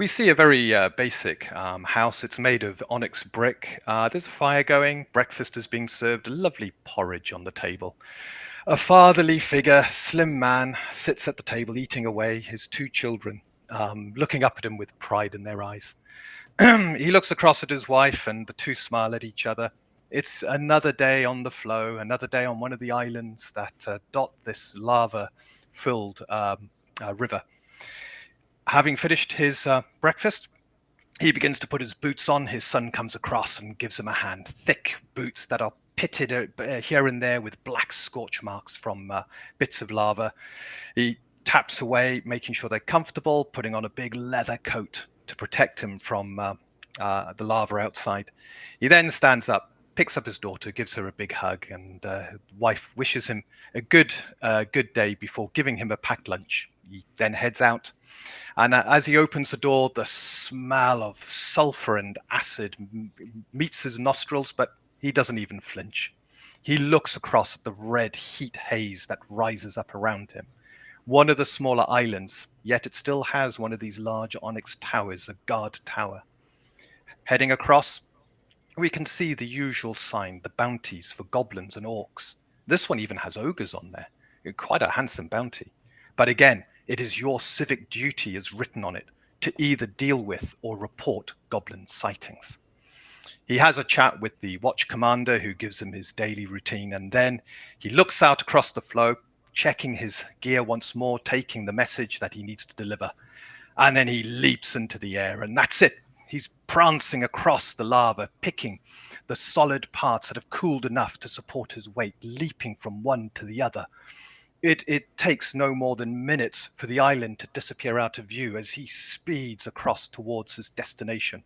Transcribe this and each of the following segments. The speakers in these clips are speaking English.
We see a very basic house. It's made of onyx brick. There's a fire going. Breakfast is being served. A lovely porridge on the table. A fatherly figure, slim man, sits at the table eating away. His two children looking up at him with pride in their eyes. He looks across at his wife, and the two smile at each other. It's another day on the flow, another day on one of the islands that dot this lava-filled river. Having finished his breakfast, he begins to put his boots on. His son comes across and gives him a hand. Thick boots that are pitted here and there with black scorch marks from bits of lava. He taps away, making sure they're comfortable, putting on a big leather coat to protect him from the lava outside. He then stands up, picks up his daughter, gives her a big hug, and his wife wishes him a good day before giving him a packed lunch. He then heads out. And as he opens the door, the smell of sulfur and acid meets his nostrils, but he doesn't even flinch. He looks across at the red heat haze that rises up around him. One of the smaller islands, yet it still has one of these large onyx towers, a guard tower. Heading across, we can see the usual sign, the bounties for goblins and orcs. This one even has ogres on there. Quite a handsome bounty. But again, it is your civic duty as written on it to either deal with or report goblin sightings. He has a chat with the watch commander who gives him his daily routine, and then he looks out across the flow, checking his gear once more, taking the message that he needs to deliver. And then he leaps into the air, and that's it. He's prancing across the lava, picking the solid parts that have cooled enough to support his weight, leaping from one to the other. It takes no more than minutes for the island to disappear out of view as he speeds across towards his destination.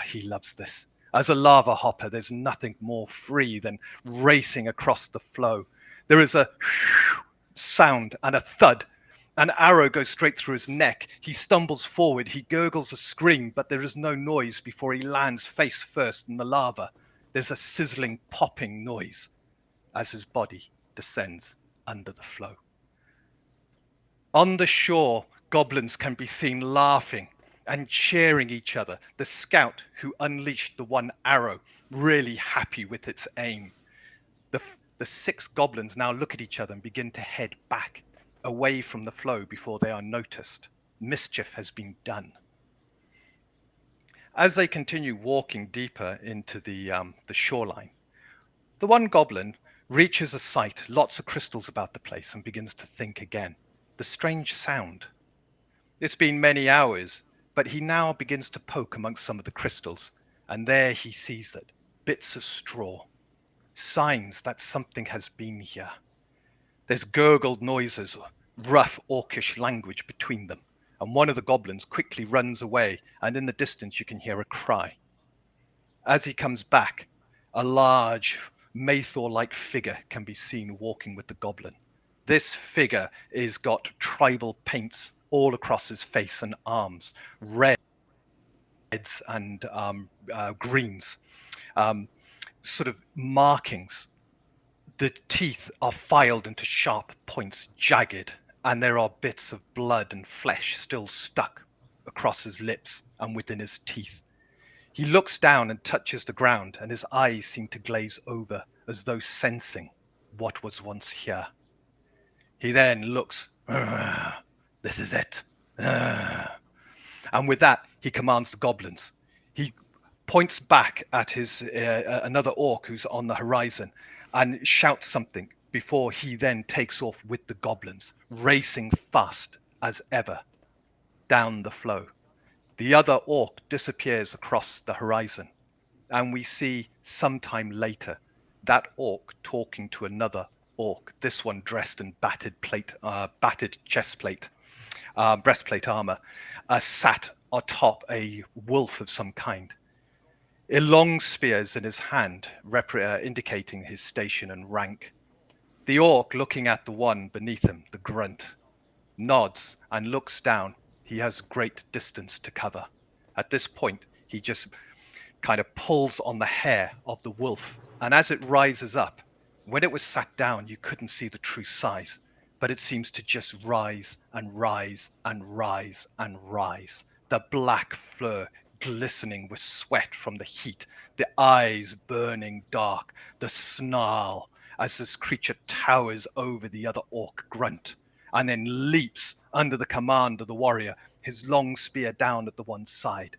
He loves this. As a lava hopper, there's nothing more free than racing across the flow. There is a sound and a thud. An arrow goes straight through his neck. He stumbles forward. He gurgles a scream, but there is no noise before he lands face first in the lava. There's a sizzling, popping noise as his body descends under the flow. On the shore, goblins can be seen laughing and cheering each other. The scout who unleashed the one arrow, really happy with its aim. The 6 goblins now look at each other and begin to head back, away from the flow before they are noticed. Mischief has been done. As they continue walking deeper into the shoreline, the one goblin reaches a sight, lots of crystals about the place, and begins to think again. The strange sound. It's been many hours, but he now begins to poke amongst some of the crystals, and there he sees it. Bits of straw. Signs that something has been here. There's gurgled noises, rough orcish language between them, and one of the goblins quickly runs away, and in the distance you can hear a cry. As he comes back, a large Mathor-like figure can be seen walking with the goblin. This figure is got tribal paints all across his face and arms, reds and greens, sort of markings. The teeth are filed into sharp points, jagged, and there are bits of blood and flesh still stuck across his lips and within his teeth. He looks down and touches the ground, and his eyes seem to glaze over as though sensing what was once here. He then looks, this is it. And with that, he commands the goblins. He points back at his another orc who's on the horizon and shouts something before he then takes off with the goblins, racing fast as ever down the flow. The other orc disappears across the horizon, and we see sometime later that orc talking to another orc, this one dressed in battered breastplate armor, sat atop a wolf of some kind. Long spears in his hand, indicating his station and rank. The orc, looking at the one beneath him, the grunt, nods and looks down. He has great distance to cover. At this point, he just kind of pulls on the hair of the wolf, and as it rises up, when it was sat down, you couldn't see the true size, but it seems to just rise and rise and rise and rise, the black fur glistening with sweat from the heat, the eyes burning dark, the snarl as this creature towers over the other orc grunt, and then leaps under the command of the warrior, his long spear down at the one side.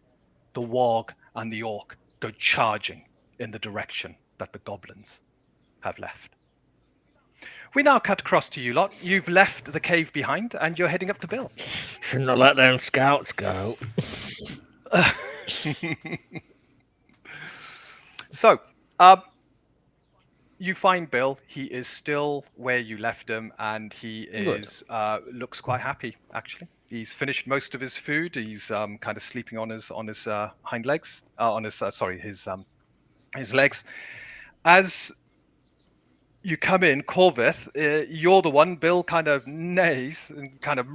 The warg and the orc go charging in the direction that the goblins have left. We now cut across to you lot. You've left the cave behind and you're heading up to Bill. Shouldn't have let them scouts go. So, you find Bill. He is still where you left him, and he is looks quite happy. Actually, he's finished most of his food. He's kind of sleeping on his hind legs, his legs. As you come in, Corvith, you're the one. Bill kind of neighs and kind of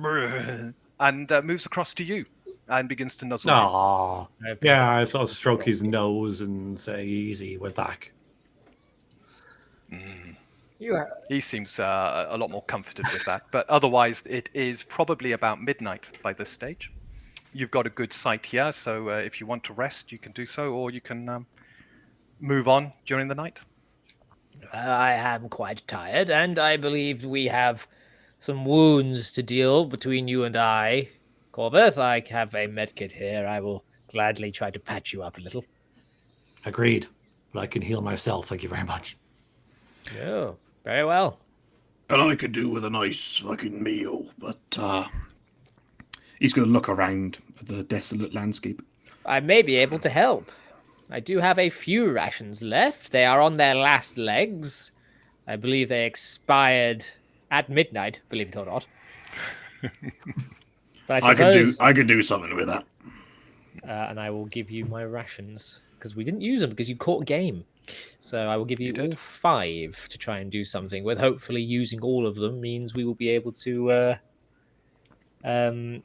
and moves across to you and begins to nuzzle. Aww. Yeah, I sort of stroke his nose and say, "Easy, we're back." He seems a lot more comforted with that, but otherwise it is probably about midnight by this stage. You've got a good sight here, so if you want to rest, you can do so, or you can move on during the night. I am quite tired, and I believe we have some wounds to deal between you and I. Corvith, I have a medkit here. I will gladly try to patch you up a little. Agreed. But I can heal myself, thank you very much. Oh, very well. And I could do with a nice fucking meal, but he's going to look around at the desolate landscape. I may be able to help. I do have a few rations left. They are on their last legs. I believe they expired at midnight, believe it or not. But I could do something with that. And I will give you my rations, because we didn't use them because you caught game. So I will give you all 5 to try and do something with. Hopefully using all of them means we will be able to overcome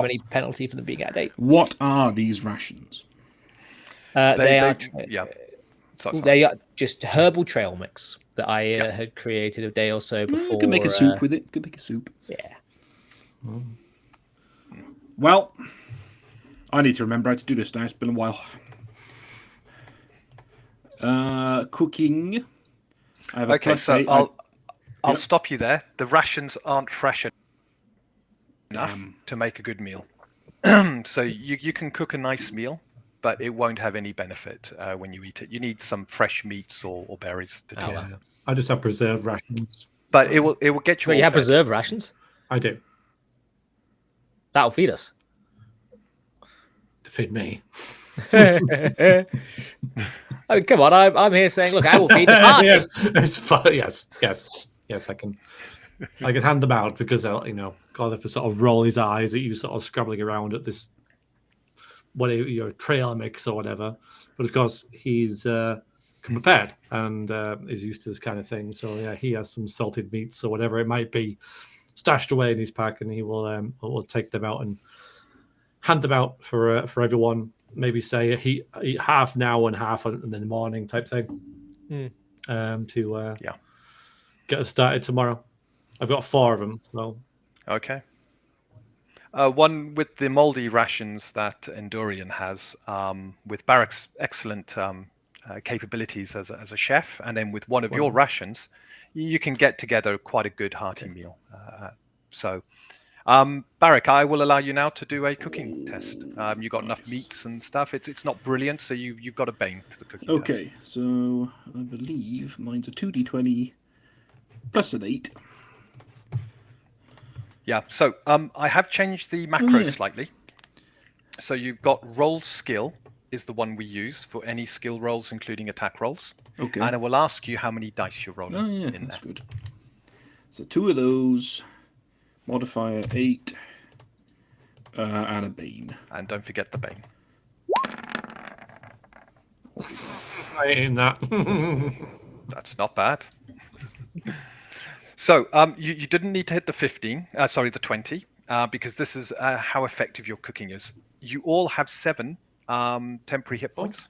any penalty for them being out of date. What are these rations? They are just herbal trail mix that I had created a day or so before. You could make a soup with it. Could make a soup. Yeah. Well, I need to remember how to do this now. It's been a while. Cooking. I have I'll stop you there. The rations aren't fresh enough to make a good meal. So you can cook a nice meal, but it won't have any benefit when you eat it. You need some fresh meats or berries to do that. I just have preserved rations. But it will get you. So you have preserved rations? I do. That'll feed us. To feed me. I mean, come on! I'm here saying, look, I will feed the party. Yes, it's fine. Yes. I can hand them out because God, if I sort of roll his eyes at you, sort of scrabbling around at this, whatever your trail mix or whatever. But of course, he's come prepared and is used to this kind of thing. So yeah, he has some salted meats or whatever it might be stashed away in his pack, and he will take them out and hand them out for everyone. Maybe say he eat half now and half in the morning type thing. To get us started tomorrow. I've got 4 of them. So okay. One with the moldy rations that Endurian has, with Barak's excellent capabilities as a chef, and then with one of your rations, you can get together quite a good hearty meal. Barak, I will allow you now to do a cooking test. You got enough meats and stuff. It's not brilliant, so you've got a bane to the cooking test. Okay, so I believe mine's a 2d20 plus an 8. Yeah, so I have changed the macros slightly. So you've got roll skill is the one we use for any skill rolls, including attack rolls. Okay. And I will ask you how many dice you're rolling in that's there. good. So 2 of those, modifier 8, and a bane. And don't forget the bane. I ain't that. That's not bad. So you didn't need to hit the the 20, because this is how effective your cooking is. You all have 7 temporary hit points.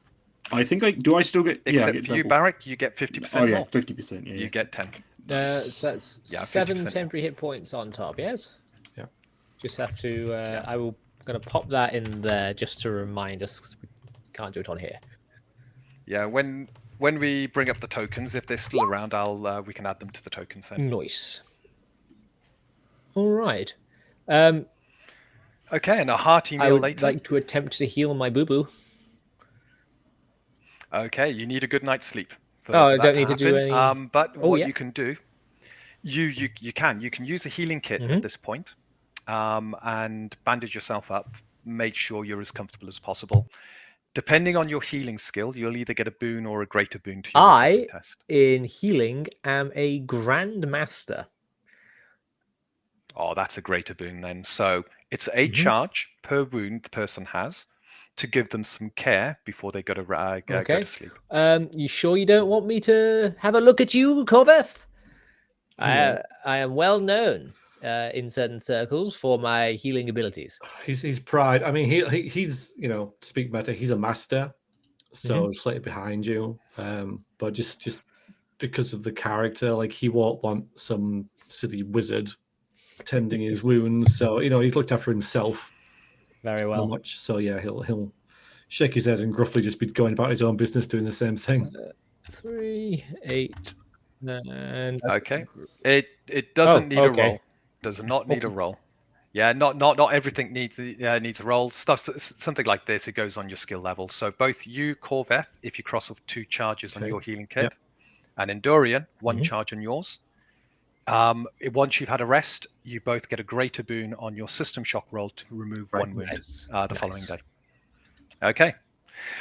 I think I still get... Except for you, Barak, you get 50% more. Oh, yeah, 50%. Yeah, You get 10. So that's 7 temporary hit points on top, yes? Yeah. Just have to. I will going to pop that in there just to remind us. 'Cause we can't do it on here. Yeah, when we bring up the tokens, if they're still around, we can add them to the tokens then. Nice. All right. Okay, and a hearty I meal would later. like to attempt to heal my boo boo. Okay, you need a good night's sleep. I don't need to do any. But Oh, what yeah. you can do, you can use a healing kit at this point, and bandage yourself up. Make sure you're as comfortable as possible. Depending on your healing skill, you'll either get a boon or a greater boon to your recovery test. In healing, am a Grand Master. Oh, that's a greater boon then. So it's a charge per wound the person has to give them some care before they go to sleep. You sure you don't want me to have a look at you, Corveth? I am well known in certain circles for my healing abilities. He's pride. I mean, he's to speak better. He's a master, so slightly behind you. But just because of the character, like he won't want some silly wizard tending his wounds. So he's looked after himself very well. Much. So yeah, he'll shake his head and gruffly just be going about his own business, doing the same thing. 3, 8, and okay. It doesn't need a roll. Does not need a roll. Yeah, not everything needs a roll. Something like this, it goes on your skill level. So both you, Corveth, if you cross off 2 charges on your healing kit, and Endorian, 1 charge on yours. Once you've had a rest, you both get a greater boon on your system shock roll to remove 1 wound the following day. Okay.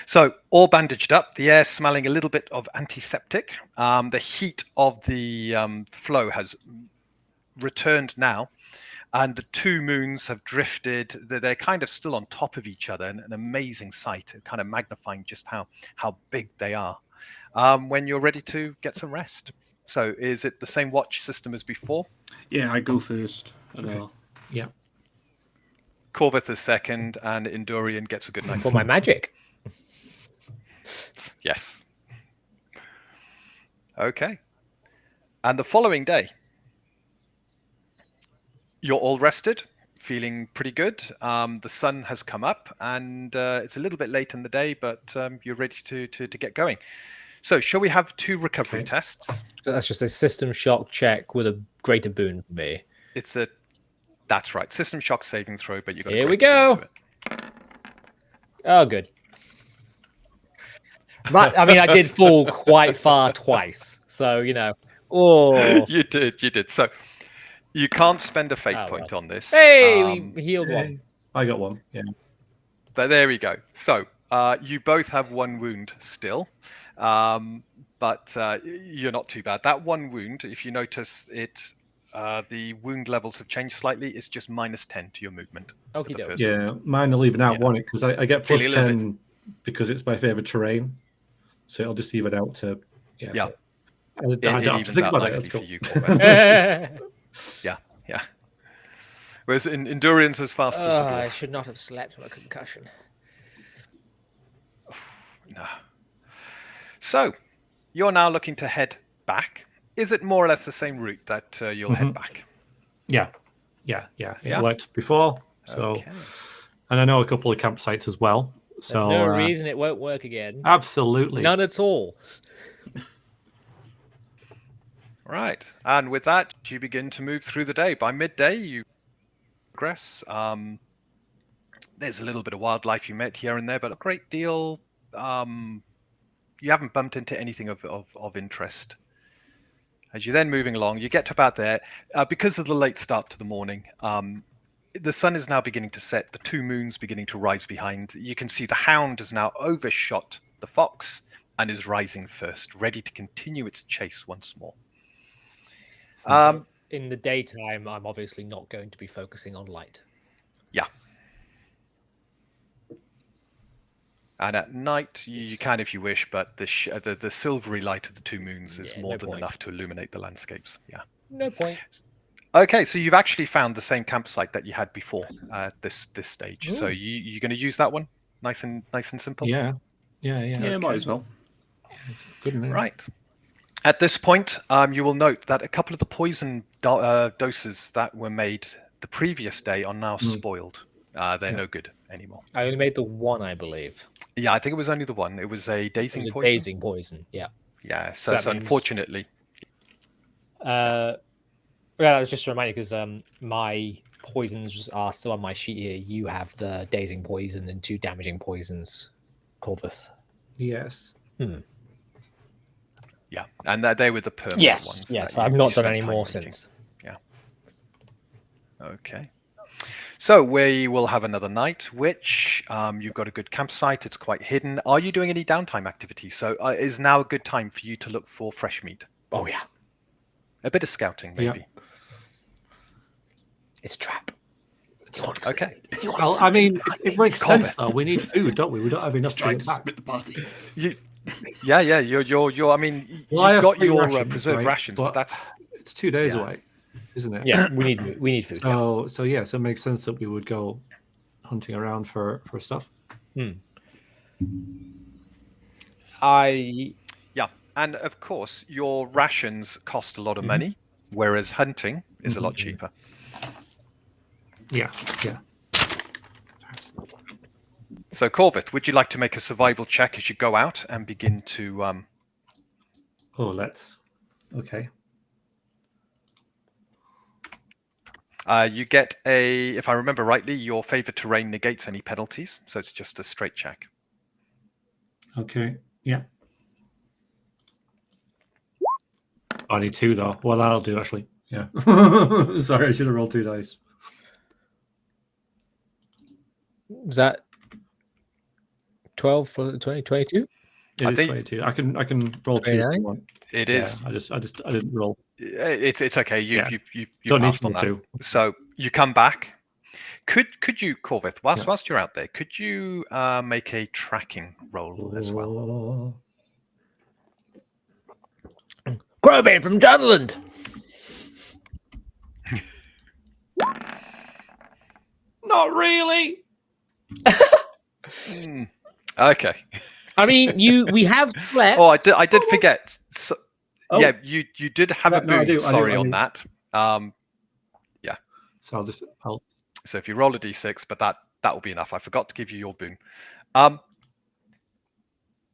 So all bandaged up, the air smelling a little bit of antiseptic. The heat of the flow has returned now, and the 2 moons have drifted. They're kind of still on top of each other, an amazing sight, kind of magnifying just how big they are. When you're ready to get some rest. So is it the same watch system as before? Yeah, I go first. Yeah. Corveth is second, and Endorian gets a good night's for my magic. Yes. Okay. And the following day, you're all rested, feeling pretty good. The sun has come up, and it's a little bit late in the day, but you're ready to get going. So shall we have 2 recovery tests? That's just a system shock check with a greater boon for me. That's right. System shock saving throw, but you got. Here we go. Oh, good. Right. I mean, I did fall quite far twice, so Oh, you did. So you can't spend a fate point on this. Hey, we healed 1. I got 1. Yeah. But there we go. So you both have 1 wound still. But you're not too bad. That 1 wound, if you notice it, the wound levels have changed slightly. It's just -10 to your movement. Okay, yeah, mine will even out 1 because I get +10 because it's my favorite terrain. So it'll just even out to yeah. So I don't have to think about it. That's cool. You, yeah. Whereas in Endurance as fast as I should not have slept with a concussion. No. So, you're now looking to head back. Is it more or less the same route that you'll head back? Yeah. It worked before. So, and I know a couple of campsites as well. So there's no reason it won't work again. Absolutely. None at all. Right. And with that, you begin to move through the day. By midday, you progress. There's a little bit of wildlife you met here and there, but a great deal. You haven't bumped into anything of interest. As you're then moving along, you get to about there. Because of the late start to the morning, the sun is now beginning to set, the 2 moons beginning to rise behind. You can see the hound has now overshot the fox and is rising first, ready to continue its chase once more. In the daytime, I'm obviously not going to be focusing on light. Yeah. And at night, you can if you wish, but the silvery light of the 2 moons is more than enough to illuminate the landscapes. Yeah. No point. Okay, so you've actually found the same campsite that you had before this stage. Ooh. So you're going to use that one, nice and simple. Yeah. Okay. Might as well. Good enough. Right. At this point, you will note that a couple of the poison doses that were made the previous day are now spoiled. They're no good anymore. I only made the one, I believe. Yeah, I think it was only the one. It was a dazing It was a poison. dazing poison, yeah. Yeah, So so that means- unfortunately, Yeah, I was just to remind you because my poisons are still on my sheet here. You have the dazing poison and 2 damaging poisons, Corvus. Yes. yeah, and they were the permanent ones. Yes. that I've you not done spent any time more drinking. since. Okay. So we will have another night, which you've got a good campsite. It's quite hidden. Are you doing any downtime activities? So is now a good time for you to look for fresh meat? Oh yeah, A bit of scouting, maybe. it's a trap. Okay. Well, I mean, it makes Corbett. sense though. We need food, don't we? We don't have enough to Trying get to back. split the party. Yeah. You're. I mean, Well, I you've have got 3 your rations, preserved right? rations, but that's it's 2 days Yeah. away, isn't it? Yeah, we need food. So so it makes sense that we would go hunting around for stuff. Yeah, and of course, your rations cost a lot of money, whereas hunting is a lot cheaper. Yeah. So, Corvith, would you like to make a survival check as you go out and begin to? Oh, let's. Okay. You get a, if I remember rightly, your favorite terrain negates any penalties, so it's just a straight check. Okay. Yeah. I need 2 though. Well, that'll do actually. Yeah. Sorry, I should have rolled 2 dice. Is that 12 plus 20, 22? It I is think- 22. I can roll 2 if 29? you want. It Yeah, is. I didn't roll. It's okay. You Don't need passed to on that. do. So you come back. Could you, Corvith, Yeah. whilst you're out there, could you make a tracking roll as well? Crowbane from Jutland. Not really. Okay. I mean, we have slept. Oh, I did forget. So, Oh. Yeah, you did have a No, I boon. do, I Sorry do. on that. So I'll So if you roll a d6, but that will be enough. I forgot to give you your boon.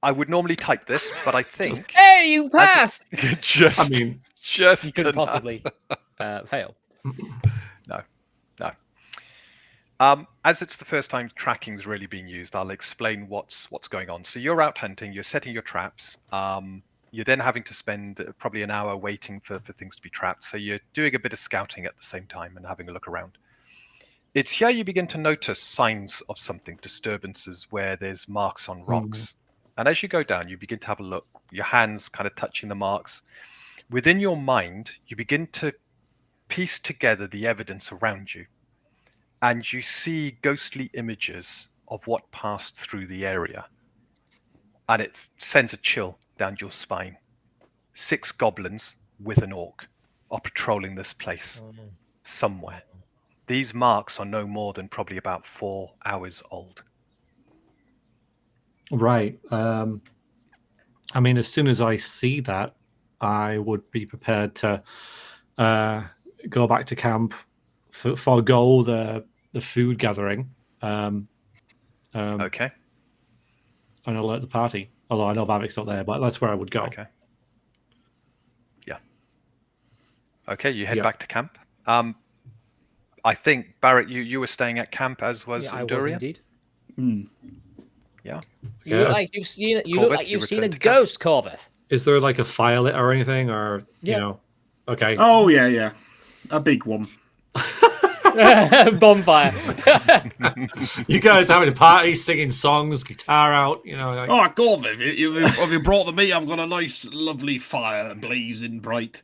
I would normally type this, but I think Hey, you passed. just I mean, just You couldn't enough. possibly fail. No. As it's the first time tracking's really being used, I'll explain what's going on. So you're out hunting, you're setting your traps. You're then having to spend probably an hour waiting for things to be trapped. So you're doing a bit of scouting at the same time and having a look around. It's here you begin to notice signs of something, disturbances where there's marks on rocks. And as you go down, you begin to have a look, your hands kind of touching the marks. Within your mind, you begin to piece together the evidence around you. And you see ghostly images of what passed through the area. And it sends a chill down your spine. 6 goblins with an orc are patrolling this place somewhere. These marks are no more than probably about 4 hours old. right. I mean, as soon as I see that, I would be prepared to go back to camp, forego the food gathering, Okay. and alert the party. Although I know Bavic's not there, but that's where I would go. Okay. Yeah. Okay, you head Yeah. back to camp. I think, Barrett, you were staying at camp, as was Yeah, I was Durian. indeed. Yeah. You Yeah. look like you've seen. You Corvus, look like you you've seen a returned to camp. ghost, Corvus. Is there like a fire lit or anything, or Yeah. you know? Okay. Oh yeah, a big one. Bonfire. You guys having a party, singing songs, guitar out, you know? Like, Oh, Gorv, have you brought the meat? I've got a nice, lovely fire blazing bright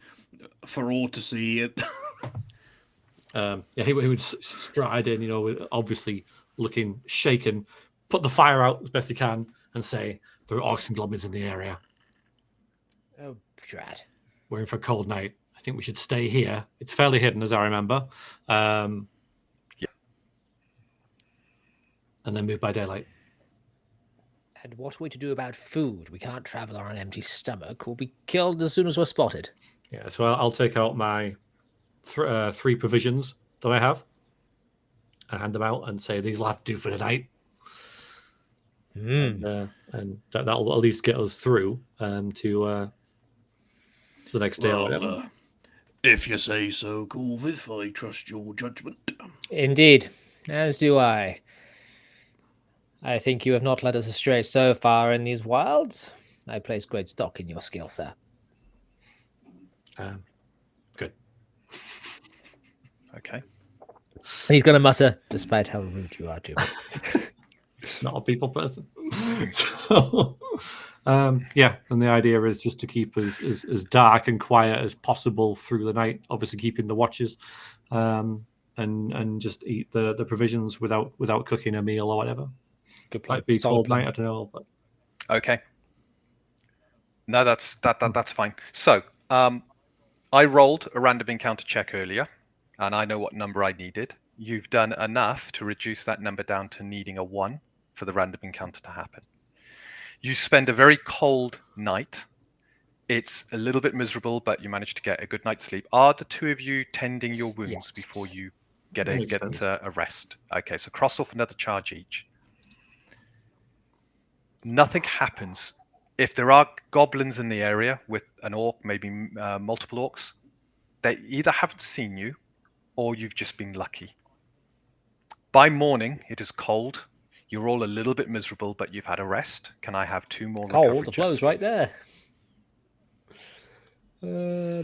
for all to see. yeah, he would stride in, you know, with obviously looking shaken, put the fire out as best he can, and say, "There are orcs and goblins in the area. Oh, drat. We're in for a cold night. I think we should stay here. It's fairly hidden, as I remember. Yeah. And then move by daylight." And what are we to do about food? We can't travel on an empty stomach. We'll be killed as soon as we're spotted. Yeah, so I'll take out my 3 provisions that I have. and hand them out and say these will have to do for the night. Mm. And that'll at least get us through to the next day or whatever. If you say so, Corvith, I trust your judgment. Indeed, as do I. I think you have not led us astray so far in these wilds. I place great stock in your skill, sir. Good. Okay. He's going to mutter, despite how rude you are to me. Not a people person. So, yeah, and the idea is just to keep as dark and quiet as possible through the night. Obviously, keeping the watches, and just eat the provisions without cooking a meal or whatever. Good plan. Might be Solid cold plan. night, I don't know, but Okay. No, that's fine. So, I rolled a random encounter check earlier, and I know what number I needed. You've done enough to reduce that number down to needing a 1 for the random encounter to happen. You spend a very cold night. It's a little bit miserable, but you manage to get a good night's sleep. Are the two of you tending your wounds Yes. before you get Makes sense. a rest? Okay, so cross off another charge each. Nothing happens. If there are goblins in the area with an orc, maybe multiple orcs, they either haven't seen you or you've just been lucky. By morning, it is cold. You're all a little bit miserable, but you've had a rest. Can I have 2 more recovery Cold, the flow's checks, right please? there.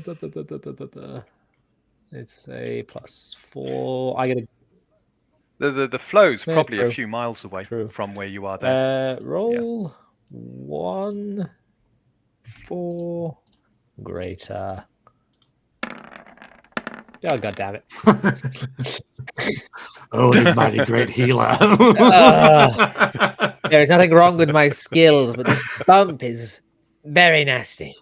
It's a +4. I get The flow's Yeah, probably true. a few miles away True. from where you are there. Roll 1, 4 greater. Oh, god damn it. oh, the mighty great healer. There is nothing wrong with my skills, but this bump is very nasty.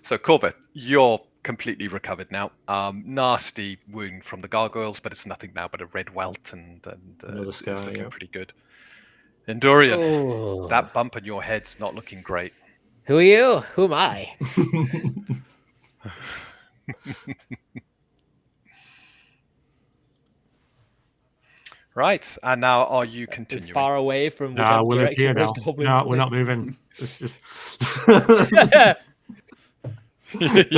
So, Corvette, you're completely recovered now. Nasty wound from the gargoyles, but it's nothing now but a red welt, and Another it's scar, looking yeah. pretty good. Endorian, Oh. that bump on your head's not looking great. Who are you? Who am I? Right, and now are you As continuing? far away from No, whichever we'll live direction here those now. goblins No, we're not went. moving. It's just You're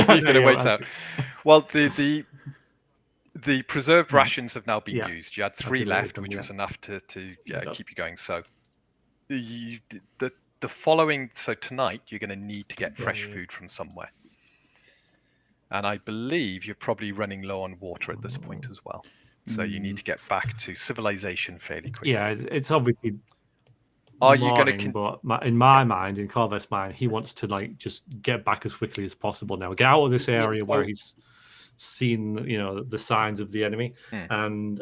going to Yeah, wait okay. out. Well, the preserved rations have now been Yeah. used. You had I 3 believe left, them, which yeah. was enough to Yep. keep you going. So the following, so tonight you're going to need to get fresh food from somewhere. And I believe you're probably running low on water at this point as well. So you need to get back to civilization fairly quickly. Yeah, it's obviously Are you going morning, to but in my mind, in Corvett's mind, he wants to like just get back as quickly as possible now. Get out of this area where he's seen, the signs of the enemy, and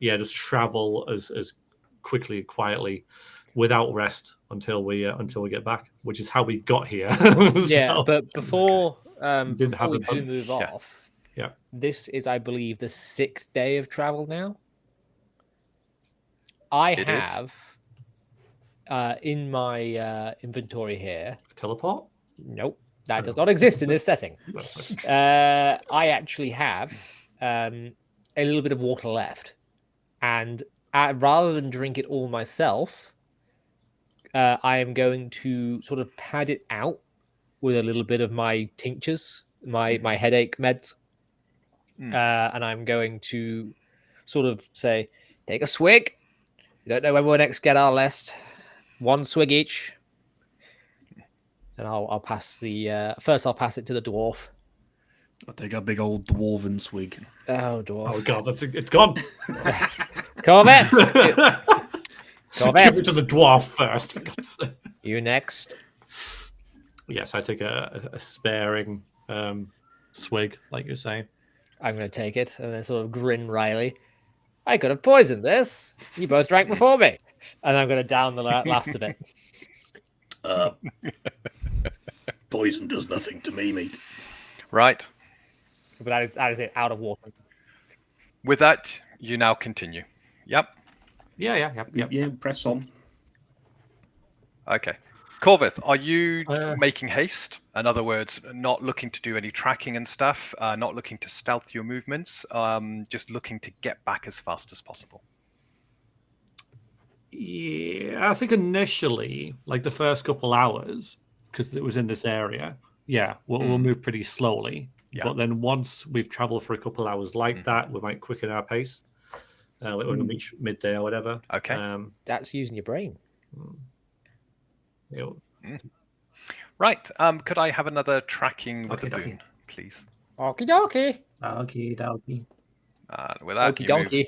just travel as quickly and quietly without rest until we get back, which is how we got here. Yeah, So, but before Didn't have we a do bump. move Yeah. off, Yeah. this is, I believe, the 6th day of travel now. I It is. have in my inventory here. Teleport? Nope, that does Oh. not exist in this setting. That's fine. I actually have a little bit of water left, and rather than drink it all myself, I am going to sort of pad it out with a little bit of my tinctures, my headache meds, and I'm going to sort of say, take a swig. We don't know when we'll next get our last. 1 swig each, and I'll pass the first. I'll pass it to the dwarf. I take a big old dwarven swig. Oh, dwarf! Oh god, it's gone. Corvette, Give it to the dwarf first, for God's sake. you next. Yes, I take a sparing swig, like you're saying. I'm going to take it and then sort of grin wryly. I could have poisoned this. You both drank before me, and I'm going to down the last of it. Poison does nothing to me, mate. Right. But that is it. Out of water. With that, you now continue. Yep. Yeah. Yeah, press on. Okay. Corvith, are you making haste? In other words, not looking to do any tracking and stuff, not looking to stealth your movements, just looking to get back as fast as possible? Yeah, I think initially, like the first couple hours, because it was in this area, we'll move pretty slowly. Yeah. But then once we've traveled for a couple hours like that, we might quicken our pace. Like when we reach midday or whatever. Okay. That's using your brain. Right. Could I have another tracking with a boon, please? Okie dokie. Okie dokie. With that, Okie dokie.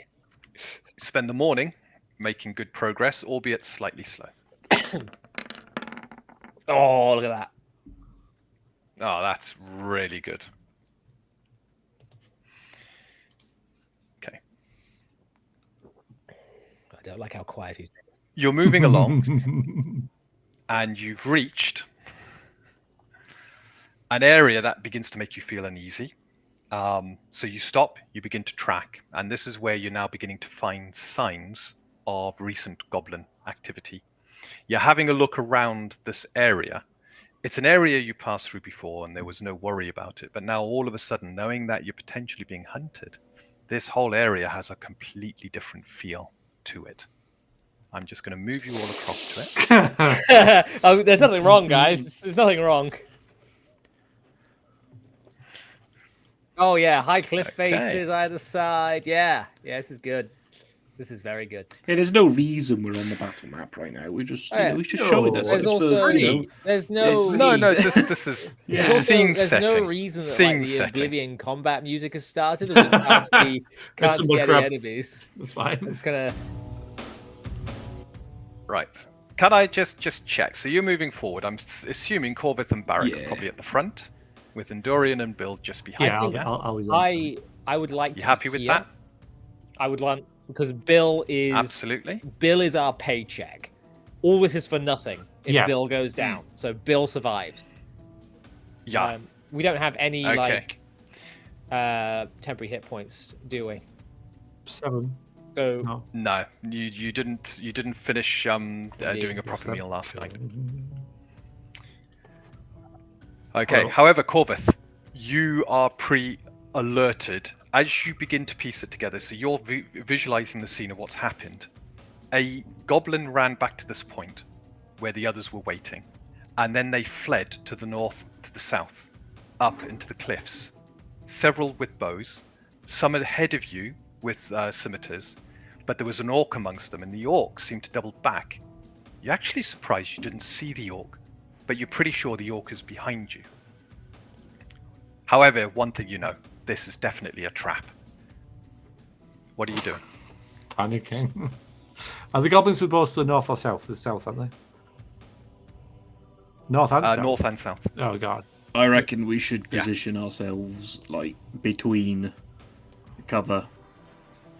Spend the morning making good progress, albeit slightly slow. Oh, look at that. Oh, that's really good. Okay. I don't like how quiet he's been. You're moving along, and you've reached an area that begins to make you feel uneasy. So you stop, you begin to track, and this is where you're now beginning to find signs of recent goblin activity. You're having a look around this area. It's an area you passed through before, and there was no worry about it. But now, all of a sudden, knowing that you're potentially being hunted, this whole area has a completely different feel to it. I'm just going to move you all across to it. Oh, there's nothing wrong, guys. There's nothing wrong. Oh, yeah. High cliff faces either side. Yeah. Yeah, this is good. This is very good. Yeah, there's no reason we're on the battle map right now. We just, we should show it. There's also, there's no... No, this is scene there's setting. No reason that like, the Oblivion combat music has started. And we can't see any enemies. That's fine. I'm just going to... Right. Can I just check? So you're moving forward. I'm assuming Corvith and Barrick are probably at the front, with Endorian and Bill just behind. I would like to... You happy with that? I would like... Because Bill is... Absolutely. Bill is our paycheck. All this is for nothing if Bill goes down. So Bill survives. Yeah. We don't have any, temporary hit points, do we? 7. So no, you didn't finish doing a proper meal last night. Okay. However, Corvith, you are pre-alerted as you begin to piece it together. So you're visualizing the scene of what's happened. A goblin ran back to this point where the others were waiting, and then they fled to the north, to the south, up into the cliffs. Several with bows, some ahead of you with scimitars. But there was an orc amongst them, and the orc seemed to double back. You're actually surprised you didn't see the orc, but you're pretty sure the orc is behind you. However, one thing you know, this is definitely a trap. What are you doing? Panicking. Are the goblins with both to the north or south? The south, aren't they? North and south? North and south. Oh, God. I reckon we should position ourselves, like, between cover.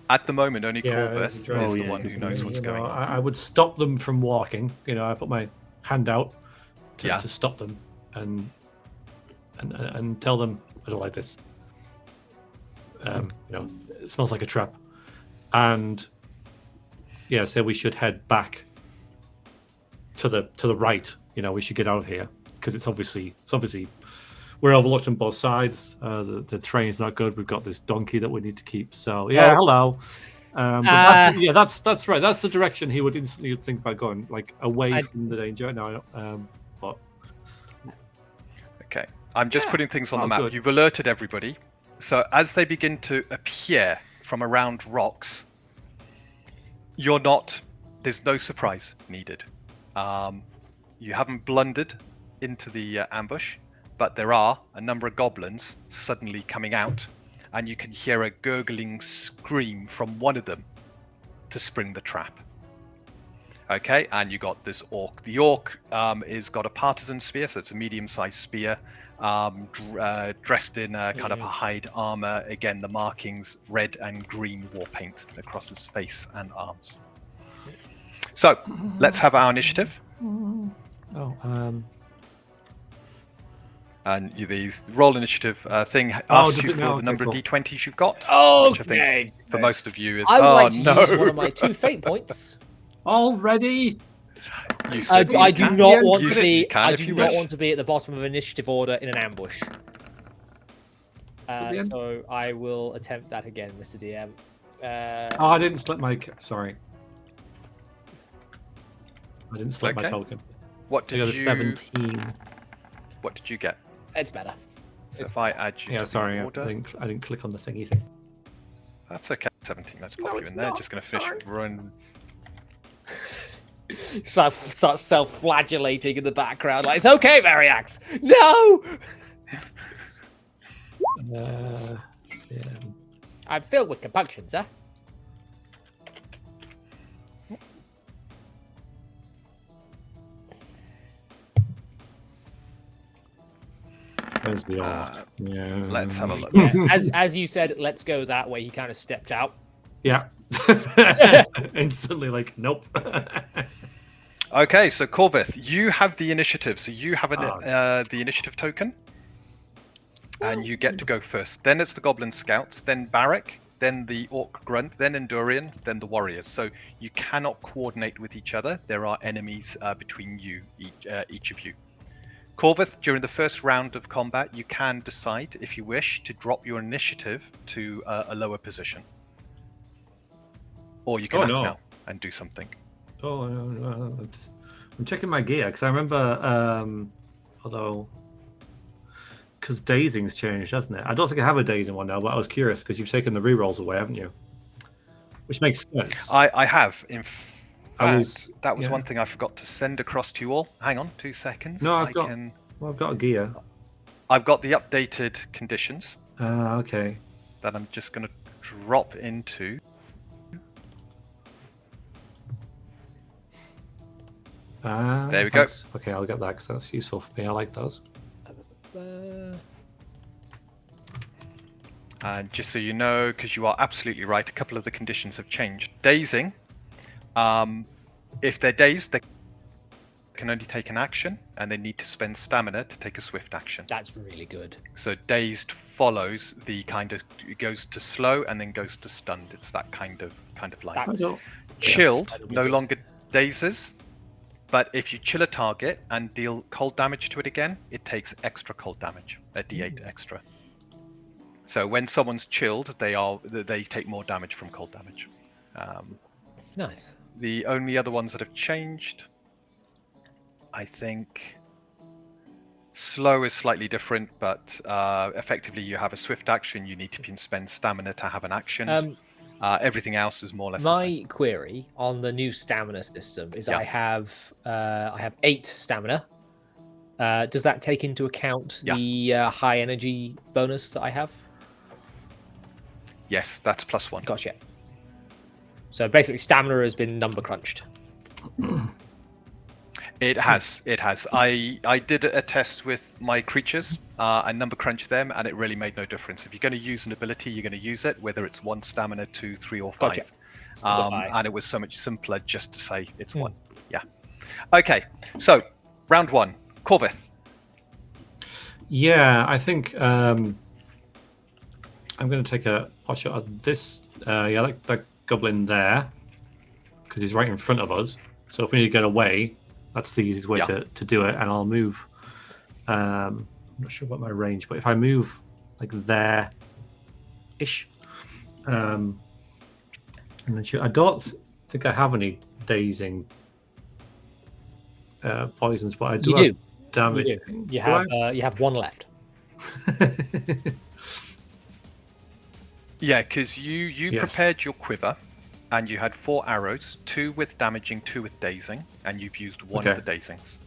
At the moment, only Corvith is the one who knows what's going on. I would stop them from walking. I put my hand out to stop them and tell them I don't like this. It smells like a trap. And say we should head back to the right. We should get out of here because it's obviously we're overlooked on both sides. The train's not good. We've got this donkey that we need to keep. So hello. That's right. That's the direction he would instantly think about going, like away from the danger. No, but okay. I'm just putting things on the map. Good. You've alerted everybody. So as they begin to appear from around rocks, there's no surprise needed. You haven't blundered into the ambush, but there are a number of goblins suddenly coming out, and you can hear a gurgling scream from one of them to spring the trap. Okay, and you got this orc. The orc is got a partisan spear, so it's a medium-sized spear, dressed in kind of a hide armor. Again, the markings red and green war paint across his face and arms. So let's have our initiative. And the roll initiative thing asks you for the number of d20s you've got. Which I think for most of you is... I would like to use one of my 2 fate points. Already? You said I you do can. not want You to said you be. can I if do you not wish. want to be at the bottom of initiative order in an ambush. the end. So I will attempt that again, Mr. DM. Oh, I didn't select my. Sorry. I didn't select my Okay. token. What I got did a you? 17. What did you get? It's better. So if I add you Yeah, to sorry, the I order, didn't click on the thingy thing. that's okay. 17. Let's pop No, you it's in there. not. Just going to finish Sorry. run. Start self-flagellating in the background, like it's okay, Veriax. No, Yeah. I'm filled with compunction, sir. Where's the orc? Yeah. Let's have a look. Yeah, as you said, let's go that way. He kind of stepped out. Yeah. Instantly, like, nope. Okay, so Corvith, you have the initiative. So you have Ah. the initiative token, and you get to go first. Then it's the Goblin Scouts, then Barrack, then the Orc Grunt, then Endurian, then the Warriors. So you cannot coordinate with each other. There are enemies between you, each of you. Corvith, during the first round of combat, you can decide, if you wish, to drop your initiative to a lower position. Or you can act now and do something. Oh, no. I'm checking my gear because I remember, although, because dazing's changed, hasn't it? I don't think I have a dazing one now, but I was curious because you've taken the rerolls away, haven't you? Which makes sense. I have. In fact, that was yeah. one thing I forgot to send across to you all. Hang on 2 seconds. No, I've got a gear. I've got the updated conditions Okay. that I'm just going to drop into. There we go. Okay, I'll get that because that's useful for me. I like those. And just so you know, because you are absolutely right, a couple of the conditions have changed. Dazing, if they're dazed, they can only take an action, and they need to spend stamina to take a swift action. That's really good. So dazed follows the kind of, it goes to slow and then goes to stunned. It's that kind of line. Chilled no longer dazes, but if you chill a target and deal cold damage to it again, it takes extra cold damage, a d8 extra. So when someone's chilled, they take more damage from cold damage. Nice. The only other ones that have changed, I think, slow is slightly different, but effectively you have a swift action. You need to spend stamina to have an action. Everything else is more or less the same. My query on the new stamina system is I have 8 stamina. Does that take into account the high energy bonus that I have? Yes, that's +1. Gotcha. So basically, stamina has been number crunched. It has. I did a test with my creatures and number crunched them, and it really made no difference. If you're going to use an ability, you're going to use it, whether it's 1 stamina, 2, 3, or 5. Gotcha. And it was so much simpler just to say it's 1. Yeah. Okay. So round 1, Corvith. Yeah, I think I'm going to take a pot shot at this. That goblin there, because he's right in front of us. So if we need to get away, that's the easiest way to do it. And I'll move. I'm not sure about my range, but if I move like there-ish, and then shoot. I don't think I have any dazing poisons, but I do have damage. You have 1 left. Yeah, because you prepared your quiver, and you had 4 arrows, 2 with damaging, 2 with dazing, and you've used 1 of the dazings.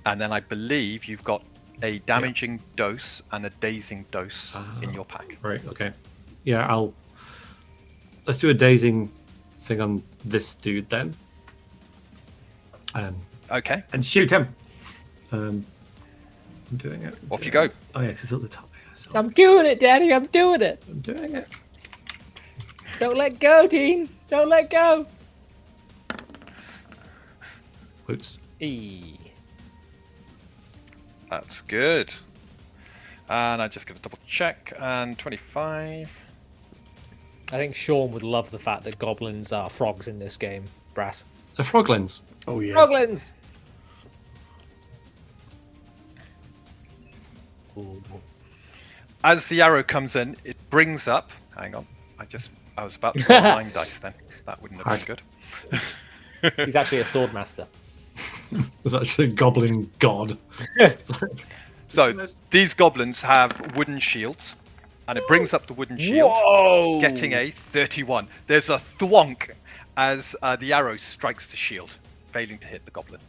And then I believe you've got a damaging dose and a dazing dose in your pack. Right. Okay. Yeah. Let's do a dazing thing on this dude then. Okay. And shoot him. I'm doing it. Off you go. Oh yeah, because at the top. I'm doing it, Daddy. I'm doing it. I'm doing it. Don't let go, Dean. Don't let go. Oops. That's good. And I'm just going to double check. And 25. I think Sean would love the fact that goblins are frogs in this game, Brass. The froglins. Oh yeah. Froglins! As the arrow comes in, it brings up. Hang on, I was about to roll 9 dice. Then that wouldn't have been good. He's actually a sword master. There's actually a goblin god. So these goblins have wooden shields, and it brings up the wooden shield, Whoa! getting a 31. There's a thwonk as the arrow strikes the shield, failing to hit the goblin.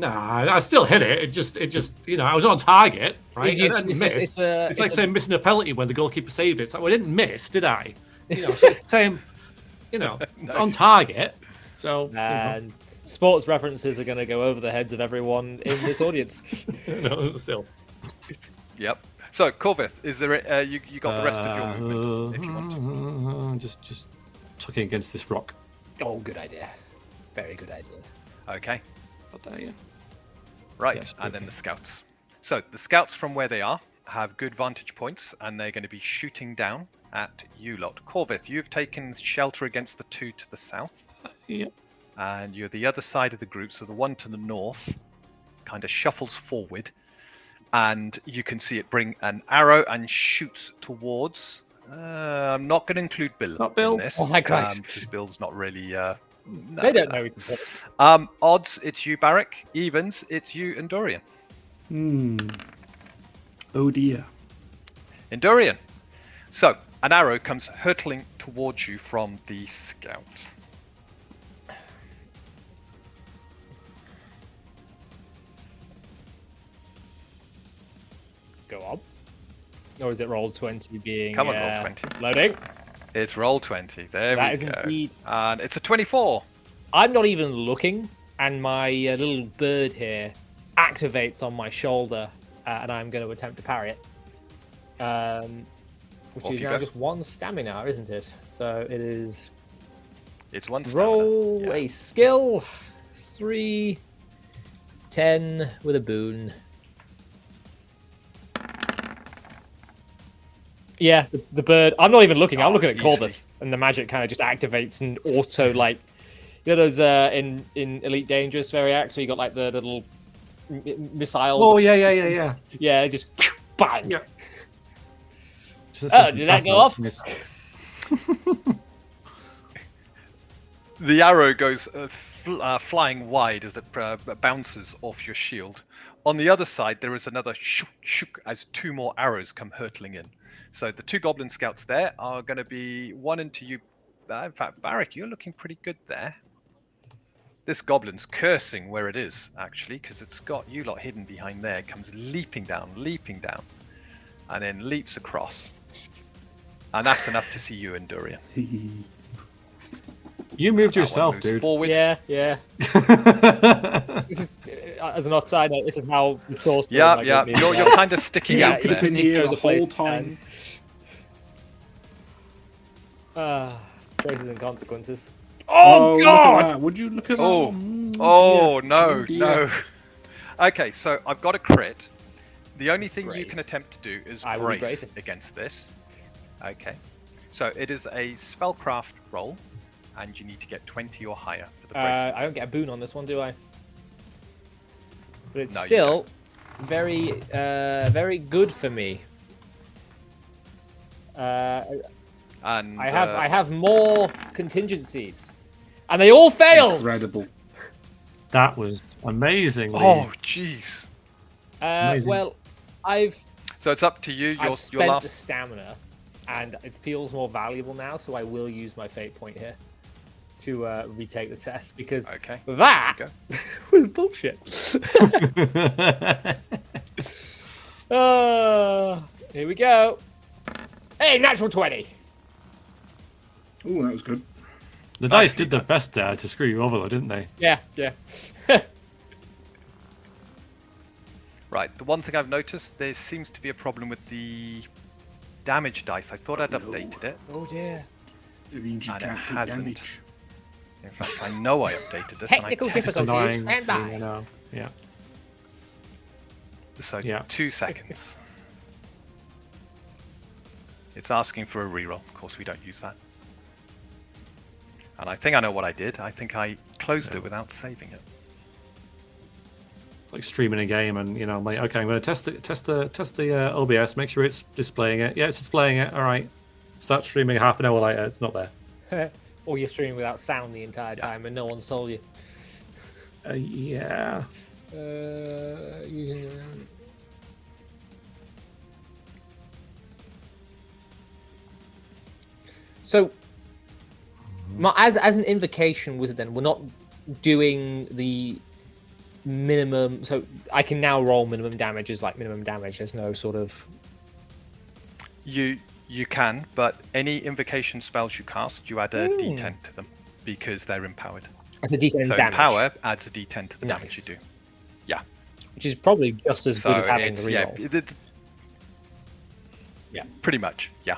Nah, I still hit it. It just, I was on target, right? I didn't miss. It's Like saying missing a penalty when the goalkeeper saved it. It's like, well, I didn't miss, did I? So it's saying, it's on target. So, and sports references are going to go over the heads of everyone in this audience. Still. Yep. So, Corvith, is there? You got the rest of your movement if you want. Just tucking against this rock. Oh, good idea. Very good idea. Okay. But there, yeah. Right, Yes, and then okay. the scouts. So the scouts from where they are have good vantage points, and they're going to be shooting down at you lot. Corvith, you've taken shelter against the 2 to the south, Yep. and you're the other side of the group, so the one to the north kind of shuffles forward, and you can see it bring an arrow and shoots towards... I'm not going to include Bill Not Bill. in this, Oh my Christ. because Bill's not really... They don't know it's important. Odds, it's you, Barrick. Evens, it's you and Dorian. Oh dear. In Dorian. So, an arrow comes hurtling towards you from the scout. Go on. Or is it roll 20 being Come on, roll 20. Loading? It's roll 20. There That we is go. indeed. And it's a 24. I'm not even looking, and my little bird here activates on my shoulder, and I'm going to attempt to parry it. Which Off is you now go. just 1 stamina, isn't it? So it is It's 1 stamina. roll Yeah. a skill, 3, 10 with a boon. Yeah, the bird. I'm not even looking. I'm Oh, looking at easily. Corvus, and the magic kind of just activates and auto like, those in Elite Dangerous Veriax where you got like the little missile. Oh, yeah. Yeah, just bang. Yeah. Oh, did that go off? The arrow goes flying wide as it bounces off your shield. On the other side, there is another shook, shook as 2 more arrows come hurtling in. So the 2 goblin scouts there are going to be 1 into you. In fact, Barrick, you're looking pretty good there. This goblin's cursing where it is, actually, because it's got you lot hidden behind there. It comes leaping down, and then leaps across. And that's enough to see you and Dorian. You moved That one yourself, moves dude. Yeah. This is, as an offside note, this is how the source. Yeah. You're kind of sticking Yeah, out you there. just Been here goes the a place whole time. Choices and consequences. Oh, look at God! that. Would you look at Oh, that? oh dear. no, Oh, dear. no. Okay, so I've got a crit. The only thing you Brace. can attempt to do is I will be brace bracing. against this. Okay. So it is a spellcraft roll, and you need to get 20 or higher for the brace. I don't get a boon on this one, do I? But it's No, you still very, very good for me. And I have more contingencies, and they all failed. Incredible. That was amazing. Oh, jeez. Amazing. Well, I've So it's up to you. Your spent the last. stamina, and it feels more valuable now. So I will use my fate point here to retake the test because Okay. that There was bullshit. Here we go. Hey, natural 20. Oh, that was good. The dice Nicely did their best there to screw you over, though, didn't they? Yeah. Right. The one thing I've noticed, there seems to be a problem with the damage dice. I thought I'd no. updated it. Oh dear. It means you And it can't take hasn't. damage. In fact, I know I updated this. Technical and I tested difficulties. Annoying. Stand by. You know. Yeah. it. So Yeah. 2 seconds. It's asking for a reroll. Of course, we don't use that. And I think I know what I did. I think I closed it without saving it. Like streaming a game, and I'm like, okay, I'm going to test the OBS, make sure it's displaying it. Yeah, it's displaying it. All right. Start streaming half an hour later. It's not there. Or you're streaming without sound the entire time and no one told you. Yeah. So, as an invocation wizard, then we're not doing the minimum. So I can now roll minimum damage as like minimum damage. There's no sort of. You can, but any invocation spells you cast, you add a D10 to them because they're empowered. Like a D10 so damage. Power adds a D10 to the damage you do. Yeah. Which is probably just as good as having the yeah, reroll. Yeah, pretty much. Yeah.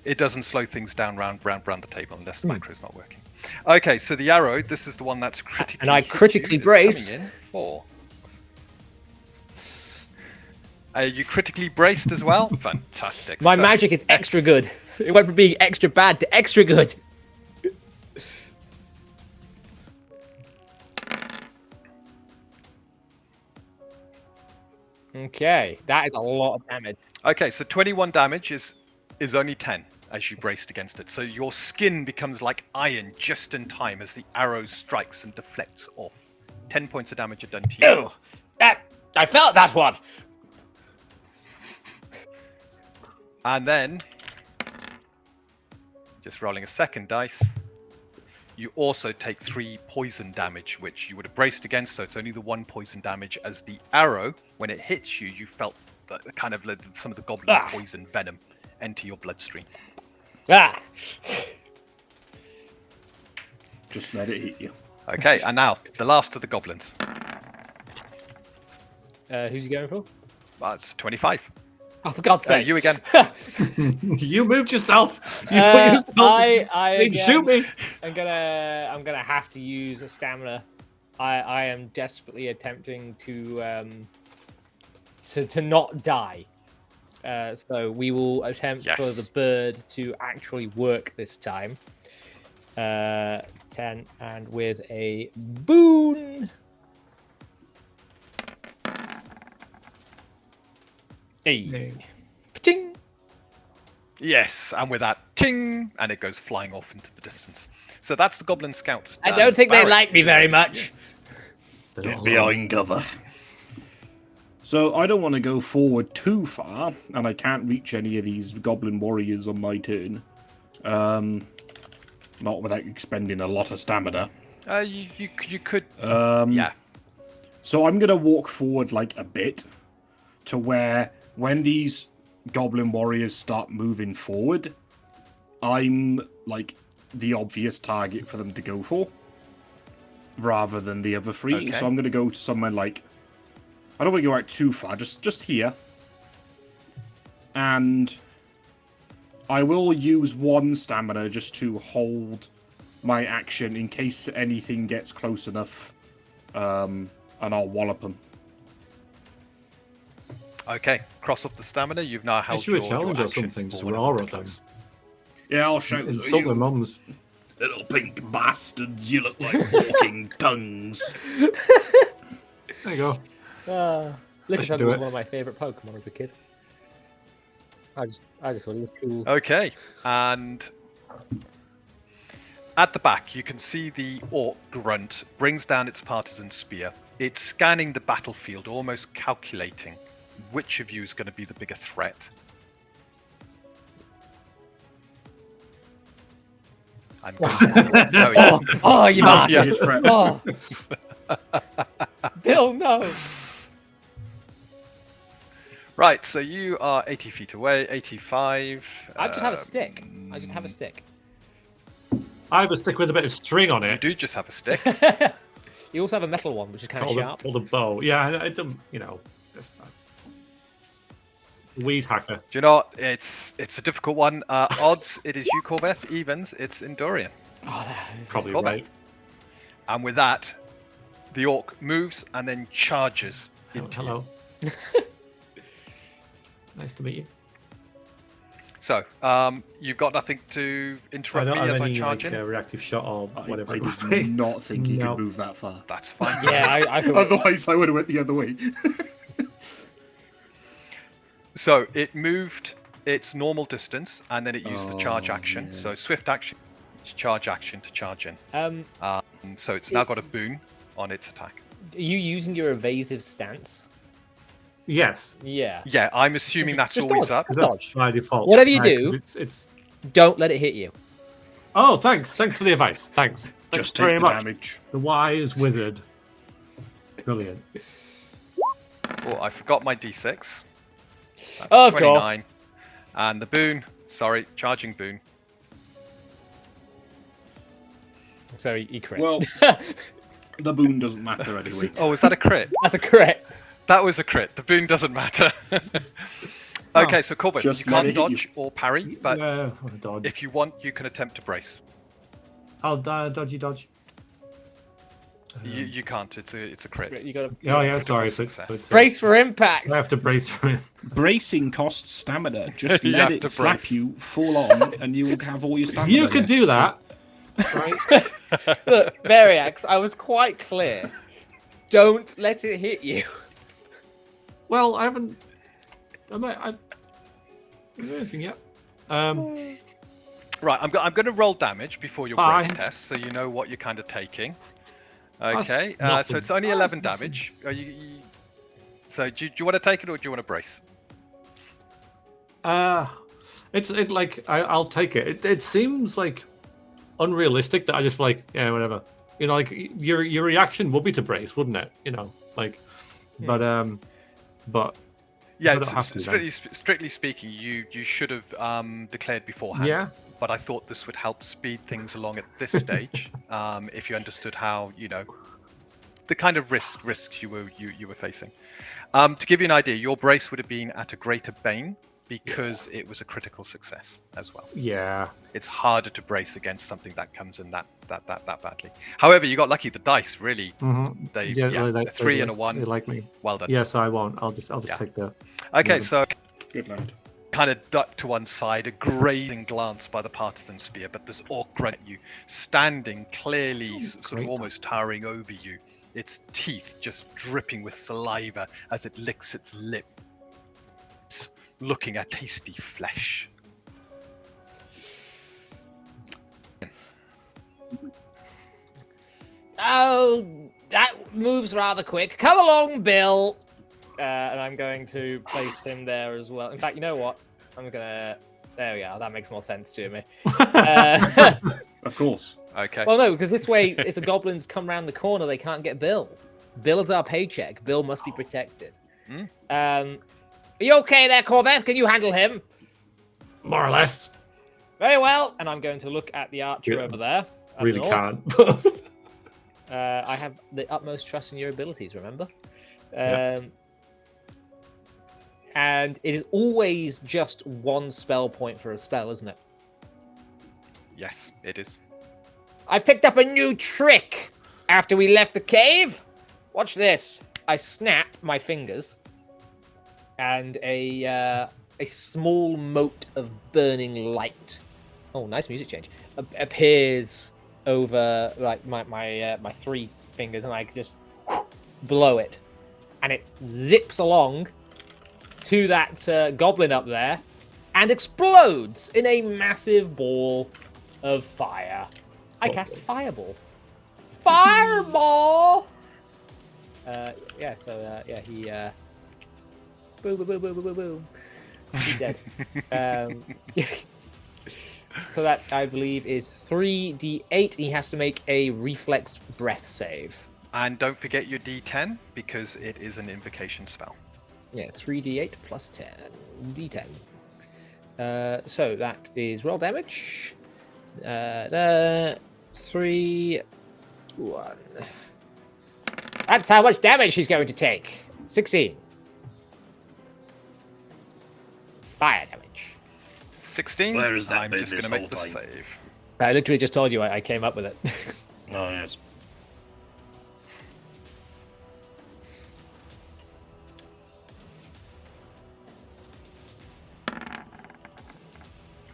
It doesn't slow things down round the table unless the macro is not working. Okay, so the arrow, this is the one that's critically and I critically brace. Coming in for. Are you critically braced as well? Fantastic. My magic is extra good. It went from being extra bad to extra good. Okay, that is a lot of damage. Okay, so 21 damage is only 10 as you braced against it. So your skin becomes like iron just in time as the arrow strikes and deflects off. 10 points of damage are done to you. Ew! I felt that one! And then, just rolling a second dice, you also take 3 poison damage, which you would have braced against, so it's only the 1 poison damage. As the arrow, when it hits you, you felt the kind of some of the goblin poison venom enter your bloodstream. Just let it hit you. Okay, and now, the last of the goblins. Who's he going for? That's 25. Oh, for God's sake. You again. You moved yourself. You put yourself. Again, shoot me. I'm gonna have to use a stamina. I am desperately attempting to not die. So we will attempt for the bird to actually work this time. 10 and with a boon. Hey. Ting. Yes, and with that ting, and it goes flying off into the distance. So that's the goblin scouts. I don't think they like me very much. Get behind cover. So I don't want to go forward too far, and I can't reach any of these goblin warriors on my turn. Not without expending a lot of stamina. You could. Yeah. So I'm gonna walk forward like a bit to where when these goblin warriors start moving forward, I'm like the obvious target for them to go for, rather than the other three. Okay. So I'm gonna go to somewhere like, I don't want to go out too far, just here. And I will use 1 stamina just to hold my action in case anything gets close enough, and I'll wallop them. Okay, cross off the stamina. You've now held Issue a your challenge or action something for to when it Aurora comes then. close. Yeah, I'll shout. Insult their mums. Little pink bastards, you look like walking tongues. There you go. Liquor should Tongue do was it. one of my favourite Pokemon as a kid. I just thought it was cool. Okay, and at the back you can see the orc grunt brings down its partisan spear. It's scanning the battlefield, almost calculating which of you is going to be the bigger threat. I'm going Oh, you bastard! Biggest threat. Oh. Bill, no! Right, so you are 80 feet away, 85. I just have a stick. I just have a stick. I have a stick with a bit of string on You it. do just have a stick. You also have a metal one, which is kind of sharp. Called a bow. Yeah, I don't. Weed hacker. Do you know what? It's a difficult one. Odds, it is you, Corbeth. Evens, it's Endorian. Probably Corbeth. right. And with that, the orc moves and then charges into you. Hello. Nice to meet you. So, you've got nothing to I interrupt don't me have as I any charge like in? reactive shot or whatever. I it would did be. not think he No. could move that far. That's fine. Yeah, I could. Otherwise, I would have went the other way. So, it moved its normal distance, and then it used the charge Oh, action. yeah. So, swift action, charge action to charge in. So, it's now got a boon on its attack. Are you using your evasive stance? Yes, Yeah. Yeah, I'm assuming that's Just always dodge. up. because Just that's dodge. by default. Whatever you Right, 'cause do- it's. Don't let it hit you. Oh, thanks for the advice. Thanks Just very take the much. damage. The wise wizard. Brilliant. Oh, I forgot my d6. That's Oh, of course. 29. And the boon. Sorry, charging boon. So he crit. Well, the boon doesn't matter anyway. Oh, was that a crit? That's a crit. That was a crit. The boon doesn't matter. Okay, so Corvus, Just you let can't it hit you. dodge or parry, but Yeah, dodge. if you want, you can attempt to brace. I'll dodgy dodge. You can't. It's a crit. You got to Oh yeah, critical sorry. So success. it's brace for impact. I have to brace for it. Bracing costs stamina. Just You let have it to slap brace. you full on, and you'll have all your stamina. You could left. do that. Right? Look, Veriax, I was quite clear. Don't let it hit you. Well, I haven't. I haven't done anything yet. Right, I'm going to roll damage before your Fine. brace test, so you know what you're kind of taking. That's Okay, so nothing. it's only That's 11 nothing. damage. So do you want to take it or do you want to brace? I'll take it. It seems like unrealistic that I just be like, yeah, whatever. You know, like your reaction would be to brace, wouldn't it? You know, like, but Yeah, I don't have to then. strictly speaking, you should have declared beforehand. yeah, But I thought this would help speed things along at this stage, if you understood how the kind of risks you were facing. To give you an idea, your brace would have been at a greater bane because it was a critical success as well. yeah. It's harder to brace against something that comes in that badly. However, you got lucky. The dice really, Mm-hmm. they Yeah, a 3 and a They 1. like me. Well done. Yes, I won't. I'll just Yeah. take the. Okay, Yeah. so Good lad. kind of duck to one side, a grazing glance by the partisan spear, but there's Orc at you, standing clearly, sort of great. almost towering over you, its teeth just dripping with saliva as it licks its lips, looking at tasty flesh. Oh, that moves rather quick. Come along, Bill. And I'm going to place him there as well. In fact, you know what? I'm gonna. There we are. That makes more sense to me. Of course. Okay. Well, no, because this way, if the goblins come round the corner, they can't get Bill. Bill is our paycheck. Bill must be protected. Hmm. Are you okay there, Corvette? Can you handle him? More or less. Very well. And I'm going to look at the archer Yeah, over there. up Really north. can't. I have the utmost trust in your abilities, remember? Yeah. And it is always just one spell point for a spell, isn't it? Yes, it is. I picked up a new trick after we left the cave. Watch this. I snap my fingers, and a small mote of burning light. Oh, nice music change. Appears over like my 3 fingers, and I just blow it, and it zips along to that goblin up there, and explodes in a massive ball of fire. I cast Fireball. Fireball! Yeah, so, yeah, he, boom, boom, boom, boom, boom, boom, boom. He's dead. So that, I believe, is 3d8. He has to make a reflex breath save. And don't forget your D10 because it is an invocation spell. Yeah, 3d8 plus 10. d10. So that is roll damage. 3, 1. That's how much damage he's going to take. 16. Fire damage. 16. Where has that I'm been just going to this make the whole time? save. I literally just told you I came up with it. Oh, yes.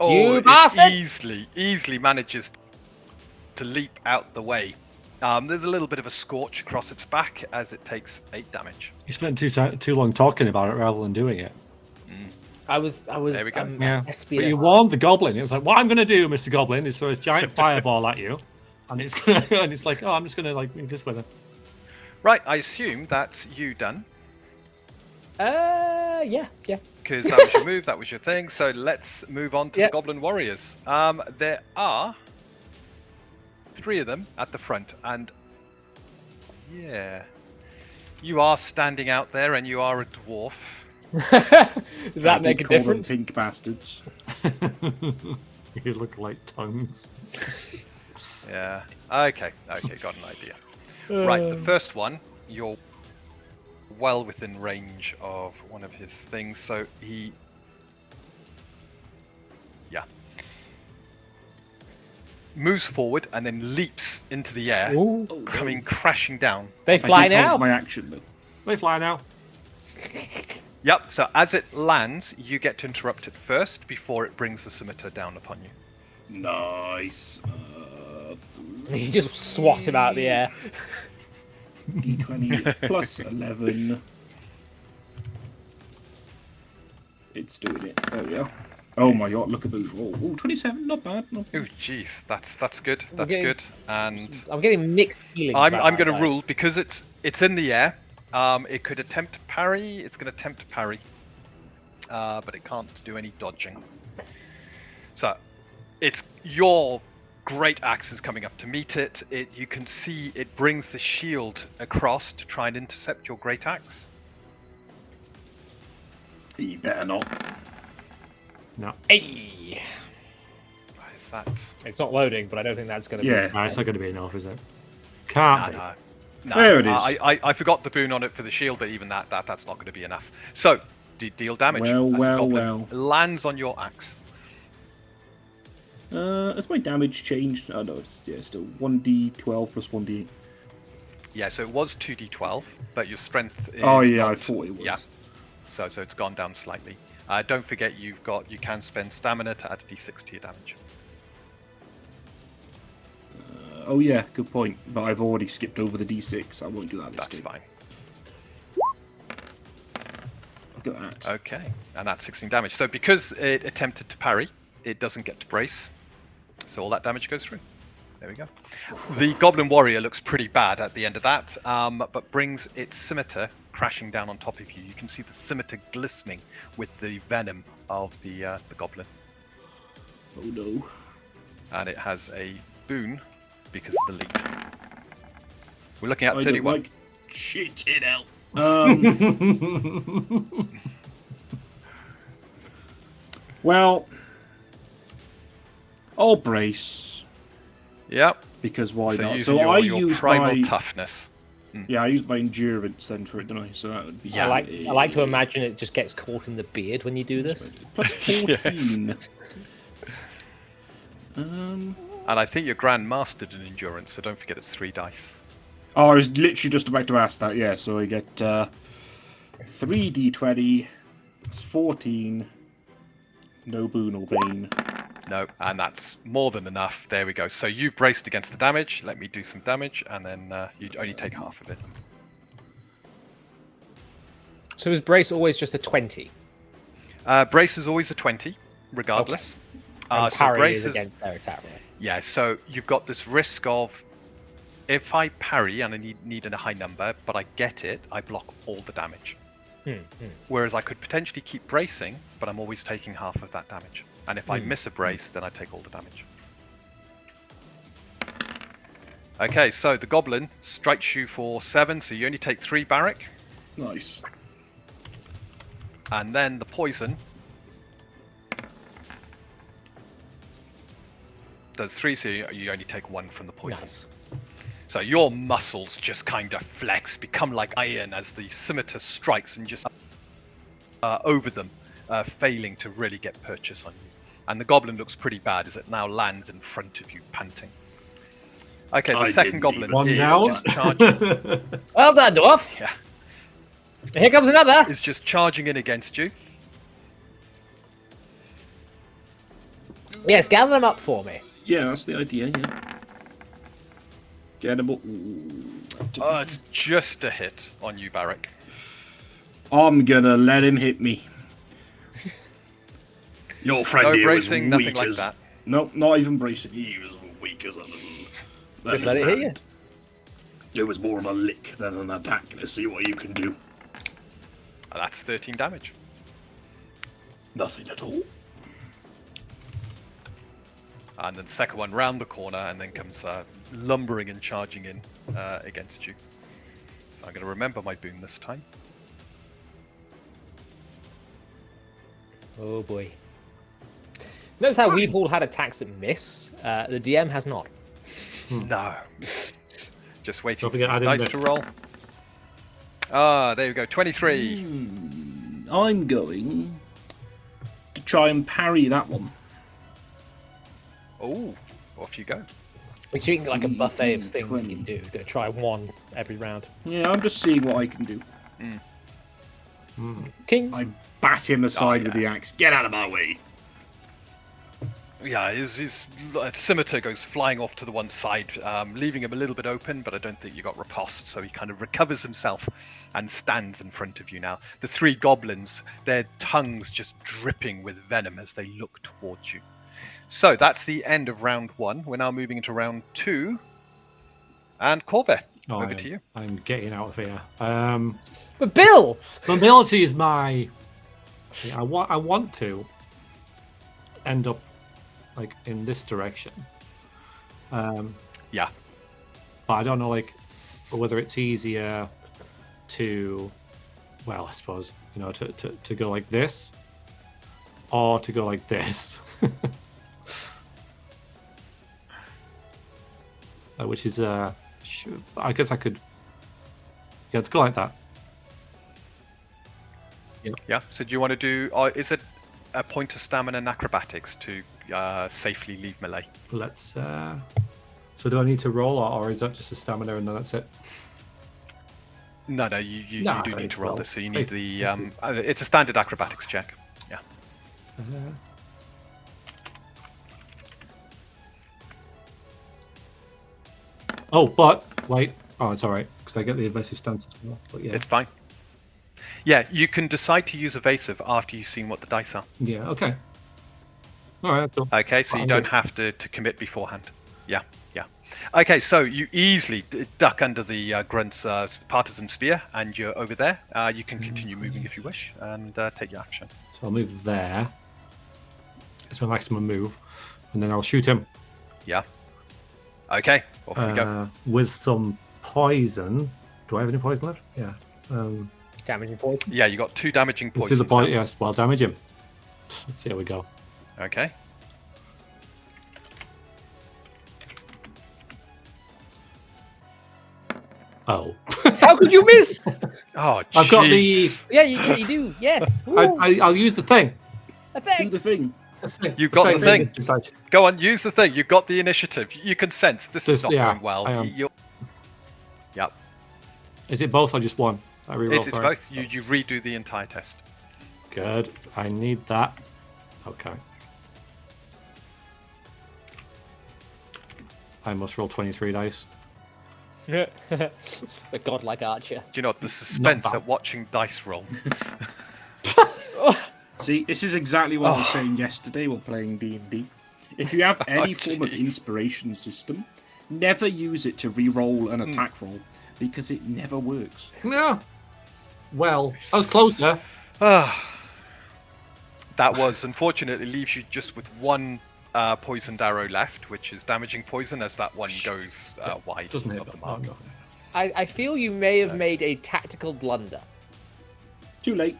Oh, You it bastard! easily manages to leap out the way. There's a little bit of a scorch across its back as it takes 8 damage. You spent too long talking about it rather than doing it. I was. There we go. Yeah, but Espion. you warned the goblin. It was like, what I'm going to do, Mr. Goblin, is throw a giant fireball at you, and it's gonna, and it's like, oh, I'm just going to like move this with it. Right, I assume that's you done. Yeah. Because that was your move, that was your thing. So let's move on to Yep. the Goblin Warriors. There are 3 of them at the front, and yeah, you are standing out there, and you are a dwarf. Does that I make a did call them difference? Pink bastards. You look like tongues. Yeah. Okay, got an idea. Right, the first one, you're well within range of one of his things, so he... Yeah. Moves forward and then leaps into the air, Ooh. coming crashing down. They I fly did hold now. my action though. They fly now. Yep, so as it lands, you get to interrupt it first before it brings the scimitar down upon you. Nice. He just swats him out of the air. D20 plus 11. It's doing it. There we go. Oh my god, look at those rolls. Oh, 27, not bad. Not bad. Oh, jeez, that's good. That's Okay. good. And I'm getting mixed feelings. I'm about going to that rule dice. because it's in the air. It could attempt to parry. It's going to attempt to parry, but it can't do any dodging. So it's your great axe is coming up to meet it. You can see it brings the shield across to try and intercept your great axe. You better not. No. Hey. Why is that? It's not loading, but I don't think that's going to Yeah. be. No, it's not going to be enough, is it? Can't be. No. There it is. I forgot the boon on it for the shield, but even that's not going to be enough. So deal damage. Well, as the well, goblin well. lands on your axe. Has my damage changed? Oh no, it's still 1d12 plus 1d8. Yeah, so it was 2d12, but your strength is Oh yeah, I not- thought it was. Yeah, so it's gone down slightly. Don't forget you can spend stamina to add a d6 to your damage. Oh yeah, good point. But I've already skipped over the d6. I won't do that this That's game. fine. Look at that. Okay, and that's 16 damage. So because it attempted to parry, it doesn't get to brace. So all that damage goes through. There we go. The Goblin Warrior looks pretty bad at the end of that, but brings its scimitar crashing down on top of you. You can see the scimitar glistening with the venom of the goblin. Oh no. And it has a boon because of the leap. We're looking at I don't 31. like shit it out. Well, I'll brace Yep. because why So not? using So I your use primal my toughness. I use my endurance then for it, don't I? So that would be. I like to imagine it just gets caught in the beard when you do this. Plus 14. And I think you're Grand Mastered in endurance, so don't forget it's 3 dice. Oh, I was literally just about to ask that. Yeah, so I get 3d20. It's 14. No boon or bane. No, and that's more than enough. There we go. So you've braced against the damage. Let me do some damage, and then you only take half of it. So is brace always just a 20? Brace is always a 20, regardless. And So parry brace is against their attack roll. Yeah, so you've got this risk of, if I parry and I need a high number, but I get it, I block all the damage. Whereas I could potentially keep bracing, but I'm always taking half of that damage. And if I miss a brace, then I take all the damage. Okay, so the goblin strikes you for 7, so you only take 3 barrack. Nice. And then the poison does 3, so you only take 1 from the poison. Nice. So your muscles just kind of flex, become like iron as the scimitar strikes and just over them, failing to really get purchase on you. And the goblin looks pretty bad as it now lands in front of you, panting. Okay, the I second didn't goblin even- One is down. just charging. Well done, dwarf. Yeah, Here comes another. is just charging in against you. Yes, gather them up for me. Yeah, that's the idea, yeah. Get them up. It's just a hit on you, Barrick. I'm gonna let him hit me. Your friend No here bracing, was nothing weak like as... that. Nope, not even bracing. He was weak as a little... Just let it hit you. It was more of a lick than an attack. Let's see what you can do. That's 13 damage. Nothing at all. And then the second one round the corner and then comes lumbering and charging in against you. So I'm going to remember my boon this time. Oh boy. Notice how we've all had attacks that miss. The DM has not. No. Just waiting Don't for forget these I didn't dice to miss. roll. Ah, there you go. 23. I'm going to try and parry that one. Oh, off you go. We're treating like a buffet of things 20. you can do. You've got to try one every round. Yeah, I'm just seeing what I can do. Ting! I bat him aside with yeah. the axe. Get out of my way. Yeah, his scimitar goes flying off to the one side, leaving him a little bit open, but I don't think you got riposte, so he kind of recovers himself and stands in front of you now. The three goblins, their tongues just dripping with venom as they look towards you. So that's the end of round 1. We're now moving into round 2. And Corvette, over to you. I'm getting out of here. But Bill! Mobility is my... I want to end up like in this direction. Yeah. But I don't know like whether it's easier to, well, I suppose, you know, to go like this or to go like this. Which is I guess I could, yeah, let's go like that. Yeah, so do you want to do, is it a point of stamina and acrobatics to safely leave melee? Let's so do I need to roll or is that just a stamina and then that's it? No, you No, do I need to roll roll. this, so you need the, it's a standard acrobatics check. Yeah. Oh, but wait. Oh, it's all right because I get the evasive stance as well. But yeah, It's fine. Yeah, you can decide to use evasive after you've seen what the dice are. yeah, okay. All right, that's cool. Okay, so Well, you I'm don't good. have to commit beforehand. Yeah, yeah. Okay, so you easily duck under the grunt's partisan spear, and you're over there. You can continue moving if you wish, and take your action. So I'll move there. It's my maximum move, and then I'll shoot him Yeah. Okay, off we go. with some poison. Do I have any poison left? Yeah. Damaging poison. Yeah, you got 2 damaging Let's do poisons. the point. now. Yes. Well, damage him. Let's see how we go. Okay. Oh. How could you miss? Oh, I've got the. jeez. Yeah, you do. Yes. I'll use the thing. A Do thing. the thing. You've got the thing. Go on, use the thing. You've got the initiative. You can sense this is not Yeah, going well. I am. Yep. Is it both or just one? I reroll, It's sorry. both. You redo the entire test. Good. I need that. Okay. I must roll 23 dice. The godlike archer. Do you know what, the suspense bad. at watching dice roll? See, this is exactly what I was saying yesterday while playing D&D. If you have any form of jeez. inspiration system, never use it to re-roll an attack roll, because it never works. No. Well, I was closer. That was, unfortunately, leaves you just with one poisoned arrow left, which is damaging poison as that one goes wide Doesn't hit of the them. Oh, mark. no. I feel you may have made a tactical blunder. Too late.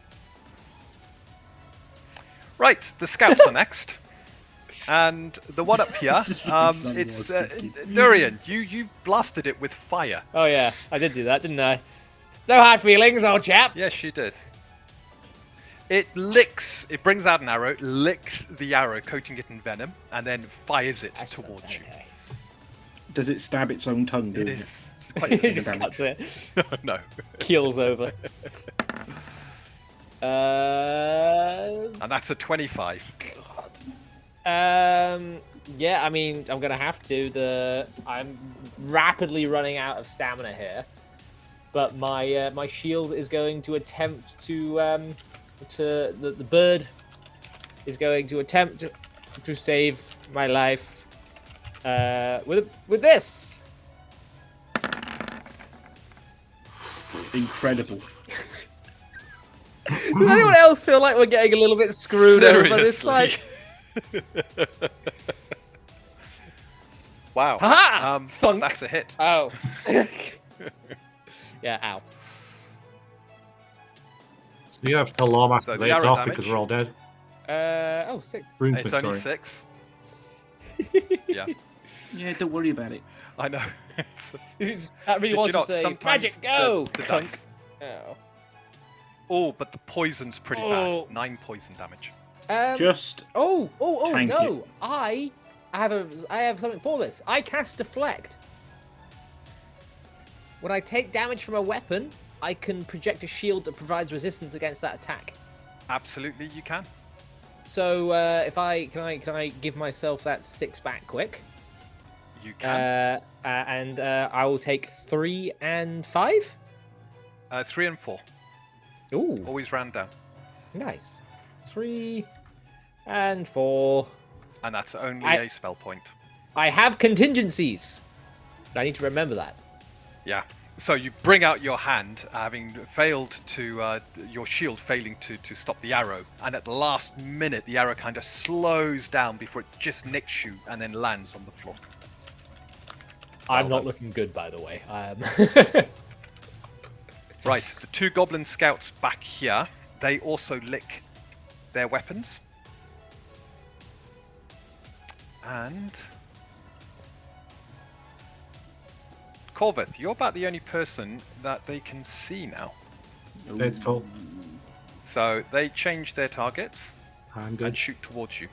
Right, the scouts are next. And the one up here, This is really sounding it's like tricky. Durian. You blasted it with fire. Oh yeah, I did do that, didn't I? No hard feelings, old chap. Yes, you did. It licks, it brings out an arrow, licks the arrow, coating it in venom, and then fires it That's towards you. okay. Does it stab its own tongue? It doing is. It's quite He the just damage. cuts it, no. keels over. And that's a 25. God. Yeah, I mean, I'm gonna have to. I'm rapidly running out of stamina here, but my shield is going to attempt to the bird is going to attempt to save my life with this. Incredible. Does anyone else feel like we're getting a little bit screwed over this fight? Wow. Ha-ha! Thunk. That's a hit. Oh. Yeah, ow. So you have to alarm So after the it's arrow off damage. because we're all dead. 6. Runesmith, It's only sorry. 6. Yeah, Yeah, don't worry about it. I know. That really Did wants you to not say, sometimes magic, go! the Clunk. dice? Oh. Oh, but the poison's pretty Oh. bad. 9 poison damage. Just Oh, tank no. I have something for this. I cast Deflect. When I take damage from a weapon, I can project a shield that provides resistance against that attack. Absolutely, you can. So if I give myself that 6 back quick, You can. and I will take 3 and 5. 3 and 4. Ooh, Always round down. nice. 3 and 4. And that's only I- a spell point. I have contingencies. I need to remember that. Yeah. So you bring out your hand, having failed to, your shield failing to stop the arrow, and at the last minute, the arrow kind of slows down before it just nicks you and then lands on the floor. I'm Well not looking good, by the way. Right, the 2 goblin scouts back here, they also lick their weapons. And Corvith, you're about the only person that they can see now. It's cool. So they change their targets I'm and good. shoot towards you.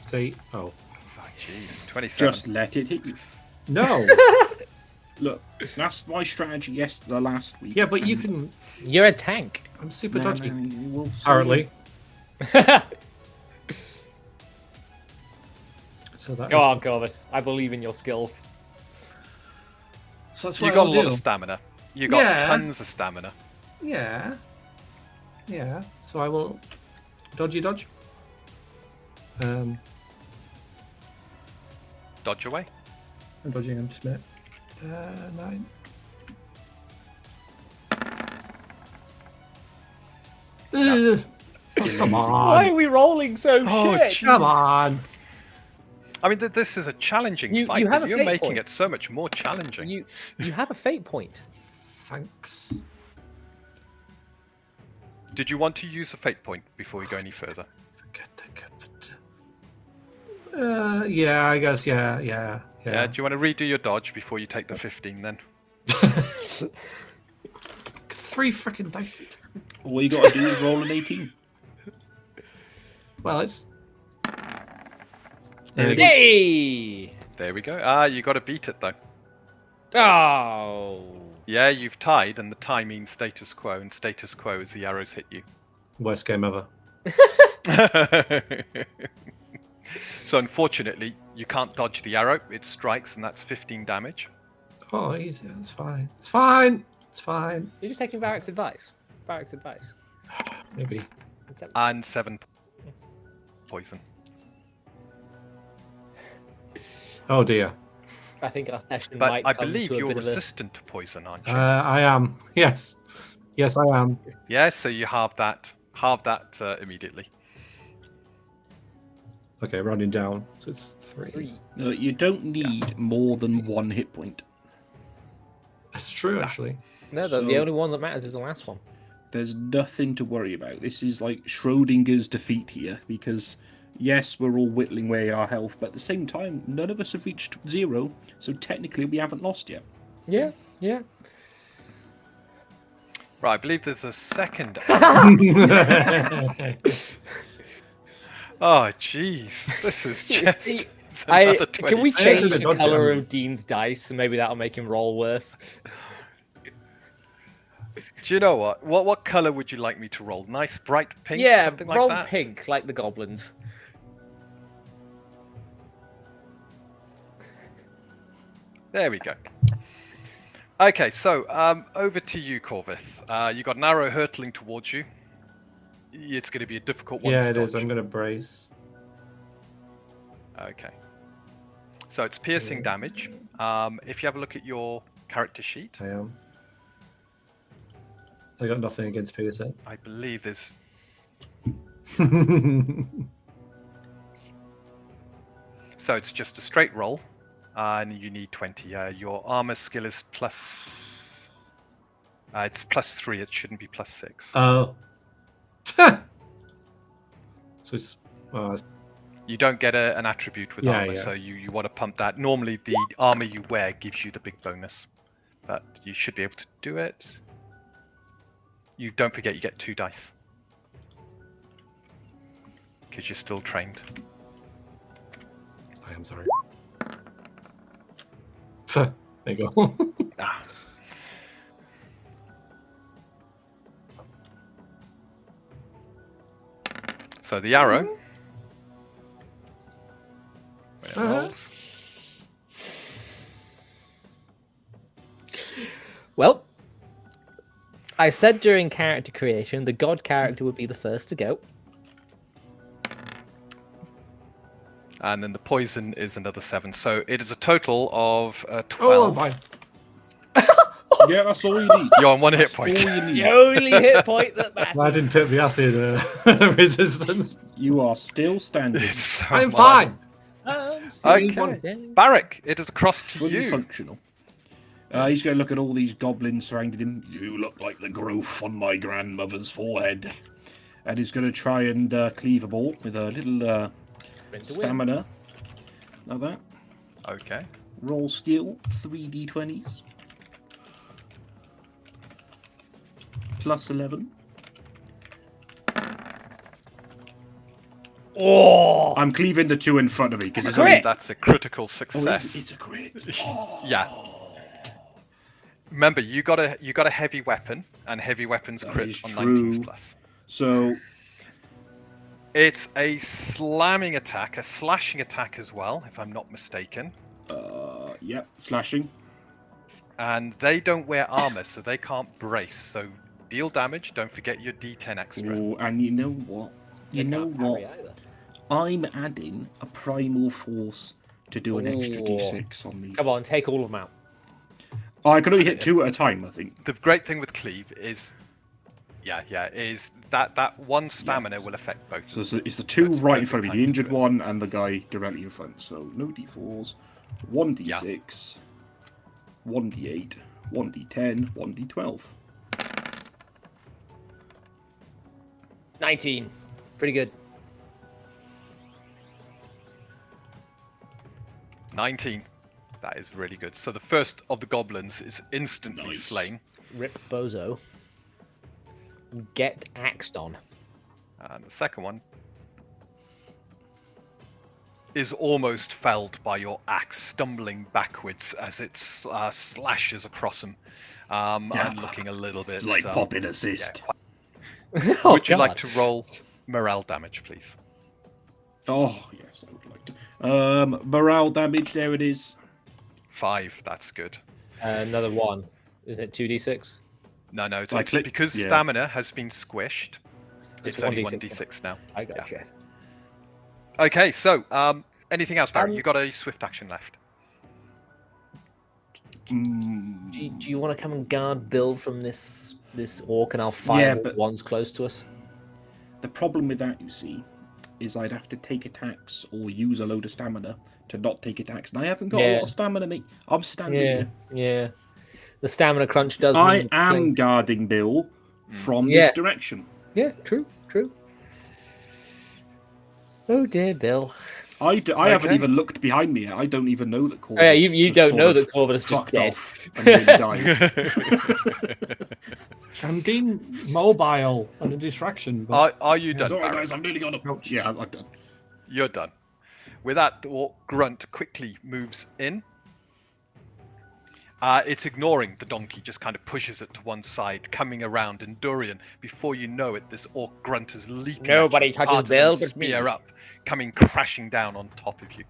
Say, oh. Oh, jeez, 27. just let it hit you. No! Look, that's my strategy. The last week. Yeah, but you and- can. You're a tank. I'm super No, dodgy. no, we'll see. Apparently. So that Go is- on, Corvus. I believe in your skills. So that's You what got a I'll lot do. of stamina. You got Yeah. tons of stamina. Yeah. Yeah. So I will dodgy dodge. Dodge away. I'm dodging him just a minute. 9. Ugh. Oh, come Why on. are we rolling so Oh, shit? Come on. I mean, this is a challenging You fight, have but a you're fate making point. it so much more challenging. You have a fate point. Thanks. Did you want to use a fate point before we go any further? Yeah, I guess, yeah. Yeah. Do you want to redo your dodge before you take the 15 then? 3 freaking dice. All you gotta do is roll an 18. Well, it's. There we go. Hey! There we go. You got to beat it though. Oh. Yeah, you've tied, and the tie means status quo, and status quo is the arrows hit you. Worst game ever. So unfortunately, you can't dodge the arrow. It strikes, and that's 15 damage. Oh, easy. It's fine. It's fine. It's fine. You're just taking Veriax advice. Veriax advice. Maybe. And 7 poison. Oh dear. I think our session But might I come believe to a you're bit of a... resistant to poison, aren't you? I am. Yes. Yes, I am. Yeah, so you halve that. Halve that immediately. Okay, rounding down. So it's 3. No, you don't need more than 1 hit point. That's true, actually. No, So- the only one that matters is the last one. There's nothing to worry about. This is like Schrodinger's defeat here, because yes, we're all whittling away our health, but at the same time, none of us have reached 0, so technically we haven't lost yet. Yeah, yeah. Right, I believe there's a second. Oh, jeez. This is just. it's another Can we 25. change I the dodge color it. of Dean's dice and maybe that'll make him roll worse? Do you know what? What color would you like me to roll? Nice bright pink? Yeah, Something roll like that? pink like the goblins. There we go. Okay, so over to you, Corvith. You got an arrow hurtling towards you. It's going to be a difficult one Yeah, to it dodge. is. I'm going to brace. Okay. So it's piercing damage. If you have a look at your character sheet, I am. I got nothing against piercing. I believe there's... So it's just a straight roll, and you need 20. Your armor skill is plus... it's +3, it shouldn't be +6. Oh. So it's... You don't get an attribute with Yeah, armor, yeah. so you want to pump that. Normally, the armor you wear gives you the big bonus, but you should be able to do it. You don't forget you get 2 dice because you're still trained. I am sorry. There you go. Ah. So the arrow. When it rolls. Well, I said during character creation the god character would be the first to go. And then the poison is another 7. So it is a total of 12. Oh, fine. Yeah, that's all you need. You're on 1 hit That's point. all you need. The only hit point that matters. I didn't take the acid resistance. You are still standing. It's so I'm mild. fine. Okay. Barrack, it is across to Fully you. functional. He's going to look at all these goblins surrounding him. You look like the growth on my grandmother's forehead. And he's going to try and cleave a ball with a little stamina. Like that. Okay. Roll skill, 3d20s. Plus 11. Oh, I'm cleaving the 2 in front of me because It's it's a only... crit. That's a critical Oh, success. it's a crit. Yeah. Remember, you got a heavy weapon, and heavy weapons That crit is on true. 19 plus. So, It's a slamming attack, a slashing attack as well, if I'm not mistaken. yep, slashing. And they don't wear armor, so they can't brace. So deal damage. Don't forget your D10 extra. Ooh, and you know what? You they know can't parry what? either. I'm adding a primal force to do an extra Ooh. d6 on these. Come on, take all of them out. Oh, I can only hit 2 at a time, I think. The great thing with cleave is, is that one stamina will affect both. So of them. it's the 2 it's right in perfect front of me, time the to injured do it. one and the guy directly in front. So no d4s, 1d6, 1d8, 1d10, 1d12. 19. Pretty good. 19. That is really good. So the first of the goblins is instantly Nice. slain. Rip Bozo. Get axed on. And the second one is almost felled by your axe, stumbling backwards as it slashes across him, and looking a little bit... It's like popping assist. Oh, Would you God. like to roll morale damage, please? Oh, yes, I would like to. Morale damage, there it is. 5, that's good. Another 1. Isn't it 2d6? No, it's I click- because yeah. stamina has been squished. It's It's only 1d6. 1d6 now. I gotcha. Okay, so anything else, Barry? Um, You got a swift action left. Mm, Do you want to come and guard Bill from this orc, and I'll fire Yeah, the but- ones close to us? the problem with that, you see, is I'd have to take attacks or use a load of stamina to not take attacks. And I haven't got a Yeah. lot of stamina, mate. I'm standing Yeah, here. yeah. The stamina crunch does. I mean am playing- guarding Bill from Yeah. this direction. Yeah, true. Oh dear, Bill. I haven't Okay. even looked behind me yet. I don't even know that Corbett. Oh, yeah, you don't know that Corbett is just fucked dead. off and really died. I'm being mobile and a distraction. But... Are you done, Sorry, Barry? guys, I'm nearly gone. Ouch. Yeah, I'm done. You're done. With that, the orc grunt quickly moves in. It's ignoring the donkey, just kind of pushes it to one side, coming around. And Durian, before you know it, this orc grunt is leaping. at Nobody you, touches partisan Bill but me. spear up, coming crashing down on top of you.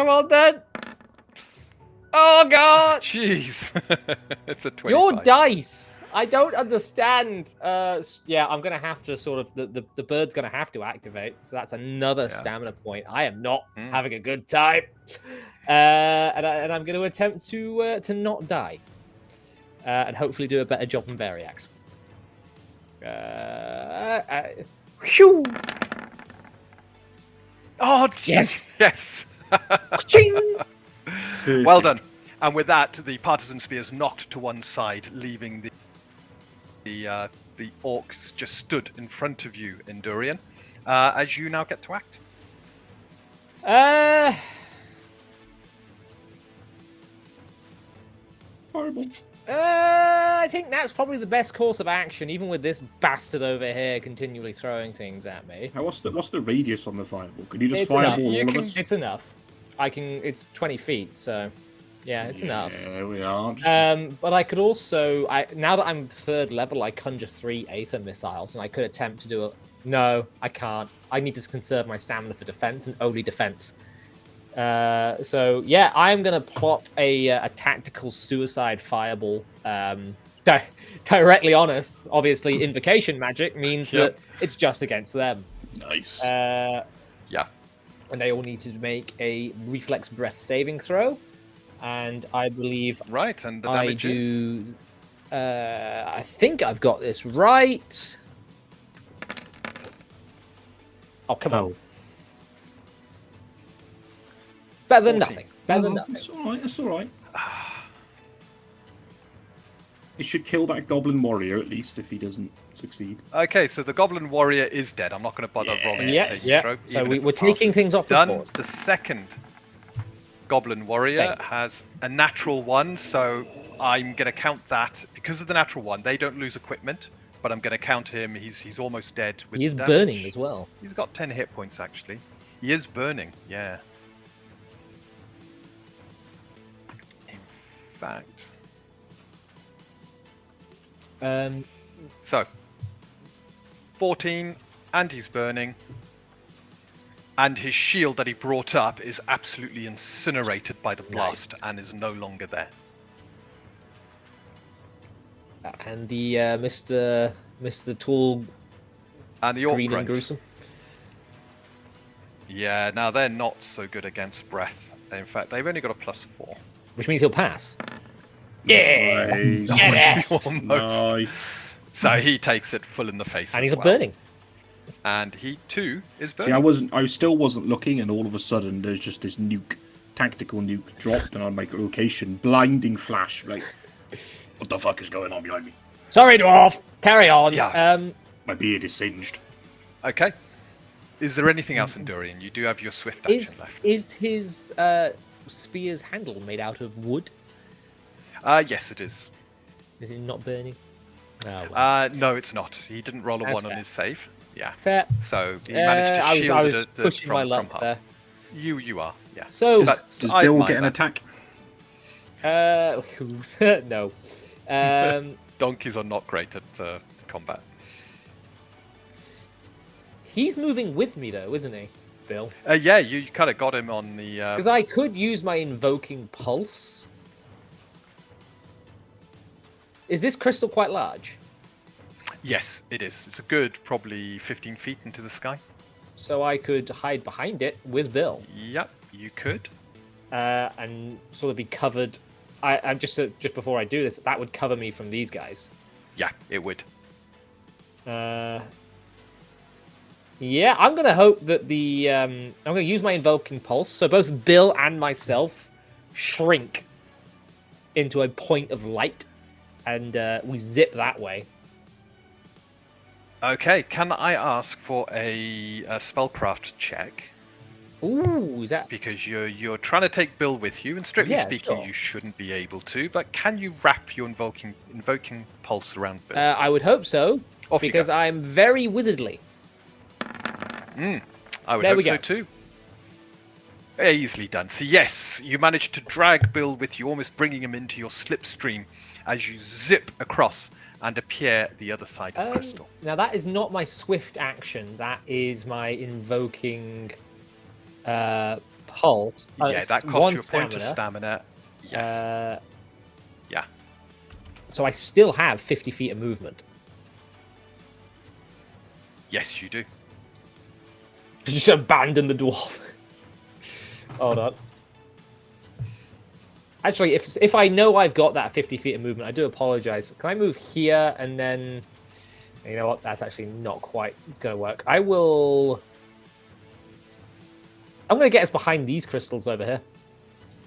Come on then. Oh god! Jeez. It's a 25. Your dice. I don't understand. Yeah, I'm gonna have to sort of the bird's gonna have to activate. So that's another stamina point. I am not having a good time. And I'm going to attempt to not die, and hopefully do a better job than Veriax. Whew. Oh, Yes. yes. Ching! Well done. And with that, the partisan spears knocked to one side, leaving the orcs just stood in front of you, Endurian. As you now get to act. Fireball. I think that's probably the best course of action, even with this bastard over here continually throwing things at me. Now, what's the radius on the fireball? Can you just It's fireball enough. all of us? It's enough. It's 20 feet, so yeah, it's enough. There we are. But I could also, now that I'm 3rd level, I conjure 3 Aether missiles, and I could attempt to do a. No, I can't. I need to conserve my stamina for defense and only defense. So yeah, I'm gonna plot a tactical suicide fireball directly on us. Obviously, invocation magic means that it's just against them. Nice. Yeah. And they all need to make a reflex breath saving throw. And I believe Right, and the damage is? I think I've got this right. Oh, come on. Better than 14. nothing. Better than nothing. It's alright, it's alright. It should kill that goblin warrior at least if he doesn't succeed. Okay, so the goblin warrior is dead. I'm not going to bother rolling a saving throw. So even if we're it taking passes. things off the Done. board. The second goblin warrior has a natural 1, so I'm going to count that. Because of the natural 1, they don't lose equipment, but I'm going to count him. He's almost dead. With He is damage. burning as well. He's got 10 hit points, actually. He is burning, yeah. In fact. So, 14, and he's burning. And his shield that he brought up is absolutely incinerated by the blast and is no longer there. And the Mr. Tall, And the orc Green and grunt. Gruesome. Yeah, now they're not so good against breath. In fact, they've only got a +4. Which means he'll pass. Yeah! Nice. Yes! Almost. Nice. So he takes it full in the face. And as he's well. burning. And he too is See, burning. I still wasn't looking, and all of a sudden there's just this tactical nuke dropped, and on my location, blinding flash, like, what the fuck is going on behind me? Sorry, Dwarf! Carry on. Yeah. My beard is singed. Okay. Is there anything else in Durian? You do have your swift action left. Is his spear's handle made out of wood? Yes, it is. Is it not burning? Oh, well. No, it's not. He didn't roll a That's 1 on fair. his save. Yeah. Fair. So he managed to shield I was it pushing my from luck harm. there. You are, yeah. So, Does I Bill admire get an that. attack? no. Donkeys are not great at combat. He's moving with me, though, isn't he, Bill? Yeah, you kind of got him on the... Because I could use my invoking pulse. Is this crystal quite large? Yes, it is. It's a good probably 15 feet into the sky. So I could hide behind it with Bill Yep, you could. and sort of be covered. I'm just before I do this, that would cover me from these guys. Yeah, it would. Yeah, I'm gonna hope that I'm gonna use my invoking pulse, so both Bill and myself shrink into a point of light, and we zip that way. Okay, can I ask for a spellcraft check? Ooh, is that? Because you're trying to take Bill with you, and strictly Yeah, speaking, sure. you shouldn't be able to. But can you wrap your invoking pulse around Bill? I would hope so, Off you because go. I'm very wizardly. I would there we hope so go. too. Easily done. So yes, you managed to drag Bill with you, almost bringing him into your slipstream as you zip across and appear the other side of the crystal. Now that is not my swift action. That is my invoking pulse. Yeah, it's that one costs you a point of stamina. Yes. Yeah. So I still have 50 feet of movement. Yes, you do. Just abandon the dwarf. Hold on. Actually, if I know I've got that 50 feet of movement, I do apologize. Can I move here and then... You know what? That's actually not quite going to work. I'm going to get us behind these crystals over here.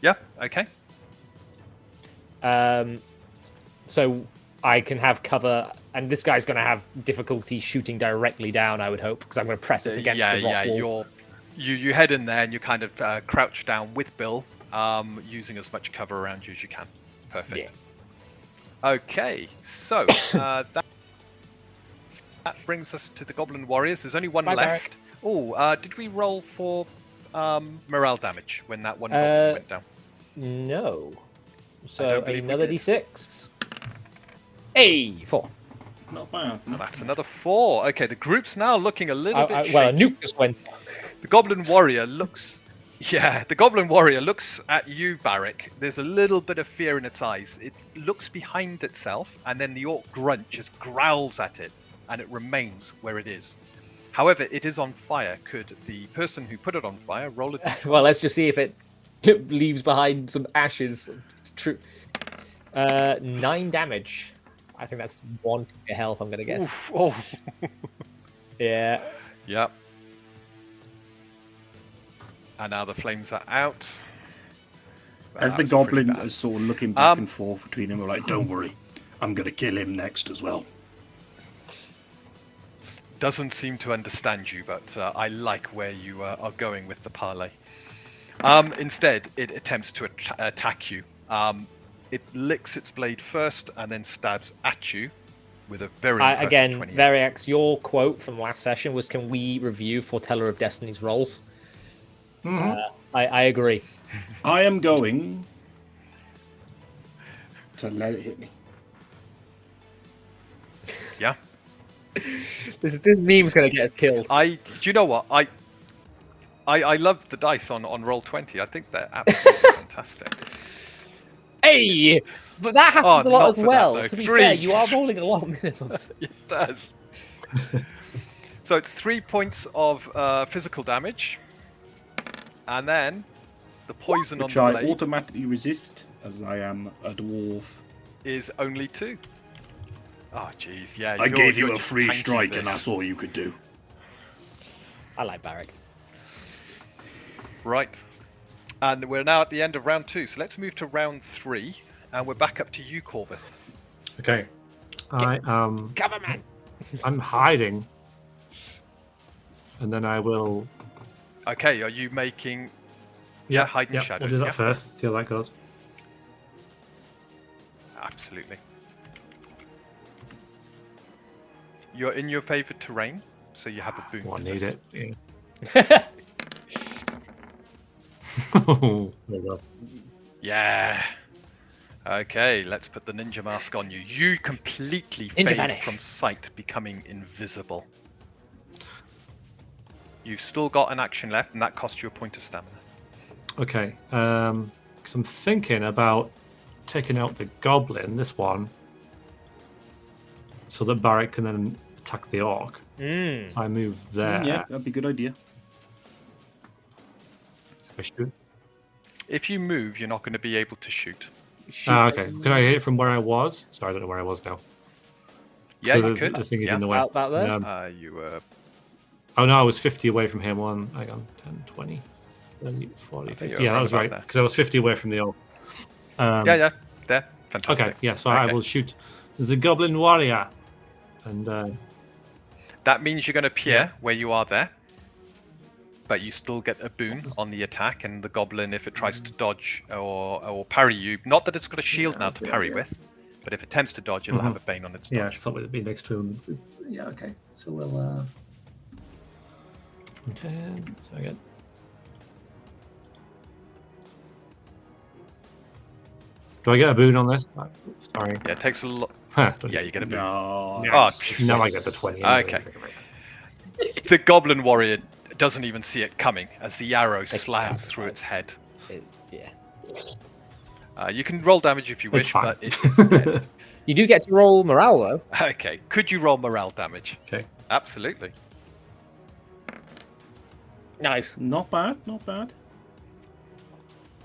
Yeah, okay. So I can have cover, and this guy's going to have difficulty shooting directly down, I would hope, because I'm going to press this against the rock wall. You head in there and you kind of crouch down with Bill, using as much cover around you as you can. Perfect. Yeah. Okay, so that brings us to the Goblin Warriors. There's only one left. Oh, did we roll for morale damage when that one goblin went down? No. So another d6. Hey, 4. Not bad. That's another 4. Okay, the group's now looking a little bit shaky. Well, a nuke just went. The Goblin Warrior looks... Yeah, the Goblin Warrior looks at you, Barrick. There's a little bit of fear in its eyes. It looks behind itself, and then the Orc Grunt just growls at it, and it remains where it is. However, it is on fire. Could the person who put it on fire roll it? Well, let's just see if it leaves behind some ashes. True. 9 damage. I think that's 1 health, I'm going to guess. Oof, oh. Yeah. Yep. And now the flames are out. As the goblin is sort of looking back and forth between them, we're like, don't worry, I'm going to kill him next as well. Doesn't seem to understand you, but I like where you are going with the parley. Instead, it attempts to attack you. It licks its blade first and then stabs at you with a very impressive again, 28. Veriax, your quote from last session was, "Can we review Foreteller of Destiny's rolls?" Mm-hmm. I agree. I am going to let it hit me. Yeah. This meme's gonna get us killed. Do you know what? I love the dice on Roll20. I think they're absolutely fantastic. Hey, but that happens a lot as well. That, to be 3. fair, you are rolling a lot of minimums. It does. So it's 3 points of physical damage, and then the poison which on the I blade automatically resist, as I am a dwarf. is only 2. Oh, jeez, yeah. I gave you you're a just free tanking strike, this. and that's all you could do. I like Barrick. Right. And we're now at the end of round 2, so let's move to round 3, and we're back up to you, Corvus. Okay. I Cover, man. I'm hiding, and then I will. Okay, are you making... Yeah, hiding yeah, shadows. We'll do that yeah. first. See how that goes. Absolutely. You're in your favoured terrain, so you have a boon. Oh, I to need this. it. Yeah. There we go. Yeah. Okay, let's put the ninja mask on you. You completely Ninja fade vanish. from sight, becoming invisible. You've still got an action left, and that costs you a point of stamina. Okay. Because I'm thinking about taking out the goblin, this one, so that Barrick can then attack the orc. So I move there. Yeah, that'd be a good idea. I shoot. If you move, you're not going to be able to shoot. Okay. Can I hit it from where I was? Sorry, I don't know where I was now. Yeah, So you the, could. The thing is Yeah. in the way. About there? You were... Oh no, I was 50 away from him. Hang on, 10, 20, 30, 40, I think 50. you're Yeah, that around was about right. there. Because I was 50 away from the orc. yeah, there. Fantastic. Okay, yeah, so I will shoot the goblin warrior. And That means you're going to appear Yeah. where you are there, but you still get a boon on the attack, and the goblin, if it tries to dodge or parry you, not that it's got a shield now to parry with, but if it attempts to dodge, it'll have a bane on its yeah, I dodge. thought it'd be next to him. Yeah, okay. So we'll 10. So I get. Do I get a boon on this? Sorry. Yeah, it takes a lot. Yeah, you get a boon. No. Oh, Now I get the 20. Okay. The goblin warrior doesn't even see it coming as the arrow slams through its head. Yeah. You can roll damage if you wish, fine. but it is dead. You do get to roll morale though. Okay, could you roll morale damage? Okay. Absolutely. Nice. Not bad, not bad.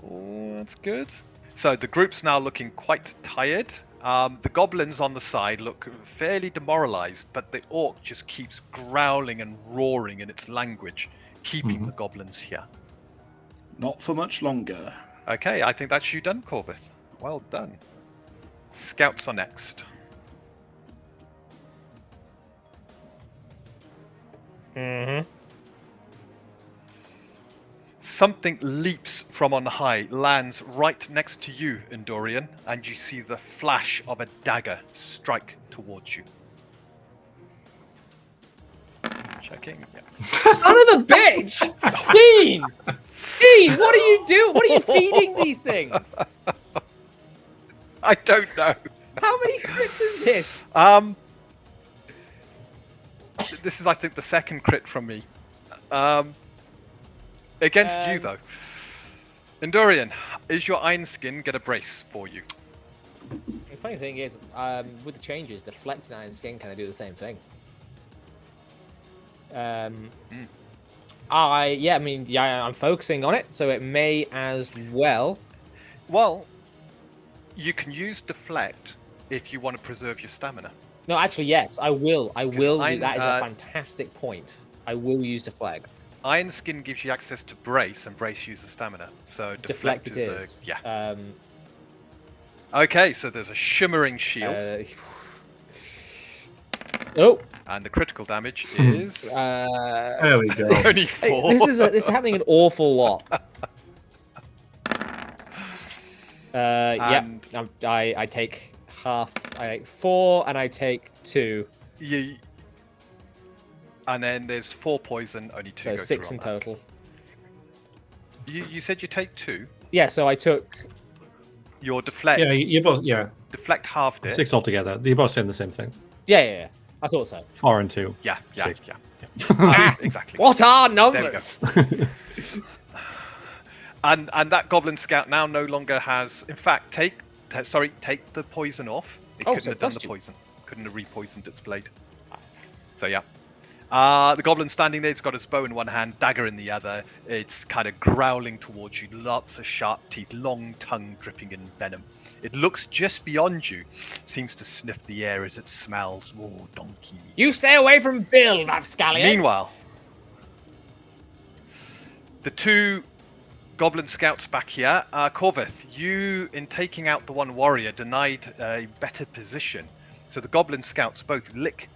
Oh, that's good. So the group's now looking quite tired. The goblins on the side look fairly demoralized, but the orc just keeps growling and roaring in its language, keeping the goblins here. Not for much longer. Okay, I think that's you done, Corvith. Well done. Scouts are next. Mm-hmm. Something leaps from on high, lands right next to you, Endorian, and you see the flash of a dagger strike towards you. Checking. Yeah. Son of a bitch! Dean! Dean, what are you doing? What are you feeding these things? I don't know. How many crits is this? This is, I think, the second crit from me. Against you, though. Endorian, is your iron skin get a brace for you? The funny thing is, with the changes, deflect and iron skin kind of do the same thing. I'm focusing on it, so it may as well. Well, you can use deflect if you want to preserve your stamina. No, actually, yes, I will. That is a fantastic point. I will use deflect. Iron skin gives you access to brace, and brace uses stamina. So deflect is. Yeah. Okay, so there's a shimmering shield. Oh. And the critical damage is There we go. only 4. This is happening an awful lot. I take half. I take 4, and I take 2. And then there's 4 poison, only 2 So go 6 through in on that. total. You said you take 2? Yeah, so I took. Your deflect. Yeah, you both. Yeah, Deflect halved it. 6 altogether. You're both saying the same thing. Yeah. I thought so. 4 and 2. Yeah. 6. Exactly. What are There we go. numbers? And that goblin scout now no longer has. In fact, take the poison off. It couldn't have done the poison. Couldn't have repoisoned its blade. So yeah. The goblin standing there, it's got his bow in one hand, dagger in the other. It's kind of growling towards you, lots of sharp teeth, long tongue dripping in venom. It looks just beyond you, seems to sniff the air as it smells. Oh, donkey. You stay away from Bill, rapscallion. Meanwhile, the 2 goblin scouts back here. Corvith, you, in taking out the one warrior, denied a better position. So the goblin scouts both lick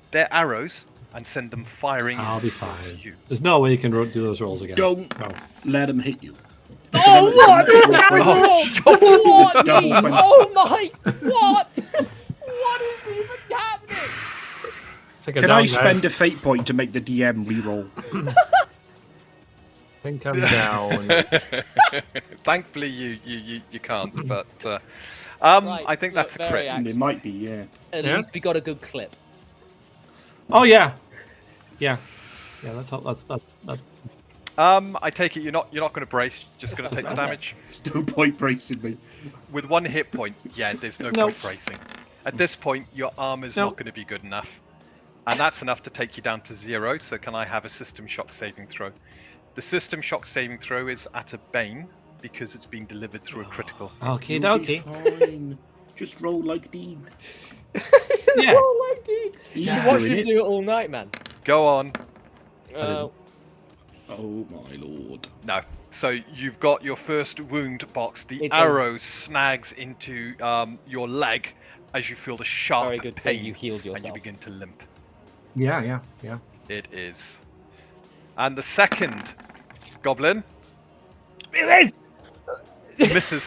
their arrows and send them firing. I'll be towards fine. you. There's no way you can do those rolls again. Don't No. let him hit you. Oh, what? What? Oh my! What? What is even happening? Take a Can down, I guys. spend a fate point to make the DM reroll? I think I'm down. Thankfully, you can't. But Right, I think that's a crit. Veriax. It might be, yeah. At Yeah? least we got a good clip. Oh yeah. That's all. That's. I take it you're not going to brace. Just going to take the damage There's no point bracing me. with 1 hit point. Yeah, there's no Nope. point bracing. At this point, your armor's not Nope. going to be good enough, and that's enough to take you down to 0. So can I have a system shock saving throw? The system shock saving throw is at a bane because it's being delivered through a critical. Okay, You'll be dokie. fine. Just roll like Dean. Yeah. Oh, like, dude. He's You watched doing him it. do it all night, man. Go on. Oh my lord. No. So you've got your first wound box. The It's a- arrow snags into your leg as you feel the sharp Very good pain, thing you healed and you yourself. begin to limp. Yeah. It is. And the second goblin misses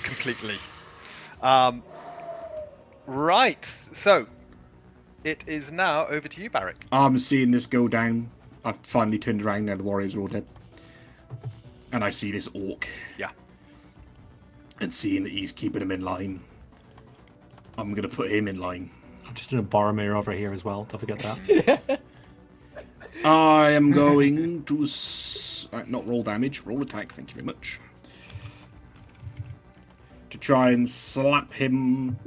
completely. Right. So it is now over to you, Barrick. I'm seeing this go down. I've finally turned around now. The warriors are all dead. And I see this orc. Yeah. And seeing that he's keeping him in line, I'm going to put him in line. I'm just doing a Boromir over here as well. Don't forget that. I am going to not roll damage, roll attack. Thank you very much. To try and slap him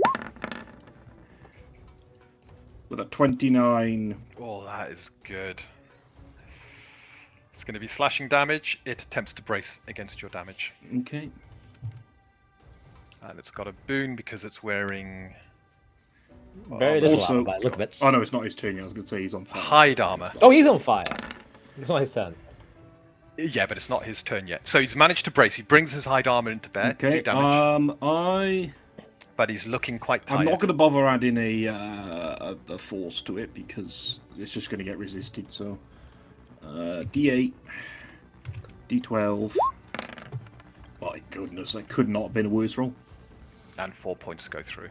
with a 29. Oh, that is good. It's going to be slashing damage. It attempts to brace against your damage. Okay. And it's got a boon because it's wearing Very little Also- armor by the look of it. Oh no, it's not his turn yet. I was going to say he's on fire. hide armor. Oh, he's on fire. It's not his turn. Yeah, but it's not his turn yet. So he's managed to brace. He brings his hide armor into bear. Do Okay. damage. But he's looking quite tired. I'm not going to bother adding a force to it because it's just going to get resisted. So, D8, D12. My goodness, that could not have been a worse roll. And 4 points go through.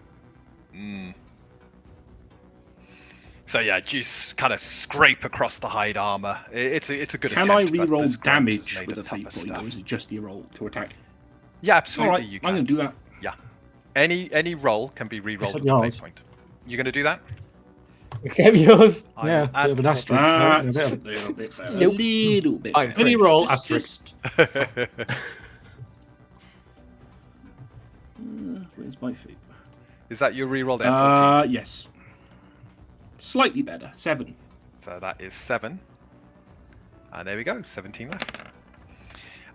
So yeah, just kind of scrape across the hide armor. It's a good Can attempt. I but re-roll this grunt is damage made with of a 3 tougher point, or stuff. is it just the roll to attack? Yeah, absolutely. All right, You I'm going can. to do that. Yeah. Any roll can be re-rolled Except with a yours. fate point. You're going to do that? Except yours. I Yeah, will bit add of an the asterisk. That's Yeah, a little bit better. Nope. A little bit Fine. better. Any roll, Just- asterisk. where's my fate? Is that your re-roll there? 14? Yes. Slightly better. 7. So that is 7. And there we go, 17 left.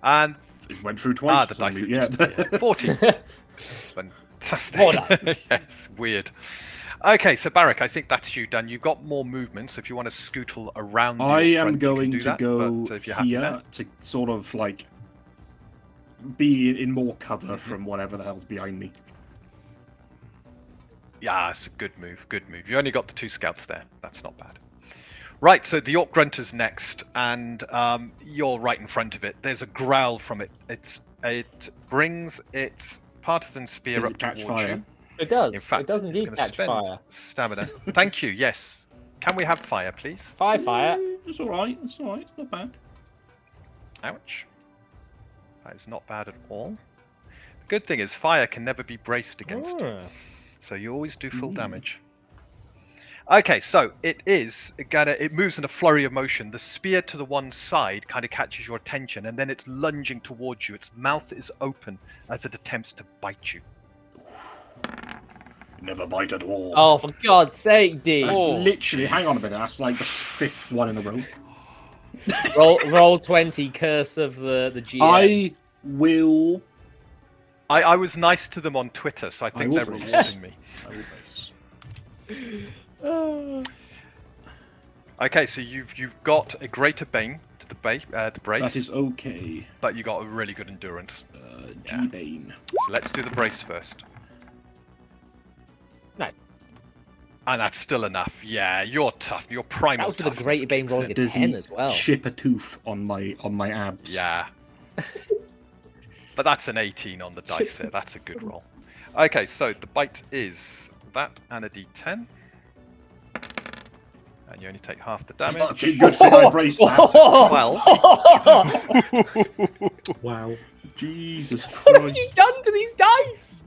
And It went through twice. the for some dice reason. are just, 14. Fantastic. Well done. Yes, weird. Okay, so Barak, I think that's you done. You've got more movement, so if you want to scootle around the I orc am front, you can going do to that, go but if you're happy there. here to sort of like be in more cover Mm-hmm. from whatever the hell's behind me. Yeah, it's a good move, good move. You only got the 2 scouts there. That's not bad. Right, so the Orc Grunter's next, and you're right in front of it. There's a growl from it. It brings its partisan spear Does up it catch towards fire? you. It does. In fact, it does it's indeed gonna catch spend fire. stamina. Thank you, yes. Can we have fire, please? Fire. It's alright, it's alright, it's not bad. Ouch. That is not bad at all. The good thing is fire can never be braced against. Ah. So you always do full damage. Okay, so it moves in a flurry of motion. The spear to the one side kind of catches your attention, and then it's lunging towards you. Its mouth is open as it attempts to bite you. Never bite at all. Oh, for God's sake, D. That's Oh, literally, jeez. hang on a minute, that's like the 5th one in a row. roll 20, curse of the GM. I will... I was nice to them on Twitter, so I think will they're brace. rewarding me. I will brace. Okay, so you've got a greater bane to the brace, That is okay. but you got a really good endurance. Yeah. G-Bane. So let's do the brace first. Nice. And that's still enough. Yeah, you're tough. You're primal. That was with a toughness greater bane kicks rolling in. a Does 10 he as well. chip a tooth on my abs? Yeah. But that's an 18 on the dice there. That's a good roll. Okay, so the bite is that and a d10. And you only take half the damage. Okay, good thing I braced that. Well, Wow. Jesus What have Christ. you done to these dice?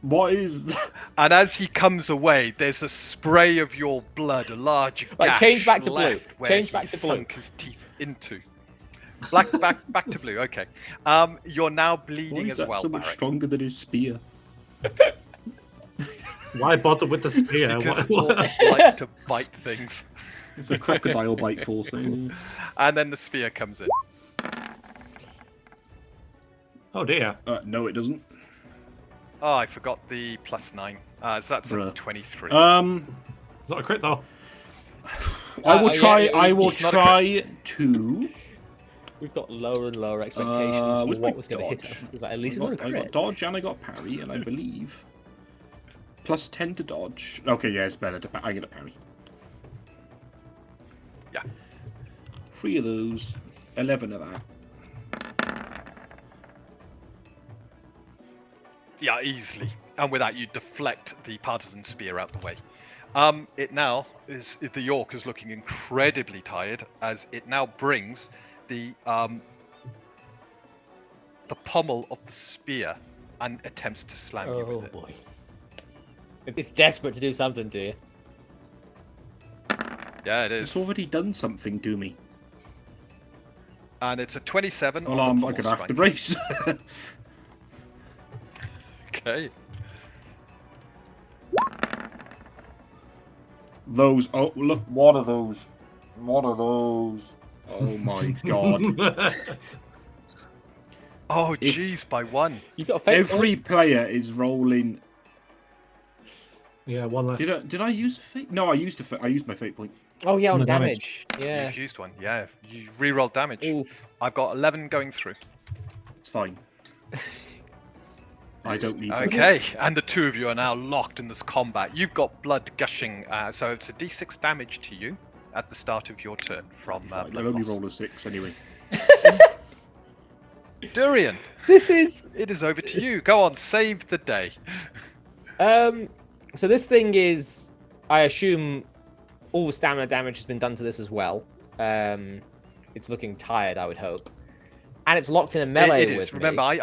What is that? and as he comes away, there's a spray of your blood, a large Right, gash change back to blue. left where Change he back to blue. sunk his teeth into. Back to blue. Okay. You're now Why bleeding is as that well, so much Barrett. stronger than his spear? Why bother with the spear? Because What- orcs like to bite things. It's a crocodile bite force. And then the spear comes in. Oh dear. No, it doesn't. Oh, I forgot the +9. So that's a Bruh. 23. It's not a crit though. I will yeah, try. it- I will it's not a try to. We've got lower and lower expectations for where's what my was going to hit dodge? us. Is that at least I got, another I got crit? dodge and I got parry, and I believe +10 to dodge. Okay, yeah, it's better to. I get a parry. Yeah. 3 of those, 11 of that. Yeah, easily. And with that, you deflect the partisan spear out the way. It now is the York is looking incredibly tired as it now brings the pommel of the spear and attempts to slam you Oh with it. boy. It's desperate to do something to you. Yeah, it It's is. already done something to me. And it's a 27 Well, on I'm the going to pommel have to strike. brace. Okay. Those. Oh, look. What are those? What are those? Oh my god. Oh, If- jeez, by 1. You got a fate Every point? player is rolling. Yeah, one left. Did I use a fate? No, I used my fate point. Oh yeah, on the damage. damage. Yeah. You've used one. Yeah, you re-rolled damage. Oof. I've got 11 going through. It's fine. I don't need that. Okay, and the two of you are now locked in this combat. You've got blood gushing, so it's a d6 damage to you at the start of your turn from Fine, blood I'll only loss. roll a 6 anyway. Durian, This is it is over to you. Go on, save the day. So this thing is, I assume, all the stamina damage has been done to this as well. It's looking tired, I would hope, and it's locked in a melee It is. with Remember, me.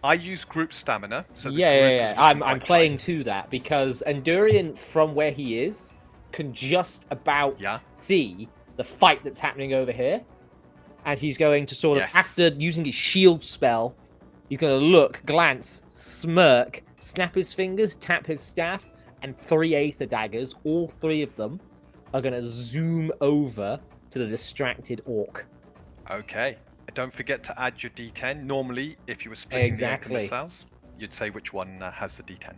I use group stamina. So the Yeah. group is looking I'm quite playing tight. to that because Endurian, from where he is, can just about Yeah. see the fight that's happening over here, and he's going to sort of, Yes. after using his shield spell, he's going to look, glance, smirk, snap his fingers, tap his staff, and 3 Aether daggers, all 3 of them, are going to zoom over to the distracted orc. Okay. Don't forget to add your d10. Normally, if you were splitting Exactly. the missiles, you'd say which one has the d10.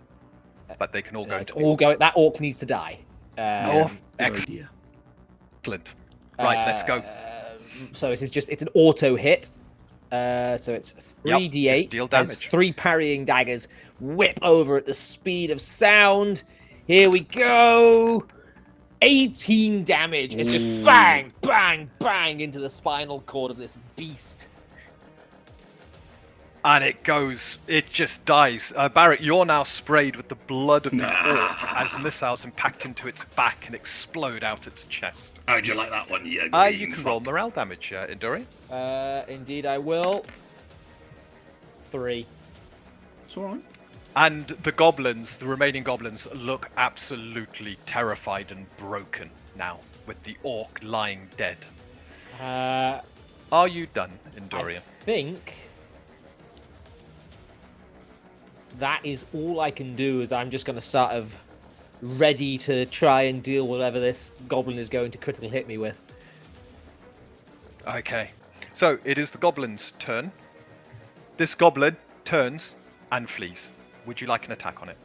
But they can all go It's to the all orc. going. That orc needs to die. Oh, Good idea. excellent. Right, let's go. So this is it's an auto hit. So it's 3d8. just deal There's damage. 3 parrying daggers whip over at the speed of sound. Here we go. 18 damage. It's just Ooh. bang, bang, bang into the spinal cord of this beast. And it just dies. Barrett, you're now sprayed with the blood of the Nah. orc as missiles impact into its back and explode out its chest. How'd you like that one? Yeah. You can roll morale damage, Enduri. Indeed, I will. 3. It's alright. And the remaining goblins, look absolutely terrified and broken now, with the orc lying dead. Are you done, Endurian? I think that is all I can do. Is I'm just going to sort of ready to try and deal whatever this goblin is going to critically hit me with. Okay. So, it is the goblin's turn. This goblin turns and flees. Would you like an attack on it?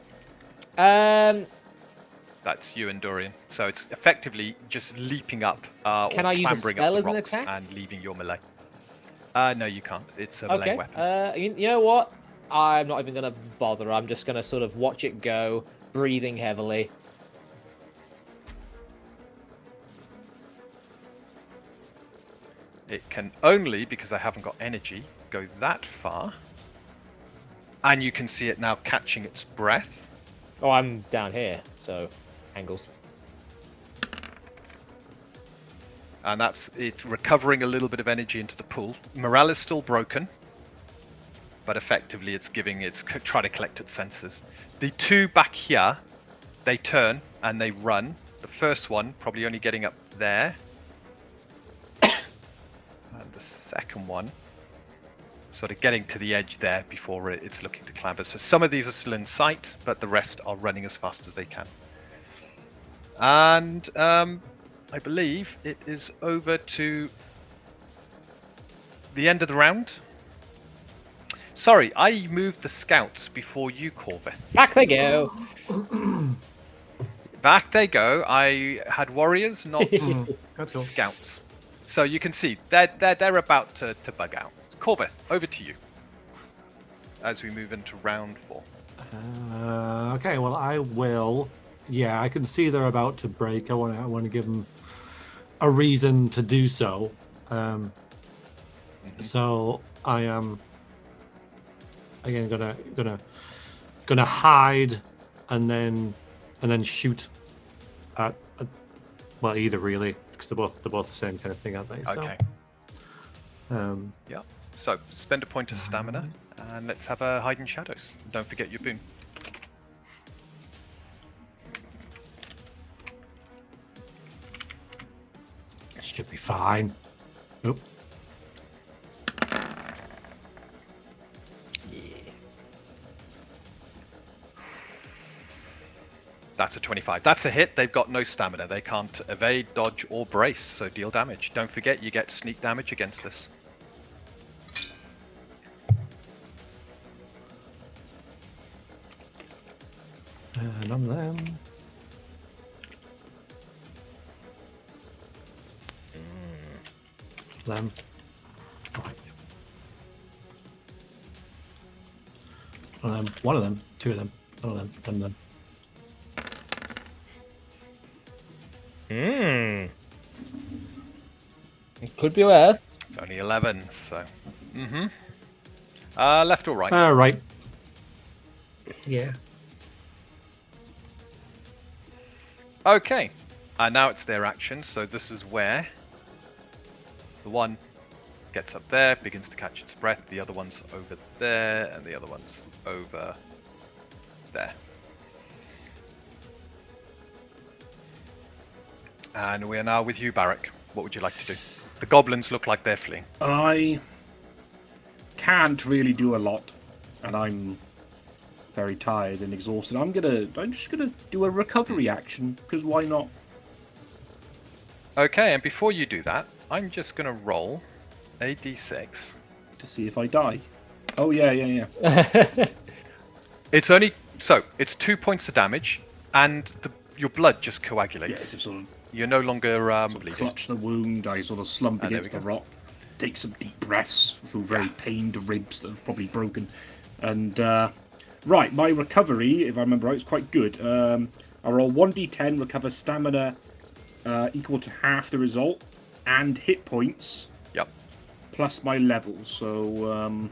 That's you and Dorian. So it's effectively just leaping up Can or I use a clambering spell up as the an rocks attack? and leaving your melee. No, you can't. It's a melee Okay. weapon. You know what? I'm not even going to bother. I'm just going to sort of watch it go, breathing heavily. It can only, because I haven't got energy, go that far. And you can see it now catching its breath. Oh, I'm down here, so angles. And that's it recovering a little bit of energy into the pool. Morale is still broken, but effectively it's trying to collect its senses. The 2 back here, they turn and they run. The first one probably only getting up there. And the second one sort of getting to the edge there before it's looking to clamber. So some of these are still in sight, but the rest are running as fast as they can. And I believe it is over to the end of the round. Sorry, I moved the scouts before you, Corvith. Back they go. Back they go. I had warriors, not That's cool. scouts. So you can see they're about to bug out. Corvith, over to you. As we move into round 4. Okay, well, I will. Yeah, I can see they're about to break. I want to give them a reason to do so. So I am again gonna hide and then shoot at well, either really, because they're both the same kind of thing, aren't they? Okay. So, Yeah. So spend a point of stamina, and let's have a hide in shadows. Don't forget your boon. should be fine. Oop. That's a 25. That's a hit. They've got no stamina. They can't evade, dodge, or brace, so deal damage. Don't forget, you get sneak damage against this. And on them. Them. Right. One of them, two of them, one of them. It could be worse. It's only 11, so. Left or right? Right. Yeah. Okay. Now it's their action, so this is where the one gets up there, begins to catch its breath, the other one's over there, and the other one's over there. And we are now with you, Barak. What would you like to do? The goblins look like they're fleeing. I can't really do a lot, and I'm very tired and exhausted. I'm just gonna do a recovery action, because why not? Okay, and before you do that, I'm just gonna roll a d6 To see if I die. Oh yeah. It's only it's 2 points of damage, and your blood just Yeah, coagulates. to sort of You're no longer bleeding. clutch the wound. I sort of slump there against we the go. rock, take some deep breaths, feel very pained ribs that have probably broken. And right, my recovery, if I remember right, is quite good. I roll 1d10, recover stamina equal to half the result, and hit points Yep. plus my levels. So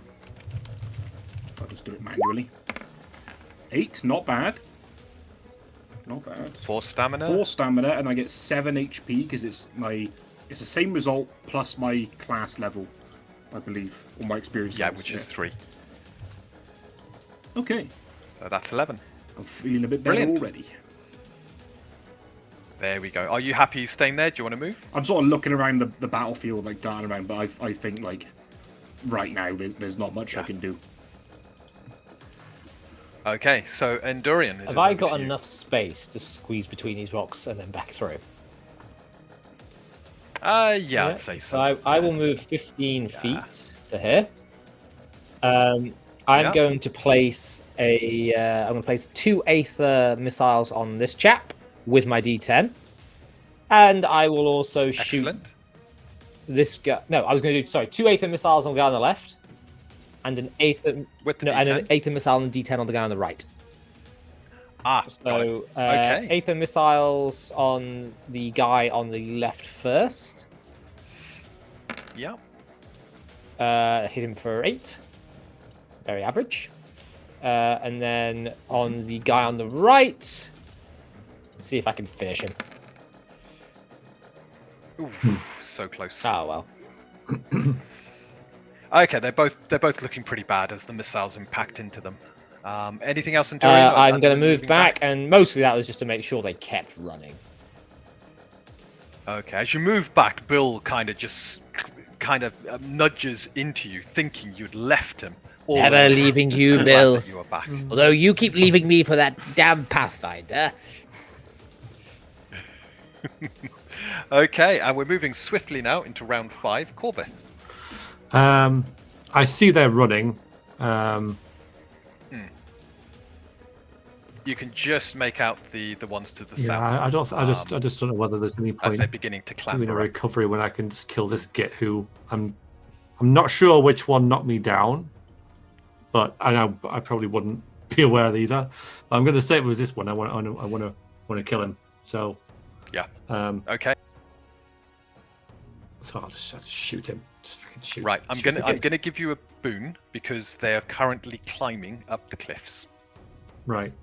I'll just do it manually. 8, not bad. Not bad. 4 stamina. 4 stamina, and I get 7 HP because it's the same result plus my class level, I believe, or my experience. Yeah, levels, which is 3. Okay. So that's 11. I'm feeling a bit better Brilliant. already. There we go. Are you happy staying there? Do you want to move? I'm sort of looking around the battlefield, like darting around, but I think like right now there's not much I can do. Okay, so Endurian. it Have is I over got to you. enough space to squeeze between these rocks and then back through? Yeah, I'd say so. So I will move 15 feet to here. I'm Yeah. going to place I'm going to place 2 Aether missiles on this chap with my D10, and I will also shoot Excellent. this guy. No, I was going to do 2 Aether missiles on the guy on the left, and an Aether With the and an D10? Aether missile and D10 on the guy on the right. Got it. So Okay. Aether missiles on the guy on the left first. Yeah. Hit him for 8. Very average. And then on the guy on the right, see if I can finish him. Ooh, so close. Oh well. Okay, they're both looking pretty bad as the missiles impact into them. Anything else Endurian? I'm going to move back, and mostly that was just to make sure they kept running. Okay, as you move back, Bill kind of nudges into you, thinking you'd left him. Never leaving you, Glad Bill. that you are back. Although you keep leaving me for that damn Pathfinder. Okay, and we're moving swiftly now into round 5. Corbeth. I see they're running. You can just make out the ones to the Yeah, south. I just don't know whether there's any As point they're beginning to doing clamber a up. recovery when I can just kill this git who I'm not sure which one knocked me down, but I know I probably wouldn't be aware of either. But I'm going to say it was this one. I want to kill him. So Yeah. Okay. so I'll just shoot him. Just freaking shoot. Right. I'm shoot the gonna git. give you a boon because they are currently climbing up the cliffs. Right.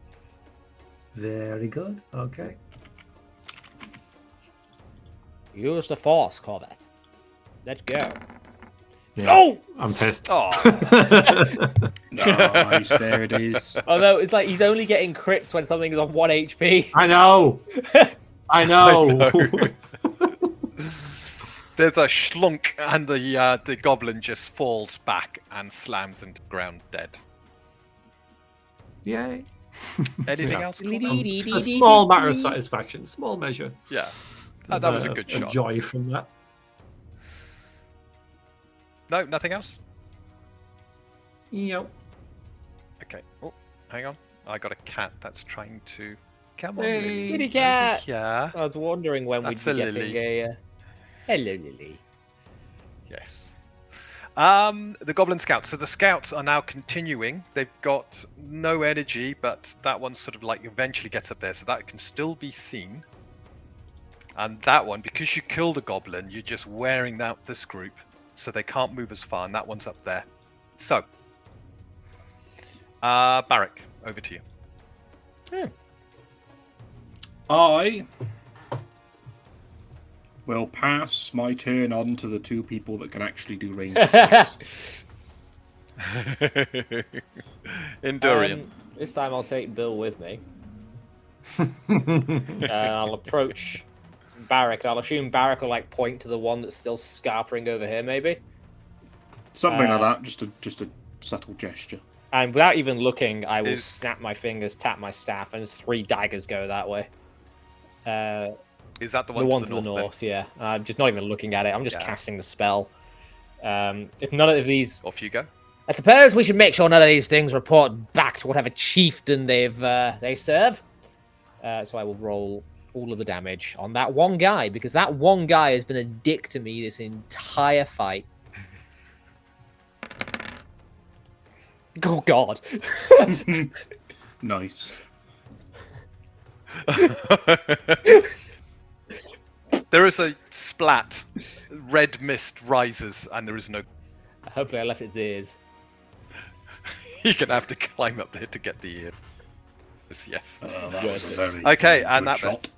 Very good. Okay. Use the force, Corvette. Let's go. Yeah, Oh! I'm pissed. Oh, Nice, there it is. Although it's like he's only getting crits when something is on 1 HP. I know. I know. There's a schlunk, and the goblin just falls back and slams into the ground dead. Yay. Anything Yeah. else? A small matter of satisfaction, small measure. Yeah, that was a good shot. Joy from that. No, nothing else? Yep. Okay. Oh, hang on. I got a cat that's trying to... Come on, Hey. Lily. Kitty cat. Yeah. I was wondering when That's we'd a be getting Lily. a. Hello, Lily. Yes. The Goblin Scouts. So the Scouts are now continuing. They've got no energy, but that one sort of like eventually gets up there, so that can still be seen. And that one, because you killed a Goblin, you're just wearing out this group, so they can't move as far, and that one's up there. So, Barrack, over to you. I will pass my turn on to the two people that can actually do ranged attacks. Endurian. This time I'll take Bill with me. I'll approach Barrack. I'll assume Barrack will like point to the one that's still scarpering over here, maybe. Something like that, just a subtle gesture. And without even looking, I will snap my fingers, tap my staff, and 3 daggers go that way. Is that the The one one to to the the north? north, yeah. I'm just not even looking at it. I'm just Yeah. casting the spell. If none of these, Off you go. I suppose we should make sure none of these things report back to whatever chieftain they serve. So I will roll all of the damage on that one guy, because that one guy has been a dick to me this entire fight. Oh God! Nice. There is a splat. Red mist rises, and there is no... Hopefully I left its ears. You're going to have to climb up there to get the ear. Yes. That was a very, Okay, very and good that shot. bit.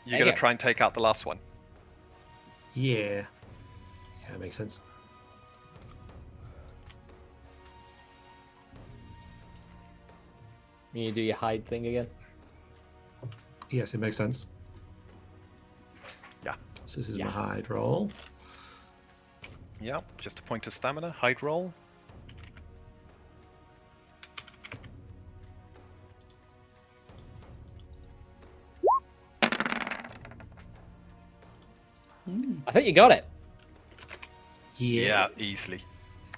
You're going to Okay. try and take out the last one. Yeah. Yeah, makes sense. You do your hide thing again. Yes, it makes sense. Yeah. So this is Yeah. my hide roll. Yeah, just a point of stamina. Hide roll. I think you got it. Yeah, easily.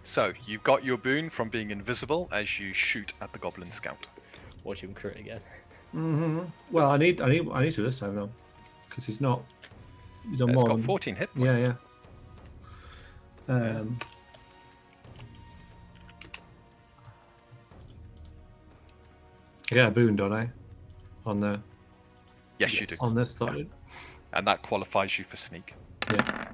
So, you've got your boon from being invisible as you shoot at the Goblin Scout. Watch him crit again. Mm-hmm. Well, I need to this time though, because he's not. He's on It's more got than- 14 hit points. Yeah, yeah. I get a boon, don't I? On the Yes, you do. on this side. And that qualifies you for sneak. Yeah.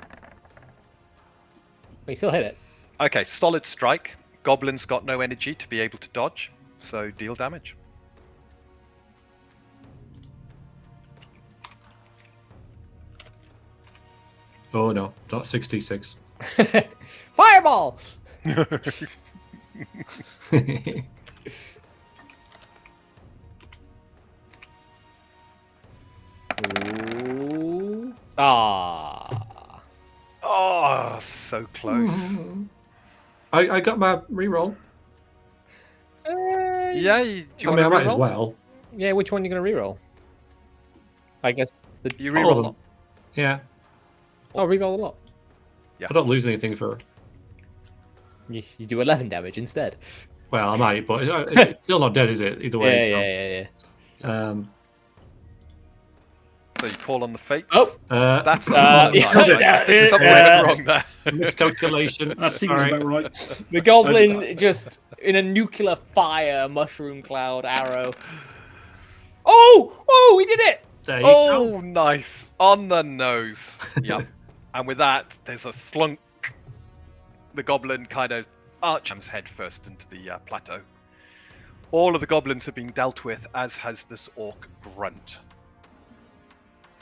We still hit it. Okay, solid strike. Goblin's got no energy to be able to dodge, so deal damage. Oh no, not 66. Fireball! Ooh. Ah. Oh, so close. I got my reroll. Yeah, do you I want mean, I to might as reroll? well. Yeah, which one are you going to reroll? I guess. You All of reroll them. them. Yeah, Oh, reroll a lot. I don't lose anything for. You do 11 damage instead. Well, I might, but it's still not dead, is it? Either way. Yeah. So you call on the fates. Oh! That's a lot of yeah, dice. I think something went wrong there. Miscalculation. That seems Sorry. about right. The goblin just in a nuclear fire, mushroom cloud arrow. Oh, we did it! There you go. Oh, nice. On the nose. Yep. And with that, there's a slunk. The goblin kind of arches head first into the plateau. All of the goblins have been dealt with, as has this orc grunt.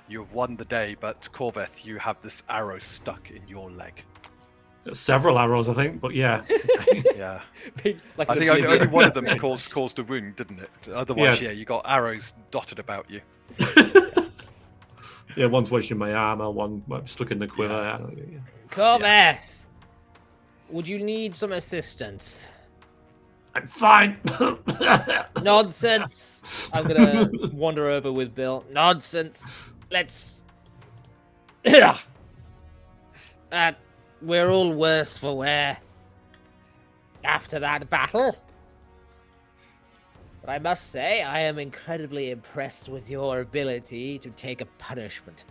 You have won the day, but Corveth, you have this arrow stuck in your leg. Several arrows, I think, but yeah. Yeah. Like I the think only civilian. one of them caused a wound, didn't it? Otherwise, Yes. yeah, you got arrows dotted about you. Yeah, one's wedged in my armor, one stuck in the quiver. Yeah. Corveth, would you need some assistance? I'm fine. Nonsense. I'm gonna wander over with Bill. Nonsense. Let's. We're all worse for wear after that battle. But I must say, I am incredibly impressed with your ability to take a punishment.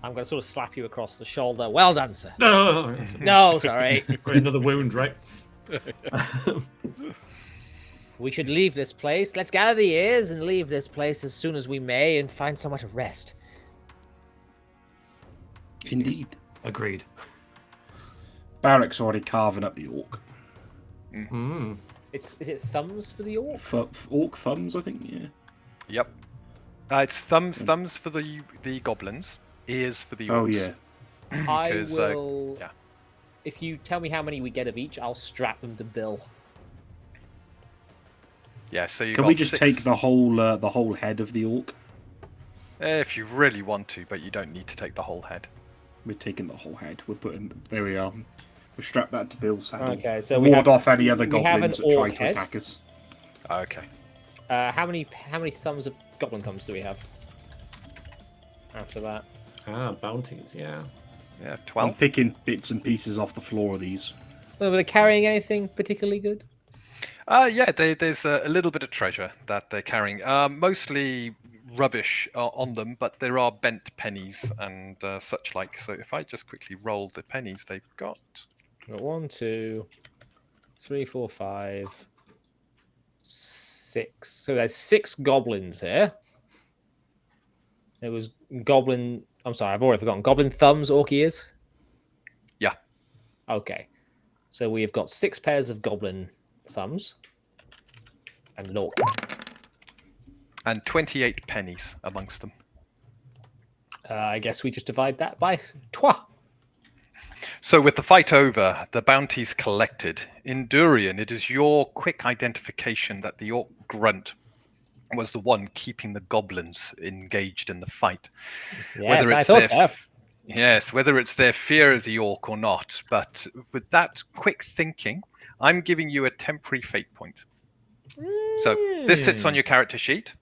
I'm going to sort of slap you across the shoulder. Well done, sir. No, No, sorry. got another wound, right? We should leave this place. Let's gather the ears and leave this place as soon as we may and find somewhere to rest. Indeed. Agreed. Barrack's already carving up the orc. Mm. Is it thumbs for the orc? Orc thumbs, I think, yeah. Yep. It's thumbs for the goblins, ears for the orcs. Oh, yeah. I 'Cause, will. yeah. If you tell me how many we get of each, I'll strap them to Bill. Yeah, so you Can we just take the whole head of the orc? If you really want to, but you don't need to take the whole head. We're taking the whole head. We're putting. There we are. We'll strap that to Bill's saddle. Okay, so ward off any other we have goblins an that try orc to head. attack us. Okay. How many thumbs of goblin thumbs do we have? After that. Bounties, yeah. Yeah, I'm 12. picking bits and pieces off the floor of these. Well, were they carrying anything particularly good? Yeah, there's a little bit of treasure that they're carrying. Mostly rubbish on them, but there are bent pennies and such like. So if I just quickly roll the pennies they've got. Got 1, 2, 3, 4, 5, 6. So there's 6 goblins here. There was goblin. I'm sorry, I've already forgotten. Goblin thumbs, orc ears. Yeah. Okay. So we have got 6 pairs of goblin thumbs and an orc. And 28 pennies amongst them. I guess we just divide that by 2. So with the fight over, the bounties collected, in Durian, it is your quick identification that the orc grunt was the one keeping the goblins engaged in the fight. Yes, I thought so. Yes, whether it's their fear of the orc or not. But with that quick thinking, I'm giving you a temporary fate point. So this sits on your character sheet.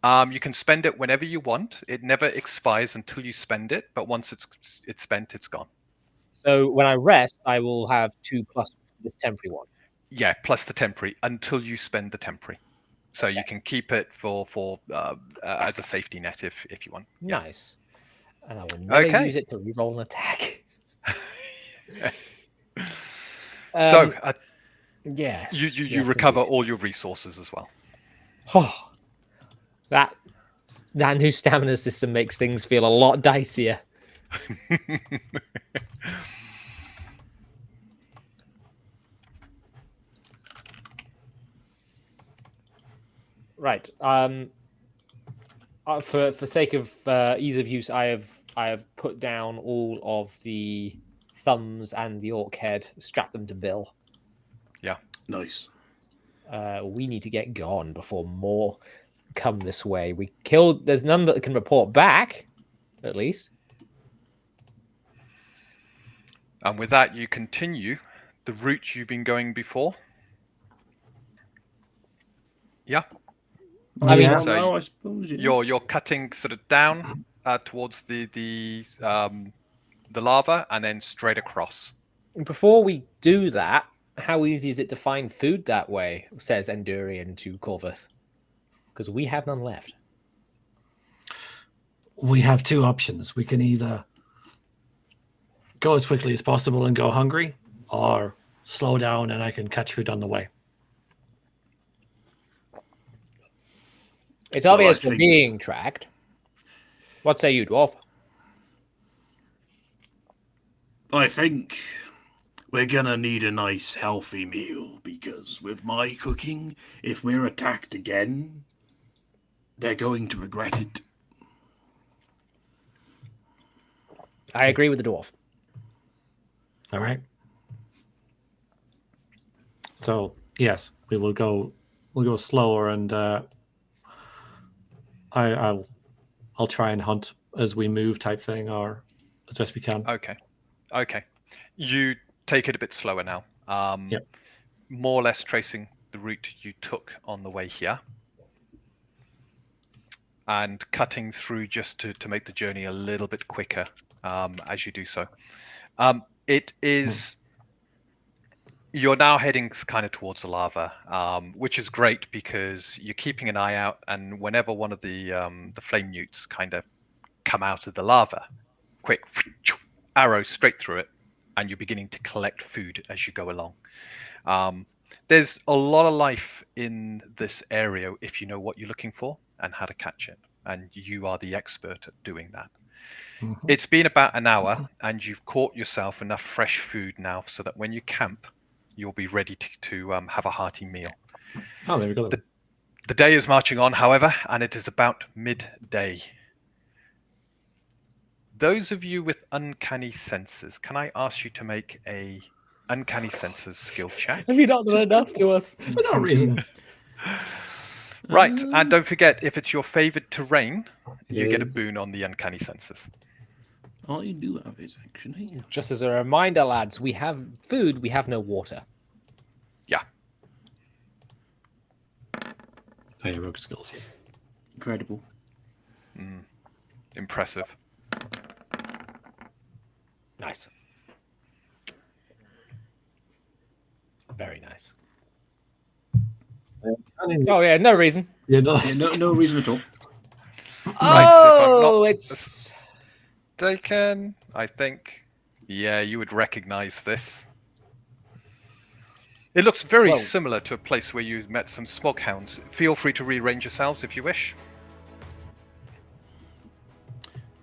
You can spend it whenever you want. It never expires until you spend it, but once it's spent, it's gone. So when I rest, I will have 2 plus this temporary one. Yeah, plus the temporary until you spend the temporary. So you can keep it for as a safety net if you want. Yeah. Nice. And I will never Okay. use it to reroll an attack. So yes. you yes, recover indeed. all your resources as well. Oh, that new stamina system makes things feel a lot dicier. Right. For sake of ease of use, I have put down all of the thumbs and the orc head, strapped them to Bill. Yeah. Nice. We need to get gone before more come this way. We killed. There's none that can report back, at least. And with that, you continue the route you've been going before. Yeah. I mean, Well, So now, I suppose. Yeah. You're cutting sort of down towards the lava and then straight across. before we do that, how easy is it to find food that way? Says Endurian to Corvus, because we have none left. We have 2 options. We can either go as quickly as possible and go hungry, or slow down and I can catch food on the way. It's obvious I we're think- being tracked. What say you, Dwarf? I think we're gonna need a nice, healthy meal because with my cooking, if we're attacked again, they're going to regret it. I agree with the dwarf. All right. So yes, we'll go slower, and I'll I'll try and hunt as we move, type thing, or as best we can. Okay. You take it a bit slower now. Yep. More or less tracing the route you took on the way here, and cutting through just to make the journey a little bit quicker as you do so. It is. You're now heading kind of towards the lava, which is great because you're keeping an eye out, and whenever one of the flame newts kind of come out of the lava, quick arrow straight through it, and you're beginning to collect food as you go along. There's a lot of life in this area if you know what you're looking for and how to catch it, and you are the expert at doing that. It's been about an hour, and you've caught yourself enough fresh food now so that when you camp, you'll be ready to have a hearty meal. Oh, there we go. The day is marching on, however, and it is about midday. Those of you with uncanny senses, can I ask you to make a uncanny senses skill check? Have you not done enough to us? For no reason. Right, and don't forget, if it's your favored terrain, you get a Yes. boon on the uncanny senses. I do have it, actually. Just as a reminder, lads, we have food, we have no water. Yeah. Oh, yeah, rogue skills. Incredible. Impressive. Nice. Very nice. Oh yeah, no reason. Yeah, no. Yeah, no reason at all. Right, so if I'm not It's mistaken, I think, yeah, you would recognize this. It looks very Whoa. similar to a place where you met some smog hounds. Feel free to rearrange yourselves if you wish.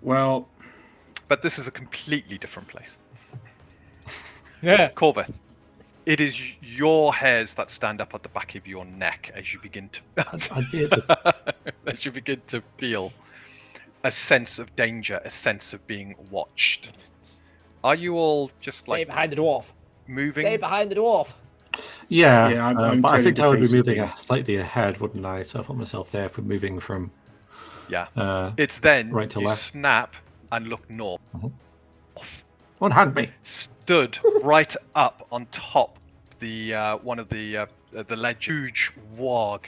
Well, But this is a completely different place. yeah. Corveth, it is your hairs that stand up at the back of your neck as you begin to I'd be able to. as you begin to feel a sense of danger, a sense of being watched. Are you all just Stay like behind the dwarf. moving? Stay behind the dwarf. Yeah, Yeah, I'm but I think turning I would be defensively. moving slightly ahead, wouldn't I? So I put myself there for moving from. Yeah. It's then right to you left. snap and look north. One hand me. Stood right up on top the one of the ledge. Huge warg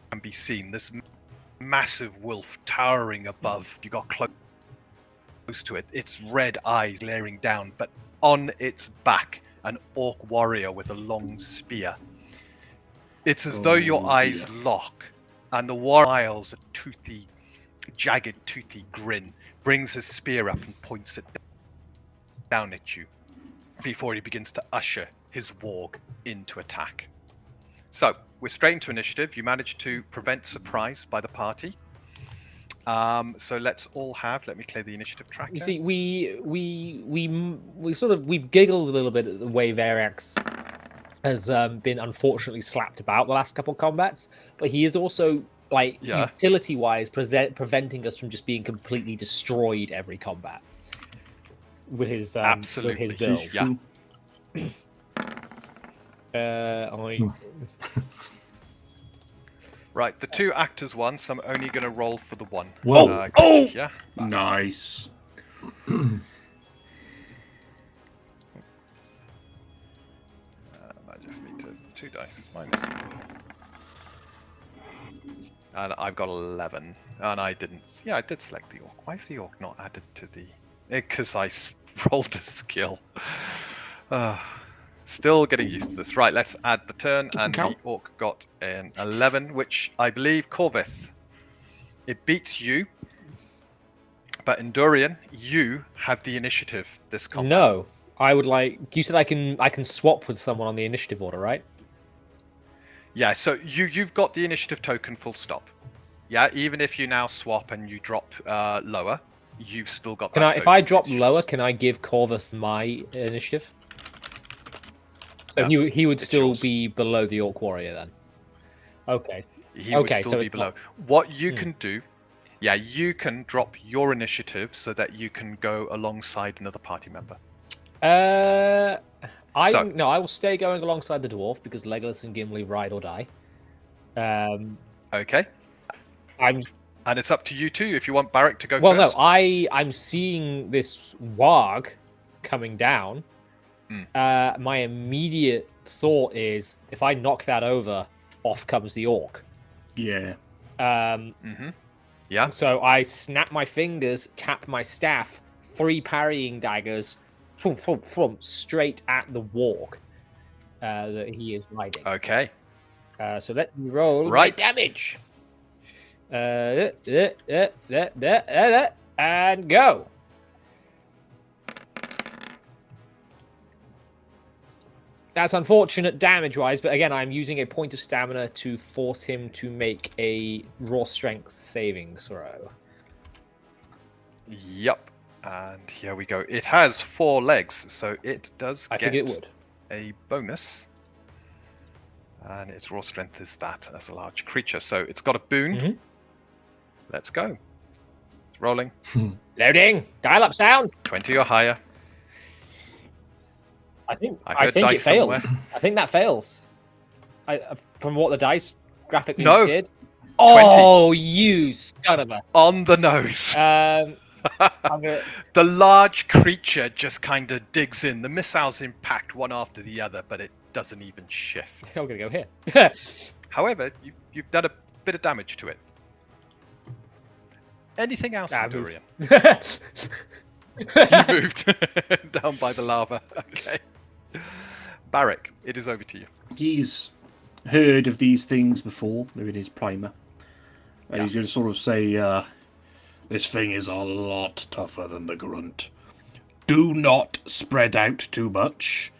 can be seen. This massive wolf towering above. You got close to it. Its red eyes glaring down, but on its back, an orc warrior with a long spear. It's as though your eyes lock, and the warrior smiles a toothy, jagged, toothy grin, brings his spear up and points it down at you before he begins to usher his warg into attack. So, we're straight into initiative. You managed to prevent surprise by the party. So let's all have. Let me clear the initiative tracker. You see, we've giggled a little bit at the way Veriax has been unfortunately slapped about the last couple of combats, but he is also utility-wise preventing us from just being completely destroyed every combat with his Absolutely. with his build. Yeah. Right, the two actors won, so I'm only going to roll for the one. Whoa. Yeah. Nice. I just need to 2 dice minus. And I've got 11, and I didn't. Yeah, I did select the orc. Why is the orc not added to the? Because I rolled a skill. Still getting used to this. Right, let's add the turn, and the orc got an 11, which I believe Corvus. It beats you, but Endurian, you have the initiative this combat. No, I would like. You said I can swap with someone on the initiative order, right? Yeah, so you've got the initiative token full stop. Yeah, even if you now swap and you drop lower, you've still got that. If I drop lower, can I give Corvus my initiative? So Yeah, he would still yours. be below the Orc Warrior then. Okay. He would still be it's below. not- What you can do, yeah, you can drop your initiative so that you can go alongside another party member. I will stay going alongside the dwarf because Legolas and Gimli ride or die. Okay. And it's up to you two if you want Barrick to go Well, first. no, I'm seeing this warg coming down. My immediate thought is, if I knock that over, off comes the orc. Yeah. Yeah. So I snap my fingers, tap my staff, 3 parrying daggers, thump, thump, thump, straight at the warg that he is riding. Okay. So let me roll Right. my damage. And go. That's unfortunate damage-wise, but again, I'm using a point of stamina to force him to make a raw strength saving throw. Yep. And here we go. It has 4 legs, so it does I get figured it would. a bonus. And its raw strength is that as a large creature. So it's got a boon. Mhm. Let's go. It's rolling. Loading. Dial up sound. 20 or higher. I think I heard it dice failed. somewhere. I think that fails. From what the dice graphically No. did. Oh, you son of a! On the nose. I'm gonna... The large creature just kind of digs in. The missiles impact one after the other, but it doesn't even shift. I'm gonna go here. However, you've done a bit of damage to it. Anything else, Ah, Dorian? moved. You moved down by the lava. Okay. Barrick, it is over to you. He's heard of these things before. They're in his primer. And he's going to sort of say, this thing is a lot tougher than the grunt. Do not spread out too much,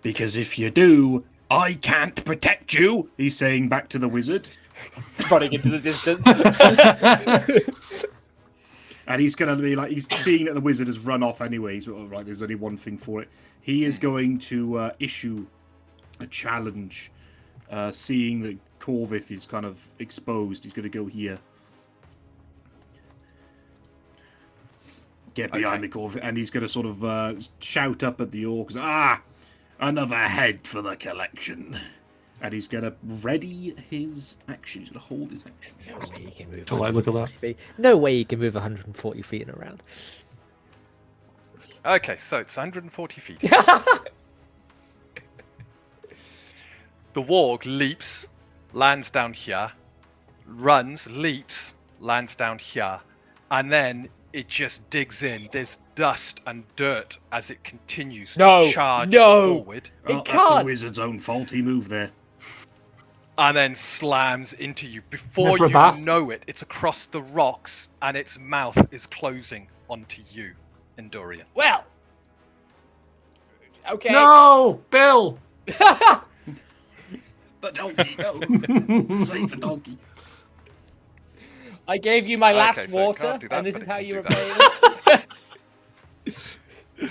because if you do, I can't protect you, he's saying back to the wizard. Running into the distance. And he's going to be like, he's seeing that the wizard has run off anyway, so right, there's only one thing for it. He is going to issue a challenge, seeing that Corvith is kind of exposed. He's going to go here. Get behind me, Corvith. And he's going to sort of shout up at the orcs, another head for the collection. And he's going to ready his action. He's going to hold his action. No way you can move. Till I look at that. 140 feet. No way you can move 140 feet in a round. Okay, so it's 140 feet. The warg leaps, lands down here, runs, leaps, lands down here, and then it just digs in. There's dust and dirt as it continues to charge forward. That's can't. the wizard's own fault. He moved there. And then slams into you. Before for a you bath? know it, it's across the rocks and its mouth is closing onto you, Endorian. Well. Okay. No, Bill. The donkey, no. Save the donkey. I gave you my last Okay, so it water, can't do that, and this but is it how can you do repay me.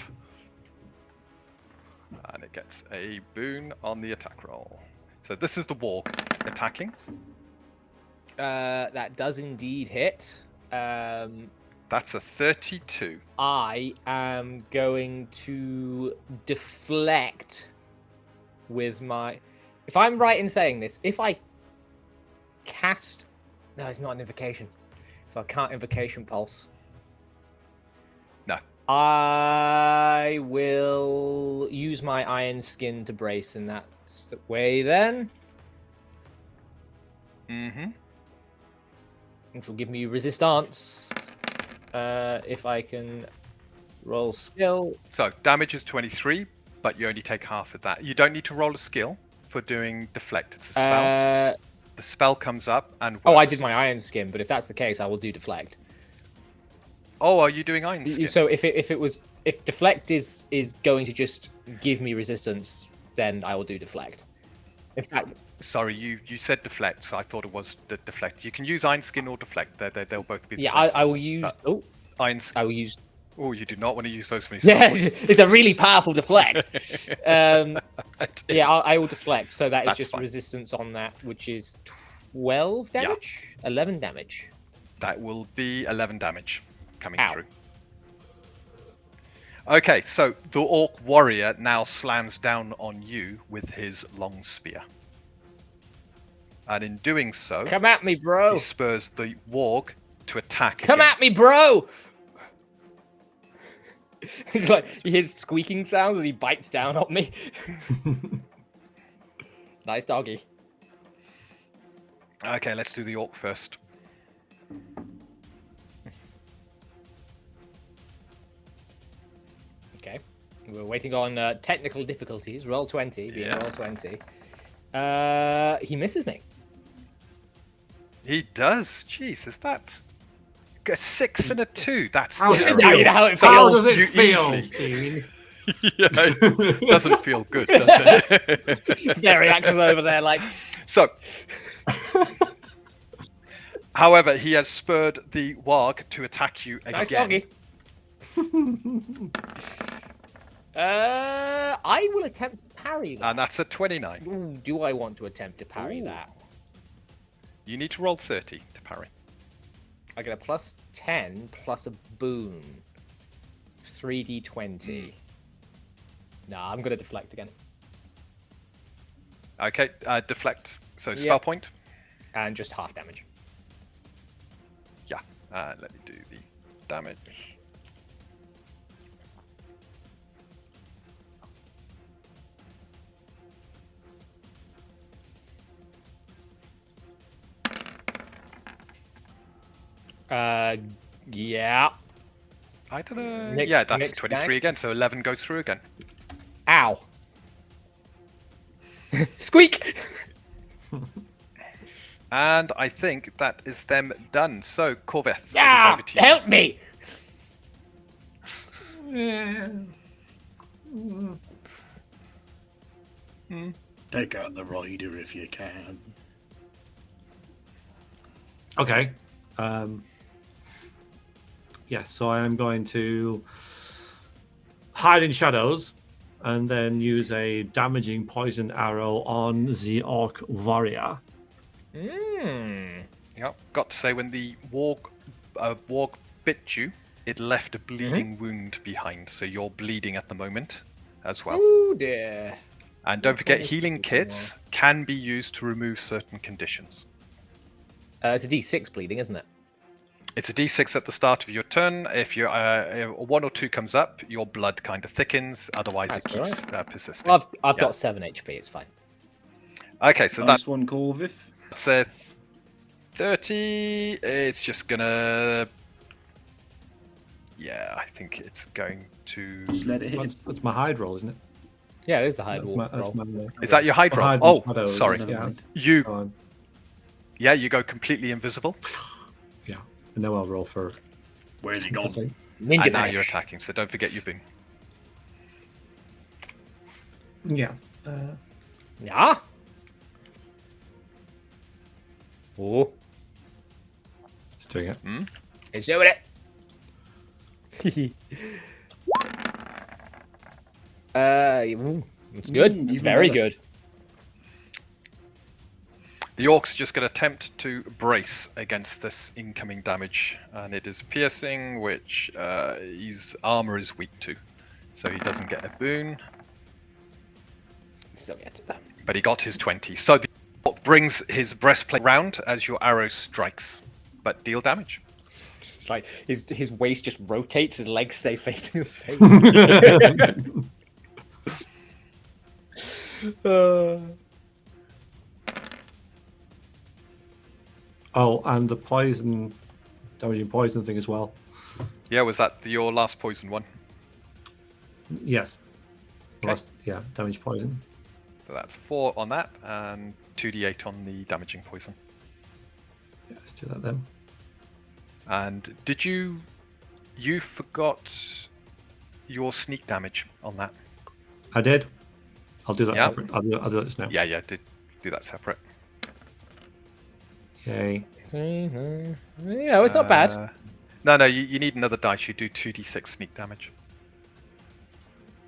And it gets a boon on the attack roll. So this is the warg attacking. That does indeed hit. That's a 32. I am going to deflect with my... If I'm right in saying this, if I cast... No, it's not an invocation. So I can't invocation pulse. No. I will use my iron skin to brace, and that's the way then. Mm-hmm. Which will give me resistance. If I can roll skill. So damage is 23, but you only take half of that. You don't need to roll a skill for doing deflect. It's a spell. The spell comes up and works. Oh, I did my iron skin, but if that's the case, I will do deflect. Oh, are you doing iron skin? So if deflect is going to just give me resistance, then I will do deflect. In fact, Sorry, you said deflect, so I thought it was the deflect. You can use iron skin or deflect. They'll both be the yeah, same. I will use. Iron. I will use. Oh, you do not want to use those many. Yeah, it's a really powerful deflect. Yeah, Yeah. I will deflect. So that is That's just fine. resistance on that, which is 12 damage, 11 damage. That will be 11 damage coming Ow. through. Okay, so the orc warrior now slams down on you with his long spear. And in doing so, Come at me, bro. he spurs the warg to attack Come again. at me, bro. He's like, he hears squeaking sounds as he bites down on me. Nice doggy. Okay, let's do the orc first. Okay. We're waiting on technical difficulties. Roll 20, being Yeah. roll 20. He misses me. He does. Jeez, is that a 6 and a 2? That's How does it terrible. Now you know how it How feels. does it You feel, easily- Dean? Yeah, it doesn't feel good, does it? Veriax is over there like, So, however, he has spurred the warg to attack you again. nice doggy. I will attempt to parry that. And that's a 29. Ooh, do I want to attempt to parry Ooh. that? You need to roll 30 to parry. I get a plus 10 plus a boon. 3d20. Nah, I'm going to deflect again. Okay, deflect. So spell Yep. point. And just half damage. Yeah. Let me do the damage. Yeah. I don't know. Mixed- Yeah, that's mixed 23 bag. again, so 11 goes through again. Ow. Squeak! And I think that is them done. So, Corveth, it is Yeah! over to you. Help me! Take out the rider if you can. Okay. Yes, so I am going to hide in shadows and then use a damaging poison arrow on the orc warrior. Hmm. Yep. Got to say, when the warg bit you, it left a bleeding wound behind, so you're bleeding at the moment as well. Oh dear. And don't forget, Almost healing bleeding kits can be used to remove certain conditions. It's a d6 bleeding, isn't it? It's a d6 at the start of your turn. If you one or two comes up, your blood kind of thickens. Otherwise, That's it keeps persisting. Well, I've Yeah. got 7 HP, it's fine. Okay, so Nice one, Corvith. that's a 30. It's just gonna. Yeah, I think it's going to. Just let it hit. That's my hide roll, isn't it? Yeah, it is the hide That's wall. my, that's roll. my, Is that your hide roll? hide in Oh, shadows, sorry. Never Yeah, mind. You. go on. Yeah, you go completely invisible, Yeah. And now I'll roll for. Where's he gone? Ninja and now you're vanish. attacking. So don't forget your boon. Yeah. Yeah. Oh, It's doing it. it's doing it. It's good. It's even very better. good. The orc's just going to attempt to brace against this incoming damage, and it is piercing, which his armor is weak to, so he doesn't get a boon. Still gets it though. But he got his 20. So the orc brings his breastplate round as your arrow strikes, but deal damage. It's like his waist just rotates, his legs stay facing the same way. Oh, and the poison, damaging poison thing as well. Yeah, was that your last poison one? Yes. Okay. Last, yeah, damage poison. So that's 4 on that, and 2d8 on the damaging poison. Yeah, let's do that then. And did you forgot your sneak damage on that? I did. I'll do that Yeah. separate. I'll do that just now. Yeah, did do that separate. Yay. Yeah, it's not bad. No, you need another dice. You do 2d6 sneak damage.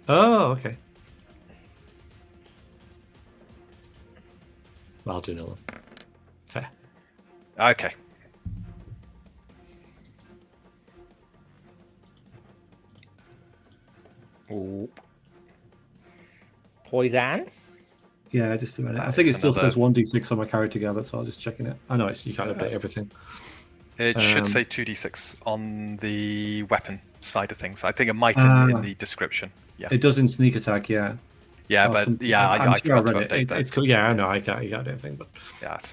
Oh, okay. Well, I'll do another. Fair. Okay. Ooh. Poison. Yeah, just a minute. That I think it is still says another- 1d6 on my character guide. That's why I was just checking it. I know you can't update everything. It should say 2d6 on the weapon side of things. I think it might in the description. Yeah. It does in sneak attack, yeah. Yeah, Oh, but some- yeah, I'm I sure I forgot read to it. update that. It's cool. Yeah, I know. I got everything, but Yeah. it's-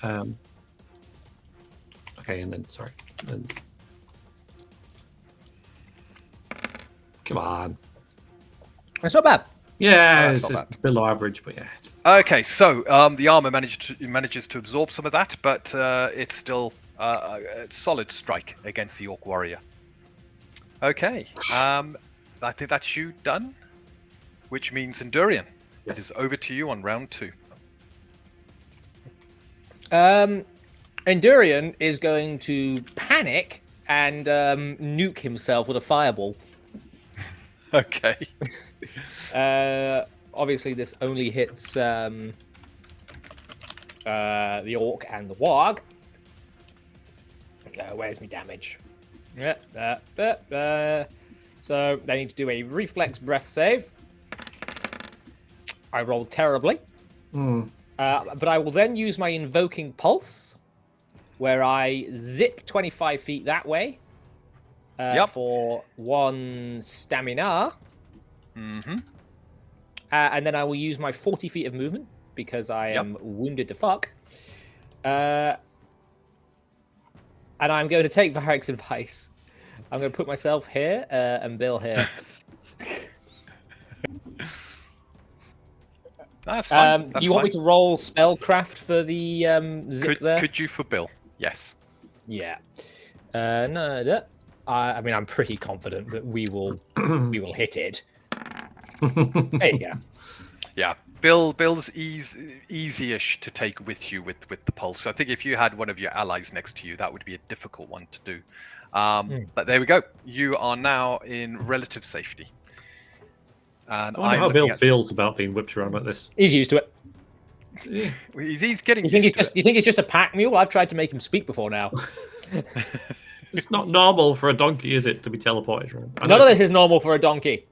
okay. And then sorry. Then come on. It's not bad. Yeah, that's it's not bad. below average, but yeah. It's Okay, so the armor manages to absorb some of that, but it's still a solid strike against the orc warrior. Okay, I think that's you done, which means Endurian. Yes. It is over to you on round 2. Endurian is going to panic and nuke himself with a fireball. Okay. Obviously, this only hits the orc and the warg. Where's my damage? So they need to do a reflex breath save. I rolled terribly. But I will then use my invoking pulse, where I zip 25 feet that way for 1 stamina. Mm-hmm. And then I will use my 40 feet of movement because I am wounded to fuck. And I'm going to take Veriax's advice. I'm going to put myself here and Bill here. That's fine. Do you want me to roll spellcraft for the zip there? Could you for Bill? Yes. Yeah. No. I mean, I'm pretty confident that we will hit it. There you go. Yeah, Bill's easy-ish to take with you with the pulse. I think if you had one of your allies next to you, that would be a difficult one to do. But there we go. You are now in relative safety. And I wonder how Bill feels about being whipped around like this. He's used to it. Yeah. He's getting. You think used he's to you think he's just a pack mule? I've tried to make him speak before now. It's not normal for a donkey, is it, to be teleported around? None of this is normal for a donkey.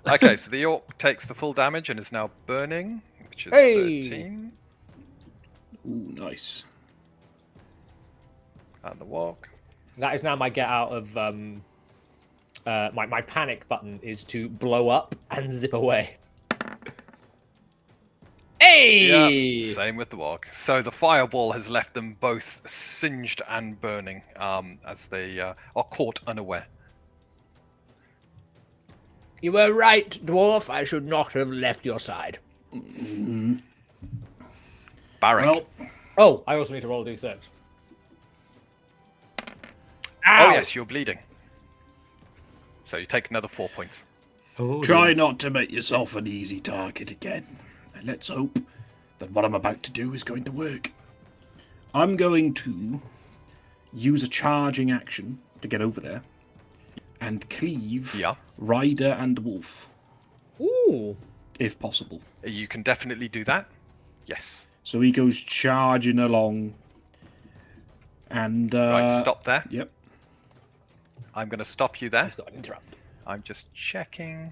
Okay, so the orc takes the full damage and is now burning, which is Hey! 13. Ooh, nice. And the walk. That is now my get out of my panic button is to blow up and zip away. Hey! Yeah, same with the walk. So the fireball has left them both singed and burning as they are caught unaware. You were right, dwarf. I should not have left your side. Barrack. Well, Oh, I also need to roll a d6. oh Ow! yes, you're bleeding. So you take another 4 points. Oh, try dear. not to make yourself an easy target again. And let's hope that what I'm about to do is going to work. I'm going to use a charging action to get over there and cleave Yeah. Ryder and Wolf, Ooh. if possible. You can definitely do that. Yes. So he goes charging along. And Right, stop there. Yep. I'm going to stop you there. He's got an interrupt. I'm just checking.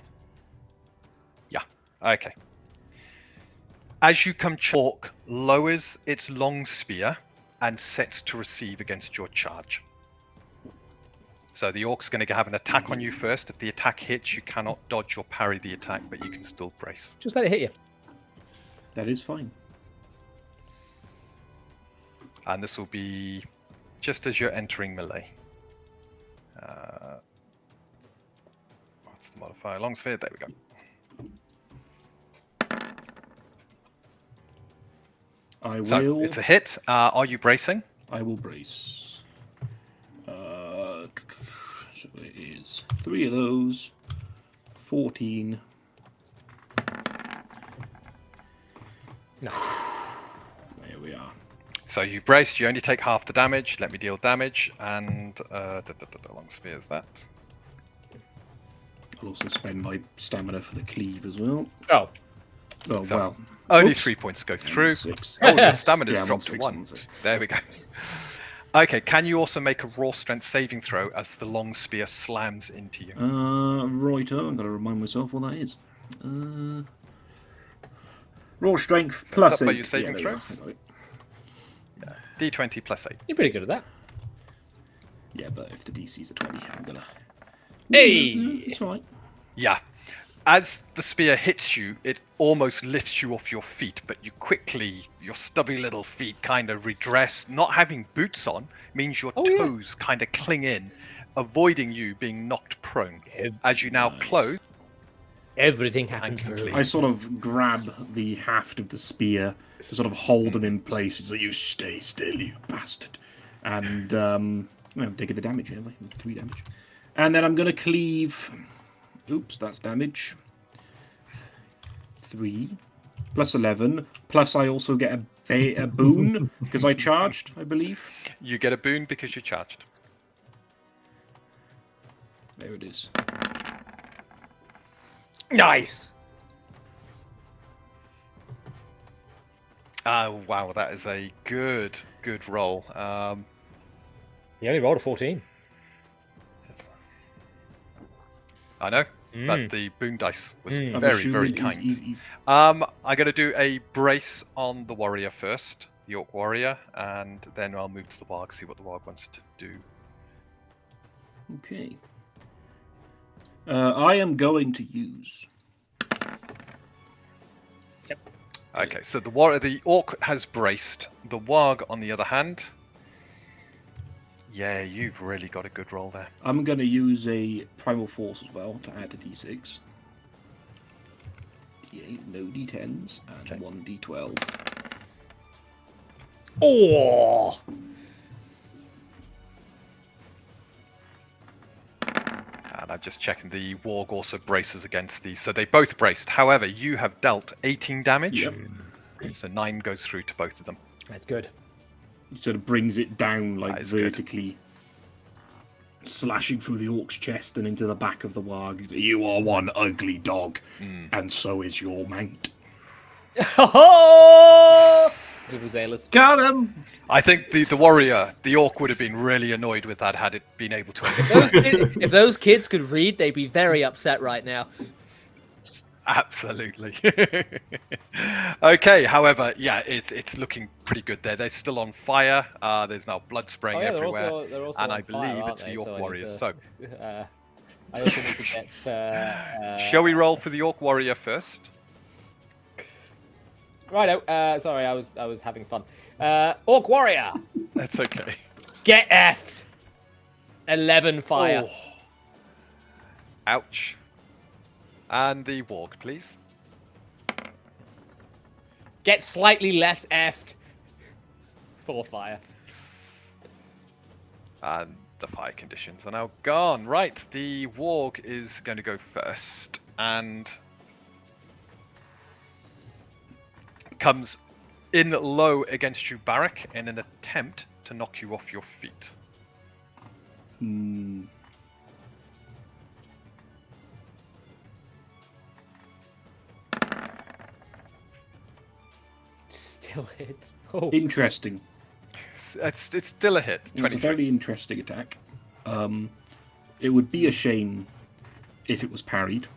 Yeah. Okay. As you come, Chalk lowers its long spear and sets to receive against your charge. So the orc's going to have an attack on you first. If the attack hits, you cannot dodge or parry the attack, but you can still brace. Just let it hit you. That is fine. And this will be just as you're entering melee. What's the modifier? Long spear. There we go. I So will. it's a hit. Are you bracing? I will brace. So it is 3 of those. 14. Nice. There we are. So you braced. You only take half the damage. Let me deal damage. And long spear is that. I'll also spend my stamina for the cleave as well. Oh. Oh, So, well. Only Oops. 3 points go through. 6. Oh, your stamina's Yeah, I'm on dropped to 6, 1. I'm on 6. There we go. Okay, can you also make a raw strength saving throw as the long spear slams into you? Righto, I've got to remind myself what that is. Raw strength So plus it's up by 8. your saving there we are, throws? I got it. D20 plus 8. You're pretty good at that. Yeah, but if the DC's a 20, I'm gonna... Hey! It's alright. Yeah. As the spear hits you, it almost lifts you off your feet, but you quickly, your stubby little feet kind of redress. Not having boots on means your Oh, yeah. toes kind of cling in, avoiding you being knocked prone. As you now close, Everything happens for a clean. I sort of grab the haft of the spear to sort of hold him in place. It's like, you stay still, you bastard. And, I'm taking the damage, anyway. 3 damage. And then I'm going to cleave... Oops, that's damage. 3. Plus 11. Plus I also get a boon, because I charged, I believe. you get a boon because you're charged. There it is. Nice! Wow, that is a good roll. You only rolled a 14. I know, but the boon dice was I'm very, assuming very kind. he's- I'm going to do a brace on the warrior first, the orc warrior, and then I'll move to the warg, see what the warg wants to do. Okay. I am going to use... Okay, so the orc has braced. The warg, on the other hand, yeah, you've really got a good roll there. I'm going to use a Primal Force as well to add to D6. D8, no D10s, and Okay. 1 D12. Oh! And I'm just checking the warg also braces against these, so they both braced. However, you have dealt 18 damage, Yep. so 9 goes through to both of them. That's good. Sort of brings it down, like, That is good. vertically. Slashing through the orc's chest and into the back of the warg. He's like, you are one ugly dog, and so is your mount. Oh! Overzealous. Got him! I think the warrior, the orc, would have been really annoyed with that had it been able to. If those kids could read, they'd be very upset right now. Absolutely. Okay, however, yeah, it's looking pretty good there. They're still on fire. There's now blood spraying everywhere. They're also and on I fire, believe aren't it's they? the Orc So I need Warriors. to, So, I also need to get. shall we roll for the Orc Warrior first? Right. Sorry, I was having fun. Orc warrior, That's okay. get effed. 11 fire. Oh. Ouch. And the warg, please. Get slightly less effed. 4 fire. And the fire conditions are now gone. Right, the warg is going to go first and comes in low against you, Barak, in an attempt to knock you off your feet. Still hits. Oh. Interesting. It's still a hit. It's a 23. very interesting attack. It would be a shame if it was parried.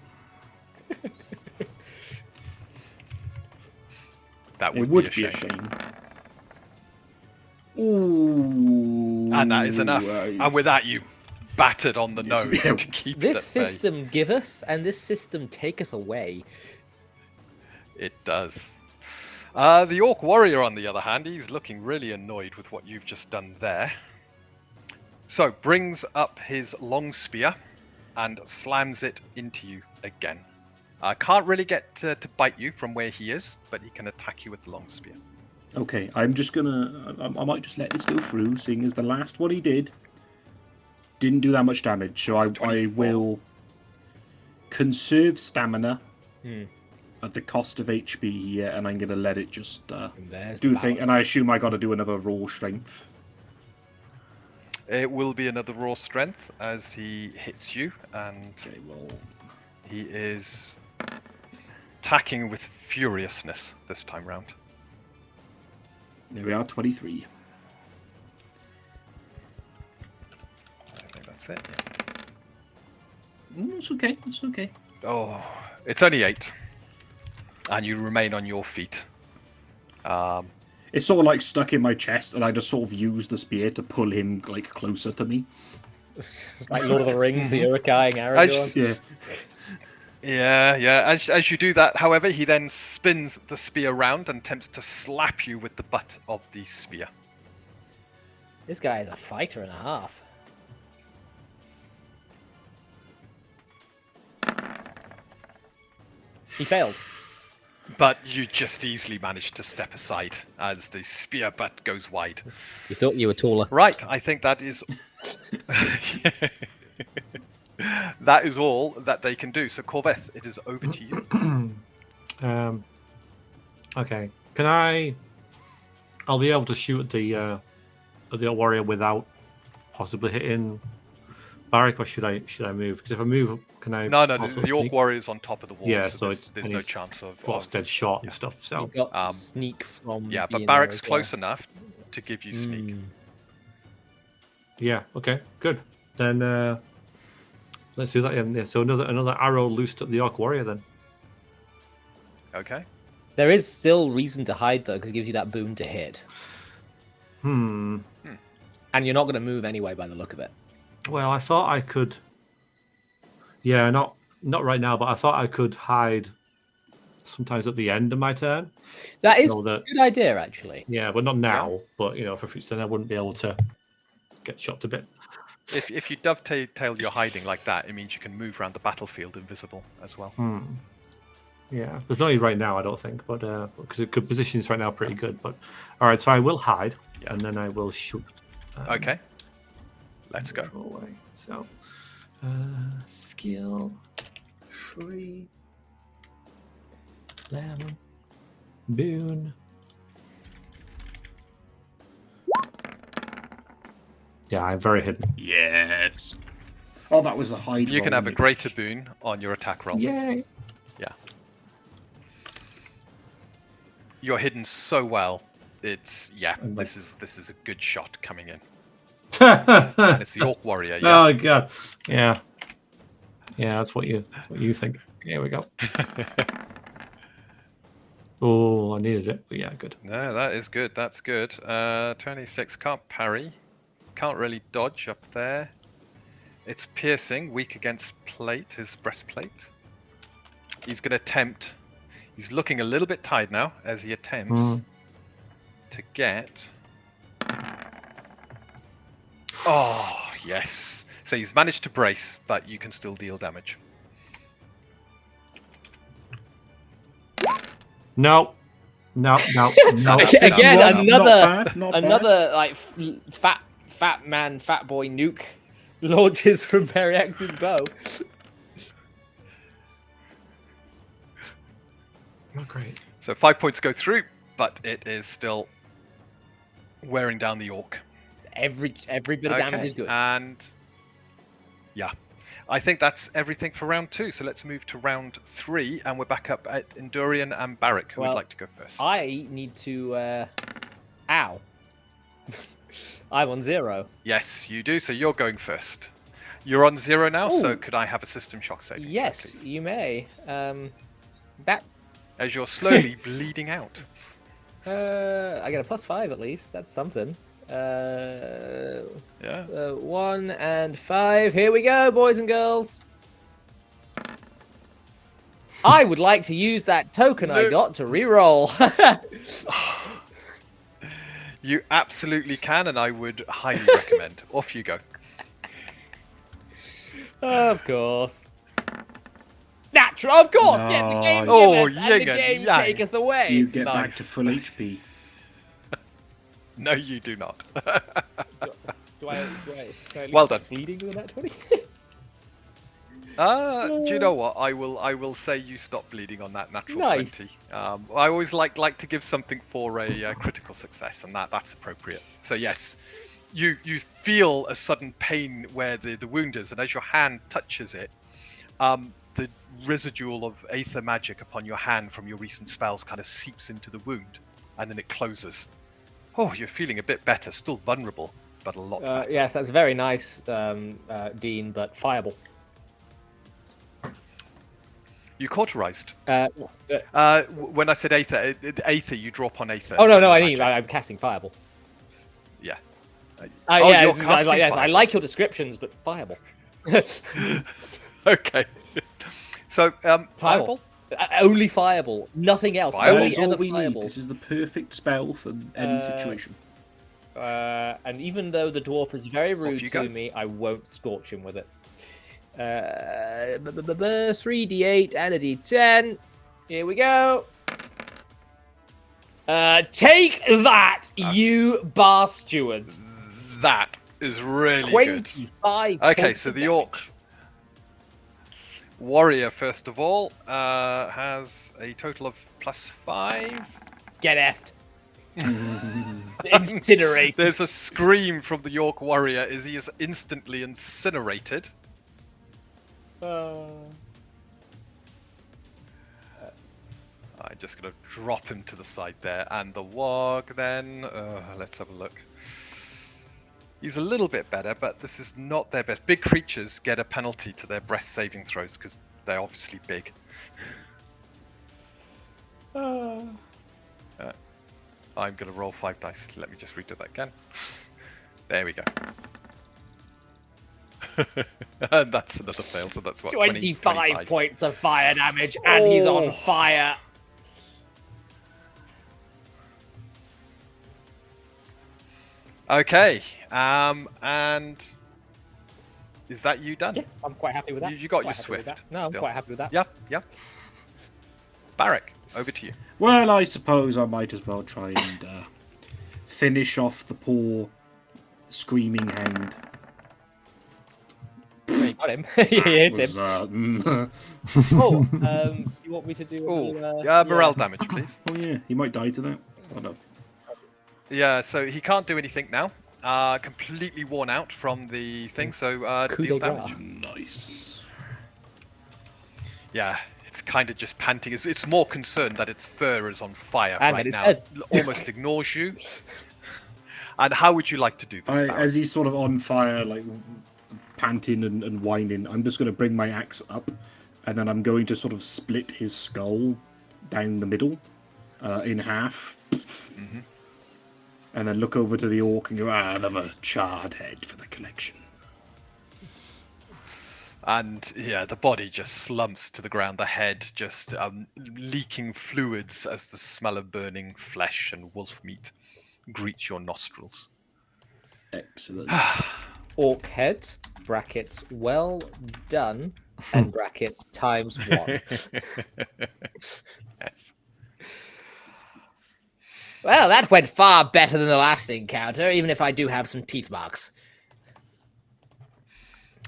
That It would would be be a a shame. shame. Ooh. And that is enough. And with that, you battered on the nose yeah. to keep This it at bay. system giveth, and this system taketh away. It does. The Orc Warrior, on the other hand, he's looking really annoyed with what you've just done there. So, brings up his long spear and slams it into you again. Can't really get to bite you from where he is, but he can attack you with the long spear. Okay, I'm just gonna... I might just let this go through, seeing as the last one he didn't do that much damage. So I 24. will conserve stamina Hmm. at the cost of HP here, and I'm gonna let it just There's do the the thing. power. And I assume I got to do another raw strength. It will be another raw strength as he hits you, and Okay, well, he is attacking with furiousness this time round. there we are, 23. I think that's it. It's okay. It's okay. Oh, it's only 8. and you remain on your feet. It's sort of like stuck in my chest, and I just sort of use the spear to pull him like closer to me. Like Lord of the Rings, the Uruk-hai As- Aragorn. Yeah. Yeah. As you do that, however, he then spins the spear round and attempts to slap you with the butt of the spear. This guy is a fighter and a half. He failed. But you just easily manage to step aside as the spear butt goes wide. You thought you were taller. Right, I think that is... that is all that they can do. So, Corveth, it is over to you. Okay. Can I... I'll be able to shoot at the warrior without possibly hitting Barrick, or should I move? Because if I move, can I? No, also the Orc sneak? warrior's on top of the wall, Yeah, so so there's no chance of frosted shot and stuff. So You got sneak from. yeah, but being Barrick's there as well. close enough to give you sneak. yeah, okay, good. Then let's do that. Yeah, so another arrow loosed at the Orc warrior then. Okay. There is still reason to hide though, because it gives you that boon to hit, and you're not going to move anyway by the look of it. Well, I thought I could. Yeah, not right now, but I thought I could hide sometimes at the end of my turn. That is So a that- good idea, actually. Yeah, but not now. But for future, then I wouldn't be able to get shot to bits. If you dovetail your hiding like that, it means you can move around the battlefield invisible as well. Yeah, there's no need right now, I don't think, but because it could positions right now pretty good. But all right, so I will hide, and then I will shoot. Okay. Let's go. Away. So, skill, tree, lemon, boon. Yeah, I'm very hidden. Yes. Oh, that was a hide. You can roll, have a greater boon on your attack roll. Yay! Yeah. You're hidden so well. It's this is a good shot coming in. And it's the Orc warrior. Yeah. Oh god. Yeah. Yeah, that's what you think. Here we go. Oh, I needed it. But yeah, good. No, that is good. That's good. 26 can't parry. Can't really dodge up there. It's piercing, weak against plate, his breastplate. He's going to attempt. He's looking a little bit tired now as he attempts to get. Oh, yes. So he's managed to brace, but you can still deal damage. No. Again, Not bad. another like fat boy nuke launches from Veriax's bow. Not great. So 5 points go through, but it is still wearing down the Orc. Every bit of damage is good. And yeah, I think that's everything for round 2. So let's move to round 3, and we're back up at Endurian and Barrick. Who would like to go first? I need to. Ow. I'm on 0. Yes, you do. So you're going first. You're on 0 now. So Ooh. could I have a system shock save? Yes, please? you may. That. As you're slowly bleeding out. I get a +5 at least. That's something. Yeah. 1 and 5. Here we go, boys and girls. I would like to use that token I got to re-roll. You absolutely can, and I would highly recommend. Off you go. Of course. Natural, of course. Yeah, the game Oh, giveth, and the yinger, game yang. taketh away. You get back Nice. to full HP. No, you do not. Do I at least Well done. stop bleeding with that 20? Do you know what? I will say you stop bleeding on that natural Nice. 20. I always like to give something for a critical success, and that's appropriate. So yes, you feel a sudden pain where the wound is, and as your hand touches it, the residual of aether magic upon your hand from your recent spells kind of seeps into the wound, and then it closes. Oh, you're feeling a bit better. Still vulnerable, but a lot better. Yes, that's very nice, Dean, but fireball. You cauterized. Uh, When I said Aether, Aether, you draw upon Aether. oh no, from no, your I mean magic. I'm casting Fireball. Yeah. Yeah, you're I casting like, yes, I Fireball. like your descriptions, but Fireball. Okay. So, Fireball? Only Fireball, nothing else. Fireball. Only That's all ever we need. Fireball. This is the perfect spell for any situation. And even though the dwarf is very rude you to go. me, I won't scorch him with it. 3d8 and a d10. Here we go. Take that, you bastards. That is really good. 25. Okay, points so of the damage. orc warrior, first of all, has a total of +5. Get effed. Incinerate. There's a scream from the York warrior as he is instantly incinerated. I'm just going to drop him to the side there. And the warg then, let's have a look. He's a little bit better, but this is not their best. Big creatures get a penalty to their breath saving throws because they're obviously big. I'm going to roll 5 dice. Let me just redo that again. There we go. And that's another fail, so that's what, 25 points of fire damage, and he's on fire. Okay, and is that you done? Yeah, I'm quite happy with that. You got Quite your happy with swift. that. No, I'm still. quite happy with that. Yep. Barrack, over to you. Well, I suppose I might as well try and finish off the poor screaming hound. Oh, you got him. Yeah, it's him. Oh, you want me to do? Morale damage, please. Oh yeah, he might die to that. I don't know. Yeah, so he can't do anything now. Completely worn out from the thing, so Coup deal de grace. damage. Nice. Yeah, it's kind of just panting. It's more concerned that its fur is on fire And right that it's now. dead. Almost ignores you. And how would you like to do this, Barrack? As he's sort of on fire, like panting and whining, I'm just going to bring my axe up, and then I'm going to sort of split his skull down the middle, in half. Mm-hmm. And then look over to the orc and go, another charred head for the collection. And yeah, the body just slumps to the ground, the head just leaking fluids as the smell of burning flesh and wolf meat greets your nostrils. Excellent. Orc head, brackets, well done, and brackets ×1. Yes. Well, that went far better than the last encounter, even if I do have some teeth marks.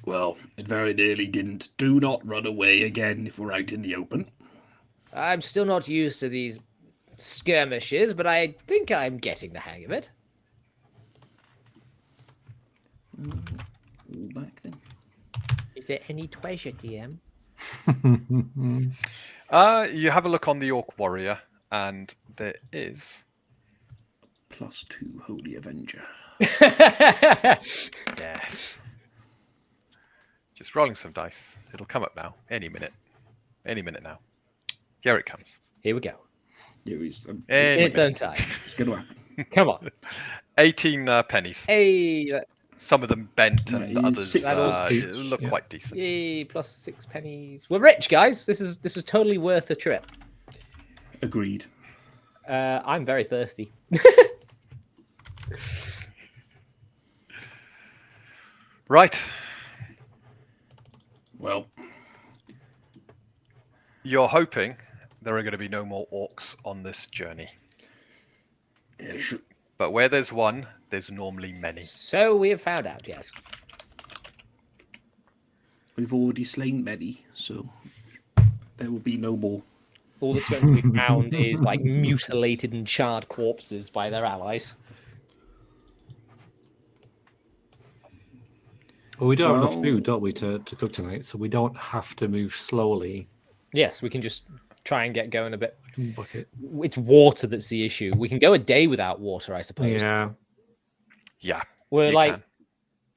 Well, it very nearly didn't. Do not run away again if we're out in the open. I'm still not used to these skirmishes, but I think I'm getting the hang of it. All back then. Is there any treasure, DM? You have a look on the Orc Warrior, and there is... +2 Holy Avenger. Yes. Just rolling some dice. It'll come up now. Any minute. Any minute now. Here it comes. Here we go. Here is, Any Its own time. it's going to happen. Come on. 18 pennies. Hey, Some of them bent, Yeah, and you others 6 each, look yeah. quite decent. yay, +6 pennies. We're rich, guys. This is totally worth the trip. Agreed. I'm very thirsty. Right. Well, You're hoping there are going to be no more orcs on this journey. yeah, But where there's one, there's normally many. So we have found out, yes. we've already slain many, so there will be no more. All that's going to be found is like mutilated and charred corpses by their allies. Well, we don't have enough Well- food, don't we, to cook tonight, so we don't have to move slowly. Yes, we can just try and get going a bit. Bucket. It's water that's the issue. We can go a day without water, I suppose. Yeah. Yeah. We're you like can.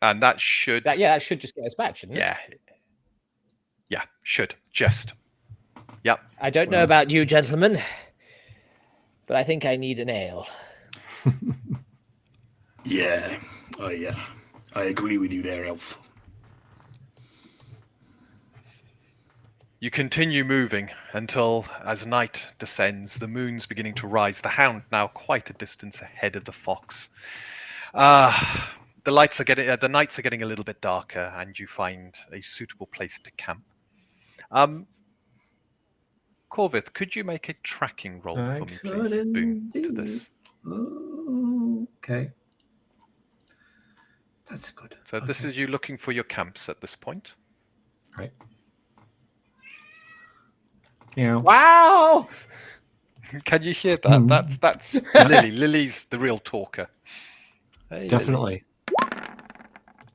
And that should... that. Yeah, that should just get us back, shouldn't it? Yeah. Yeah, should. Just. Yep. I don't know about you, gentlemen, but I think I need an ale. Yeah, I agree with you there, Elf. You continue moving until, as night descends, the moon's beginning to rise. The hound now quite a distance ahead of the fox. The nights are getting a little bit darker, and you find a suitable place to camp. Corvith, could you make a tracking roll I for me, could please? Boon to indeed. this. Okay. That's good. So this is you looking for your camps at this point. Right. Yeah. Wow! Can you hear that? That's Lily. Lily's the real talker. Hey, Lily. Definitely.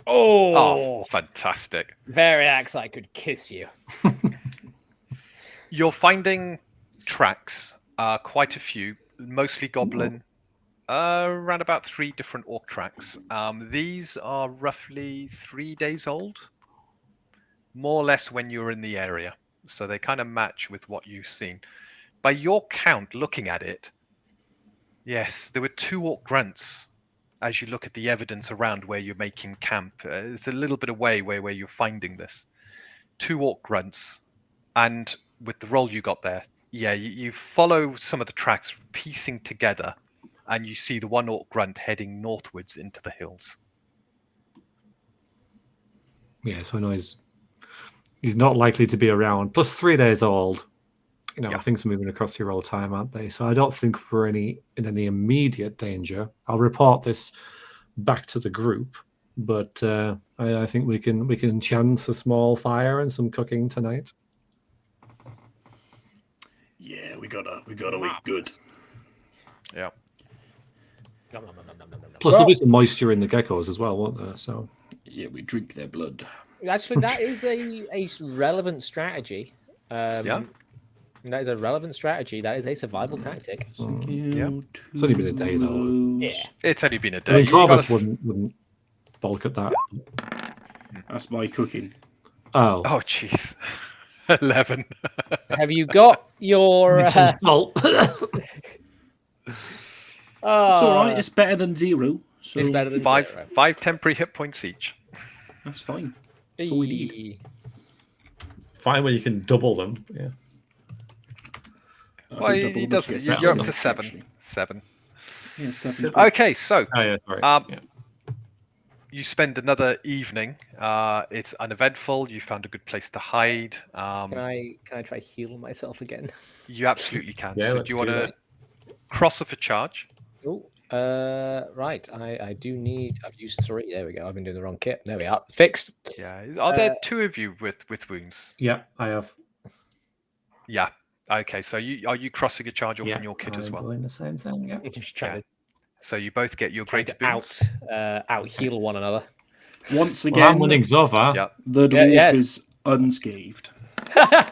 Oh, fantastic. Veriax, I could kiss you. You're finding tracks, quite a few, mostly goblin, around about 3 different orc tracks. These are roughly 3 days old, more or less when you're in the area. So they kind of match with what you've seen. By your count, looking at it, yes, there were 2 orc grunts as you look at the evidence around where you're making camp. It's a little bit away where you're finding this. 2 orc grunts, and with the roll you got there, yeah, you follow some of the tracks piecing together, and you see the 1 orc grunt heading northwards into the hills. Yeah, so I know he's not likely to be around. Plus 3 days old. You know, Yeah. things are moving across here all the time, aren't they? So I don't think we're in any immediate danger. I'll report this back to the group, but I think we can chance a small fire and some cooking tonight. Yeah, we gotta eat good. Yeah. Plus, there'll be some moisture in the geckos as well, won't there? So Yeah, we drink their blood. Actually, that is a relevant strategy. Yeah. That is a relevant strategy. That is a survival tactic. Yeah. it's only been a day though. Yeah. It's only been a I day. mean, You gotta Corvus wouldn't balk at that. That's my cooking. Oh, Oh, jeez. 11. Have you got your? need some salt. It's all right. It's better than 0. So It's better than 5 zero. 5 temporary hit points each. that's fine. That's all we need. Fine when you can double them. Yeah. I Well, can he double them doesn't. to get You're up 1,000 to 7. actually. 7. Yeah, 7. Okay, so Oh yeah, sorry. Yeah. you spend another evening. It's uneventful. You found a good place to hide. Can I try heal myself again? You absolutely can. Yeah, So let's do you want do to that. cross off a charge? Oh, right. I do need. I've used 3. There we go. I've been doing the wrong kit. There we are. Fixed. Yeah. Are there 2 of you with wounds? Yeah, I have. Yeah. Okay. So are you crossing a charge off Yeah, on your kit as I'm well? doing the same thing. Yeah. Just trying So you both get your to greater boons. out heal one another. Once Well, I'm again, winning Zova. Yeah. the Yeah, dwarf yes. is unscathed. I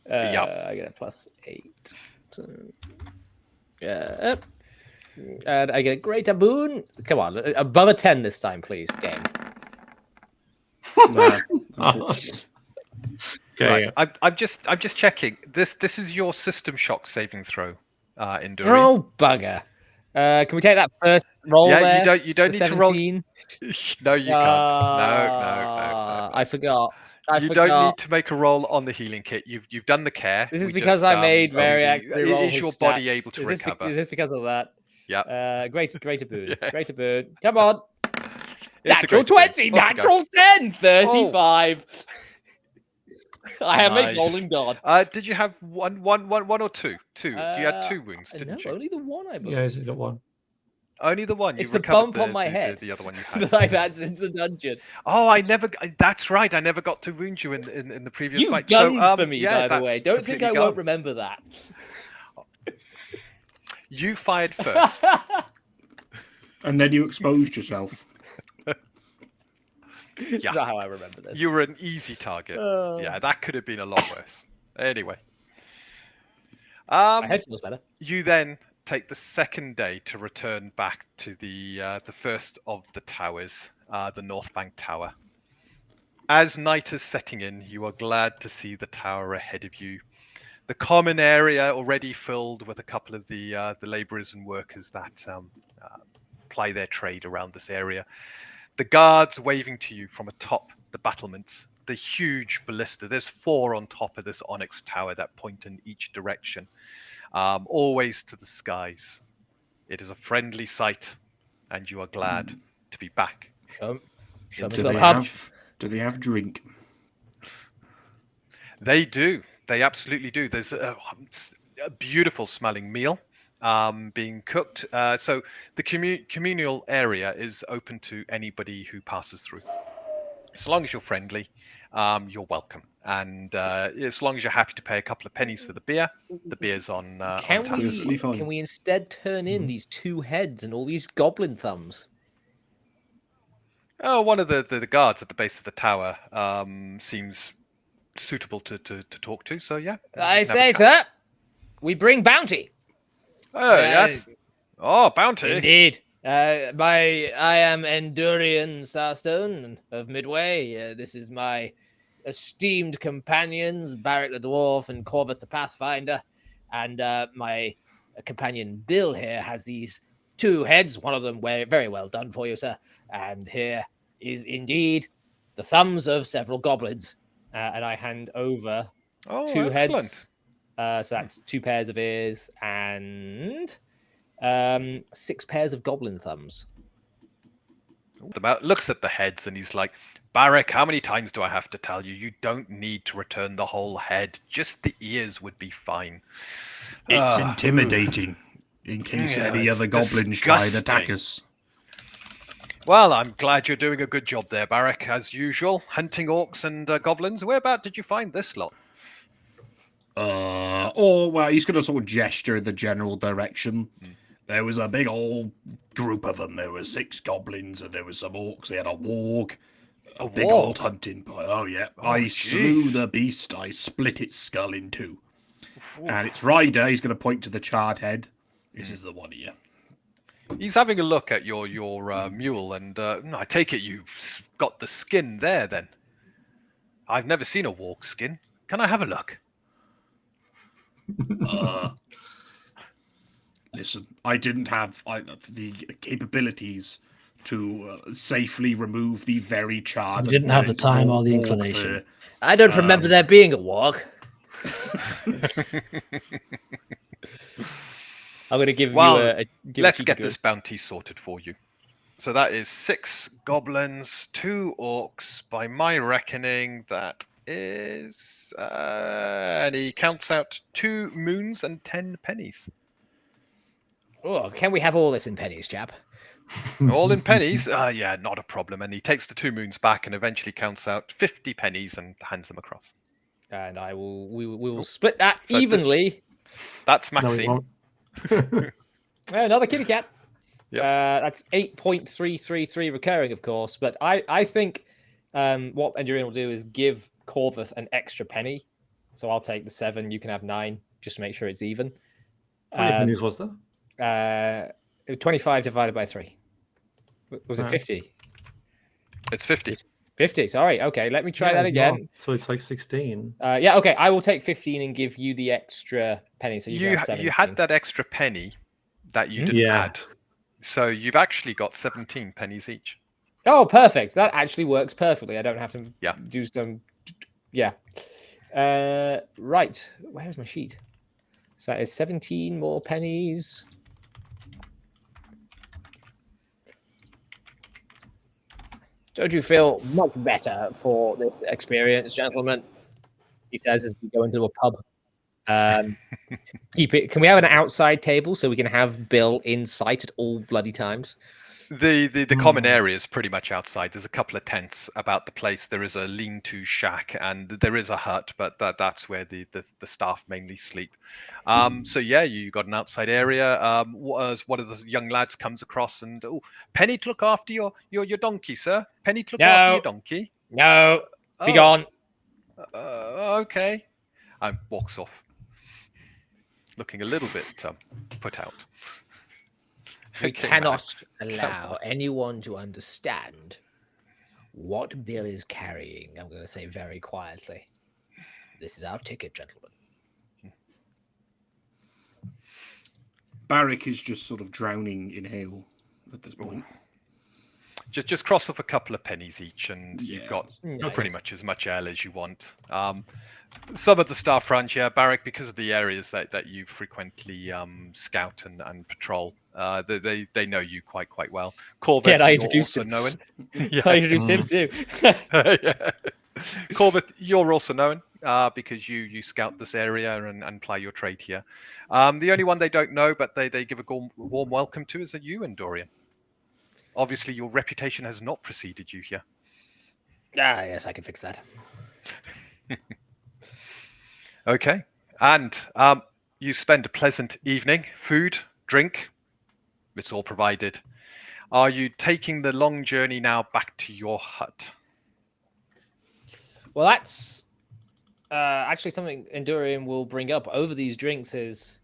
get a +8. So, and I get a greater boon. Come on, above a 10 this time, please. Game. No, unfortunately. Okay. Right. I'm just checking. This is your system shock saving throw, Enduri. Oh bugger! Can we take that first roll? Yeah, there? you don't The need to roll. 17? No, you can't. No. I forgot. You don't need to make a roll on the healing kit. You've done the care. This is We because just, I made do Veriax the- reroll Is his your body stats. able to Is this recover? Is this because of that? Yeah. Greater boon. Yes. Greater boon. Come on. It's a Natural great boon. 20. Off you go. Natural 10. 35. I am Nice. a golden god. Did you have one or two? Two. You had 2 wounds, No, didn't you? only the one, I believe. Yeah, he's got one. Only the one. It's You the recovered bump on my head the other one you had. that I've had since the dungeon. Oh, that's right. I never got to wound you in the previous You fight. gunned So, for me, yeah, by the way. that's Don't think completely I gone. won't remember that. You fired first. And then you exposed yourself. Yeah. That's not how I remember this. You were an easy target. Yeah, that could have been a lot worse. Anyway. My head feels better. You then take the second day to return back to the first of the towers, the North Bank Tower. As night is setting in, you are glad to see the tower ahead of you. The common area already filled with a couple of the labourers and workers that ply their trade around this area. The guards waving to you from atop the battlements. The huge ballista. There's 4 on top of this onyx tower that point in each direction, always to the skies. It is a friendly sight, and you are glad to be back. Show me Do the pub. Do they have drink? They do. They absolutely do. There's a beautiful smelling meal being cooked. So the communal area is open to anybody who passes through. As long as you're friendly, you're welcome. And as long as you're happy to pay a couple of pennies for the beer's on tap. Can we instead turn in these 2 heads and all these goblin thumbs? Oh, one of the guards at the base of the tower seems suitable to talk to. So yeah. I say, sir, we bring bounty. Oh yes. Oh, bounty. Indeed. I am Endurian Starstone of Midway. This is my esteemed companions, Barrett the Dwarf and Corvus the Pathfinder. And my companion Bill here has these 2 heads. One of them very well done for you, sir. And here is indeed the thumbs of several goblins. And I hand over 2 heads. So that's 2 pairs of ears and 6 pairs of goblin thumbs. Looks at the heads and he's like, Barrick, how many times do I have to tell you? You don't need to return the whole head. Just the ears would be fine. It's intimidating in case any other goblins try to attack us. Well, I'm glad you're doing a good job there, Barrick, as usual. Hunting orcs and goblins. Whereabout did you find this lot? Well, he's going to sort of gesture in the general direction. There was a big old group of them. There were 6 goblins and there was some orcs. They had a warg. A big old hunting party. Oh, yeah. I slew the beast. I split its skull in 2. And its rider, he's going to point to the charred head. This is the one here. He's having a look at your mule, and I take it you've got the skin there, then. I've never seen a warg skin. Can I have a look? Listen, I didn't have the capabilities to safely remove the very charred. You didn't have the time or the inclination. I don't remember there being a warg. I'm going to give you a... Let's get this bounty sorted for you. So that is 6 goblins, 2 orcs. By my reckoning, that is... and he counts out 2 moons and 10 pennies. Oh, can we have all this in pennies, chap? All in pennies? Yeah, not a problem. And he takes the 2 moons back and eventually counts out 50 pennies and hands them across. And we will split that evenly. That's Maxine. Another kitty cat. Yep. That's 8.333 recurring, of course. But I think what Endurian will do is give Corvus an extra penny. So I'll take the 7. You can have 9. Just make sure it's even. How many pennies was there? 25 divided by 3. Was it 50? It's 50. 50. Sorry. Okay, let me try that again. No. So it's like 16. Yeah. Okay. I will take 15 and give you the extra penny. So you had that extra penny that you didn't add. So you've actually got 17 pennies each. Oh, perfect. That actually works perfectly. I don't have to do some. Yeah. Right. Where's my sheet? So that is 17 more pennies. Don't you feel much better for this experience, gentlemen? He says as we go into a pub. Keep it. Can we have an outside table so we can have Bill in sight at all bloody times? The common area is pretty much outside. There's a couple of tents about the place. There is a lean-to shack and there is a hut, but that's where the staff mainly sleep. So yeah, you got an outside area. One of the young lads comes across and Penny to look after your donkey, sir. Penny to look after your donkey. No, be gone. Okay. And walks off, looking a little bit put out. We cannot allow anyone to understand what Bill is carrying. I'm going to say very quietly. This is our ticket, gentlemen. Barrick is just sort of drowning in ale at this point. Just cross off a couple of pennies each, and you've Yeah. got Nice. pretty much as much ale as you want. Some of the staff front, Barrick, because of the areas that you frequently scout and patrol, they know you quite well. Corvette, I you're introduced also him. known. I introduced him too. Yeah. Corvette, you're also known because you scout this area and ply your trade here. The only one they don't know, but they give a warm welcome to, is you and Dorian. Obviously, your reputation has not preceded you here. Yes, I can fix that. Okay. And you spend a pleasant evening. Food, drink, it's all provided. Are you taking the long journey now back to your hut? Well, that's actually something Endurian will bring up over these drinks is,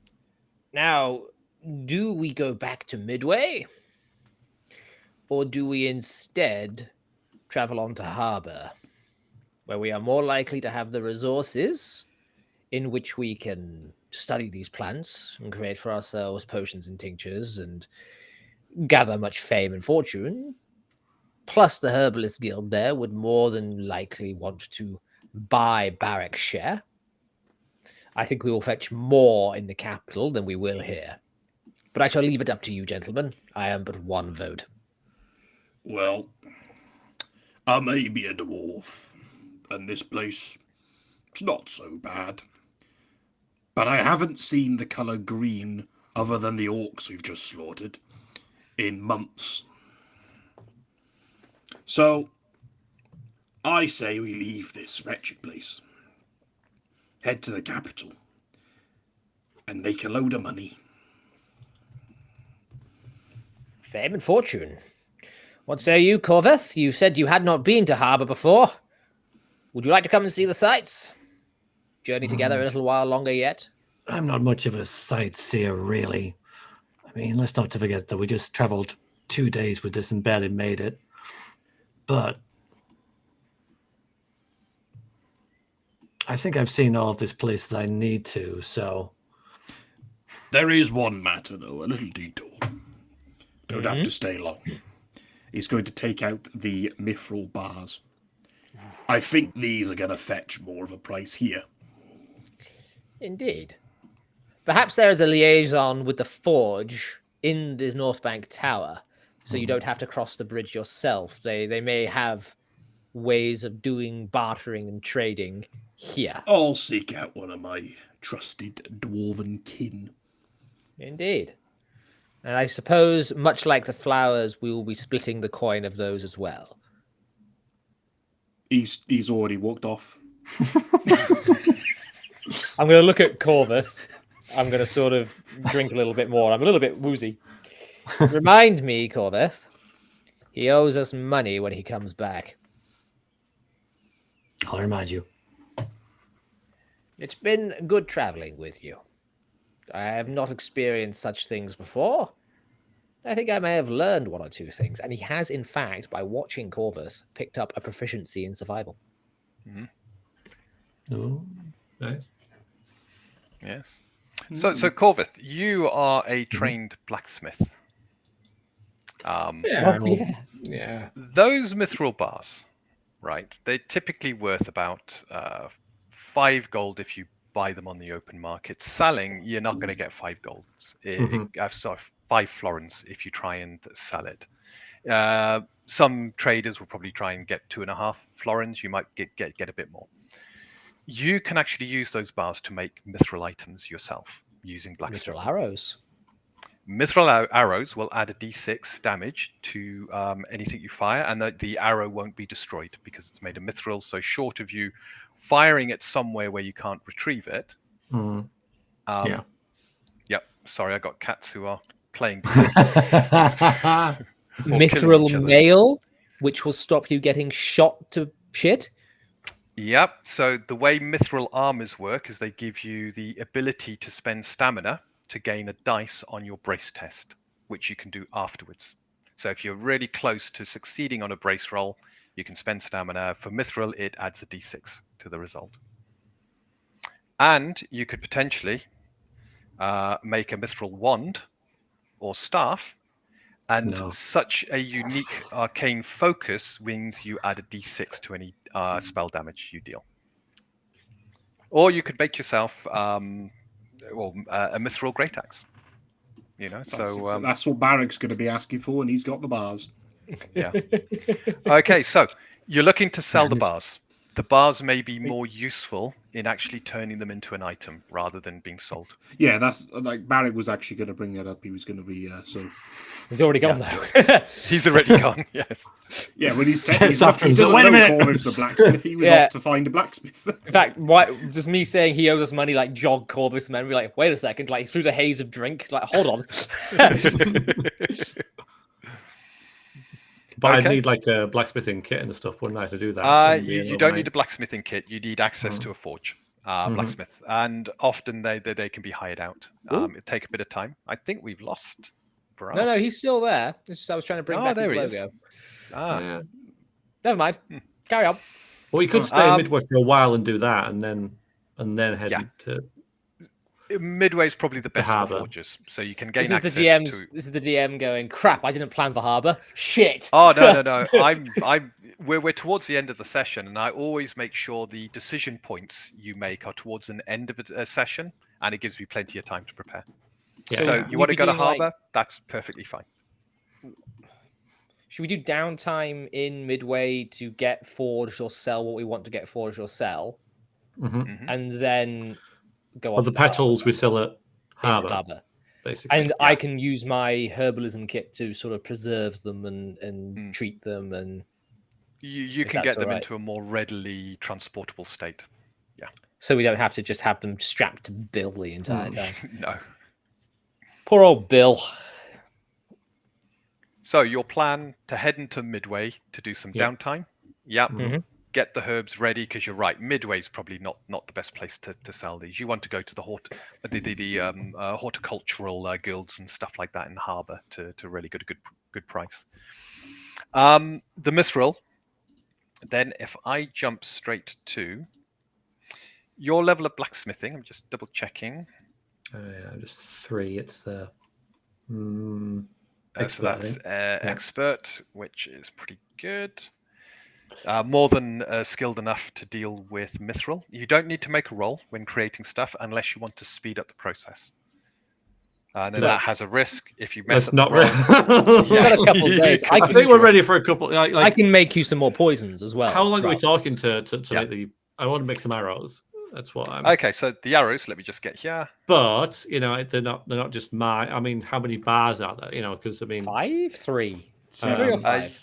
now, do we go back to Midway? Or do we instead travel on to Harbor, where we are more likely to have the resources in which we can study these plants and create for ourselves potions and tinctures and gather much fame and fortune? Plus, the Herbalist Guild there would more than likely want to buy Barrack's share. I think we will fetch more in the capital than we will here. But I shall leave it up to you, gentlemen. I am but one vote. Well, I may be a dwarf, and this place, it's not so bad. But I haven't seen the colour green, other than the orcs we've just slaughtered, in months. So, I say we leave this wretched place, head to the capital, and make a load of money. Fame and fortune. What say you, Corveth? You said you had not been to Harbour before. Would you like to come and see the sights? Journey together a little while longer yet? I'm not much of a sightseer, really. I mean, let's not forget that we just traveled 2 days with this and barely made it. But I think I've seen all of this place that I need to, so... There is one matter, though, a little detour. Don't have to stay long. He's going to take out the mithril bars. I think these are going to fetch more of a price here. Indeed. Perhaps there is a liaison with the forge in this North Bank Tower, so you don't have to cross the bridge yourself. They may have ways of doing bartering and trading here. I'll seek out one of my trusted dwarven kin. Indeed. And I suppose, much like the flowers, we will be splitting the coin of those as well. He's already walked off. I'm going to look at Corvus. I'm going to sort of drink a little bit more. I'm a little bit woozy. Remind me, Corvus, he owes us money when he comes back. I'll remind you. It's been good traveling with you. I have not experienced such things before. I think I may have learned one or two things. And he has, in fact, by watching Corvus, picked up a proficiency in survival. Oh, Nice. Yes. So Corvith, you are a trained blacksmith. Yeah. Those mithril bars, right? They're typically worth about 5 gold if you buy them on the open market. Selling, you're not going to get 5 gold. Sorry, 5 florins if you try and sell it. Some traders will probably try and get 2.5 florins. You might get a bit more. You can actually use those bars to make mithril items yourself using blacksmith. Mithril arrows. Mithril arrows will add a d6 damage to anything you fire, and the arrow won't be destroyed because it's made of mithril. So short of you firing it somewhere where you can't retrieve it. Yeah. Yep. Sorry, I got cats who are playing. Mithril mail, which will stop you getting shot to shit. Yep. So the way mithril armors work is they give you the ability to spend stamina to gain a dice on your brace test, which you can do afterwards. So if you're really close to succeeding on a brace roll, you can spend stamina. For mithril, it adds a d6 to the result. And you could potentially make a mithril wand or staff, and No. such a unique arcane focus means you add a d6 to any spell damage you deal. Or you could make yourself a mithril great axe. That's what Barrick's going to be asking for, and he's got the bars. Yeah. Okay, so you're looking to sell the bars. The bars may be more useful in actually turning them into an item rather than being sold. Yeah, that's like Barrick was actually going to bring that up. He was going to be so. He's already gone though. He's already gone. Yes. Yeah, when he's after him. he doesn't Wait a know minute. Corvus the blacksmith. He was Yeah. off to find a blacksmith. In fact, just me saying he owes us money like jogged Corvus memory. Like, wait a second, like through the haze of drink. Like, hold on. But Okay. I'd need like a blacksmithing kit and stuff, wouldn't I, to do that? You don't need a blacksmithing kit. You need access to a forge, blacksmith, and often they can be hired out. It take a bit of time. I think we've lost. Brass. No, he's still there. It's just I was trying to bring back his there he is. logo. Yeah. Never mind. Carry on. Well, you could stay in Midway for a while and do that, and then head to. Midway's probably the best for harbour. forges, so you can gain This is access the DM's. to. This is the DM going. Crap! I didn't plan for harbour. Shit. Oh no! We're towards the end of the session, and I always make sure the decision points you make are towards an end of a session, and it gives me plenty of time to prepare. Yeah. So you want to go to harbour? That's perfectly fine. Should we do downtime in Midway to get forged or sell what we want to get forged or sell, and then go Well, off the to petals we sell at harbour? harbour, basically. And I can use my herbalism kit to sort of preserve them and treat them, and You can get them into a more readily transportable state. Yeah. So we don't have to just have them strapped to Bill the entire time. No. Poor old Bill. So your plan to head into Midway to do some downtime. Yeah. Get the herbs ready, because you're right. Midway's probably not the best place to sell these. You want to go to the horticultural guilds and stuff like that in harbour to really get a good price. The mithril. Then if I jump straight to your level of blacksmithing, I'm just double checking. Just 3. It's the so that's expert, which is pretty good. More than skilled enough to deal with mithril. You don't need to make a roll when creating stuff unless you want to speed up the process. And then that has a risk if you mess up. not the roll. We've got a couple of days. I think we're ready for a couple. I can make you some more poisons as well. How long are we talking to make the? I want to make some arrows. That's what I'm. Okay, so the arrows. Let me just get here. But they're not just my. I mean, how many bars are there? Because I mean, 5, 3, 3 or 5.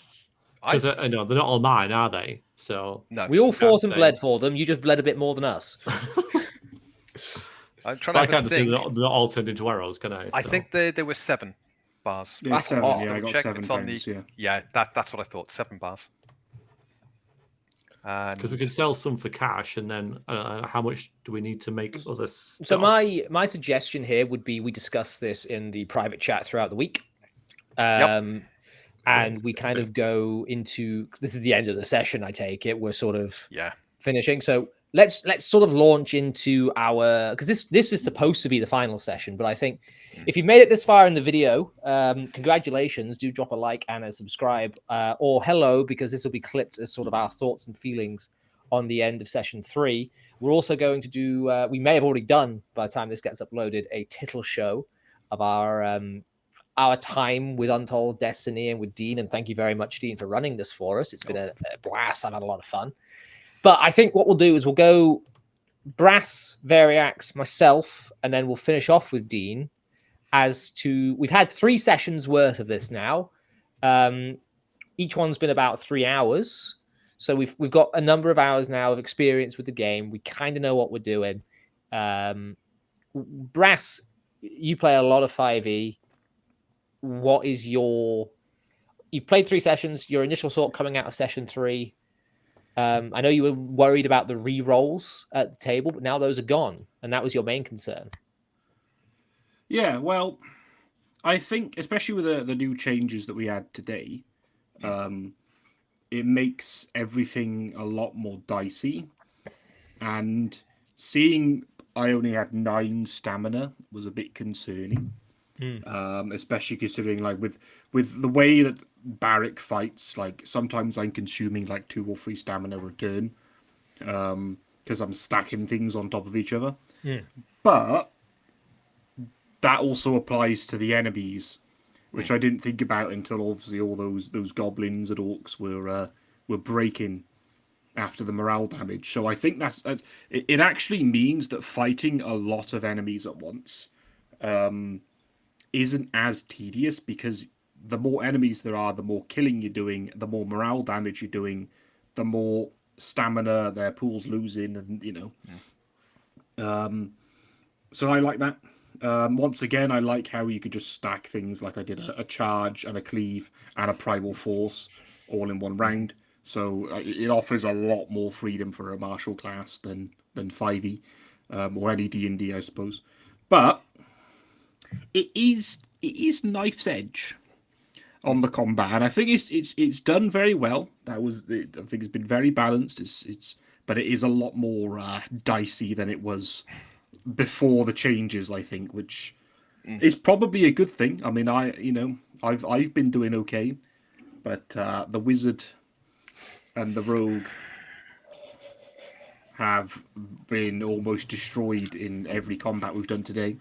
Because I know they're not all mine, are they? So no, we all fought and bled for them. You just bled a bit more than us. I'm trying to. I can't say they're not all turned into arrows, can I? I think there were 7 bars. Yeah, 7. Just Yeah, I got check. 7 It's on pounds. Yeah, that's what I thought. 7 bars. Because we could sell some for cash, and then how much do we need to make other stuff? So my suggestion here would be we discuss this in the private chat throughout the week. And we kind of go into this is the end of the session. I take it we're sort of finishing. So let's sort of launch into our because this is supposed to be the final session. But I think if you've made it this far in the video, congratulations. Do drop a like and a subscribe or hello, because this will be clipped as sort of our thoughts and feelings on the end of session 3. We're also going to do we may have already done by the time this gets uploaded a tittle show of our time with Untold Destiny and with Dean. And thank you very much, Dean, for running this for us. It's been a blast. I've had a lot of fun. But I think what we'll do is we'll go Brass, Veriax, myself, and then we'll finish off with Dean we've had 3 sessions worth of this now. Each one's been about 3 hours. So we've got a number of hours now of experience with the game. We kind of know what we're doing. Brass, you play a lot of 5e. What is you've played 3 sessions, your initial thought coming out of session 3. I know you were worried about the re-rolls at the table, but now those are gone, and that was your main concern. Yeah, well, I think, especially with the new changes that we had today, it makes everything a lot more dicey. And seeing I only had 9 stamina was a bit concerning. Especially considering like with the way that Barrack fights, like sometimes I'm consuming like 2 or 3 stamina a turn, because I'm stacking things on top of each other. But that also applies to the enemies, which I didn't think about until obviously all those goblins and orcs were breaking after the morale damage. So I think it actually means that fighting a lot of enemies at once isn't as tedious, because the more enemies there are, the more killing you're doing, the more morale damage you're doing, the more stamina their pool's losing, and so I like that. Once again, I like how you could just stack things like I did a charge and a cleave and a primal force all in one round. So it offers a lot more freedom for a martial class than 5e, or any D&D, I suppose. But it is knife's edge on the combat, and I think it's done very well. I think it's been very balanced. But it is a lot more dicey than it was before the changes, I think, which is probably a good thing. I mean, I've been doing okay, but the wizard and the rogue have been almost destroyed in every combat we've done today.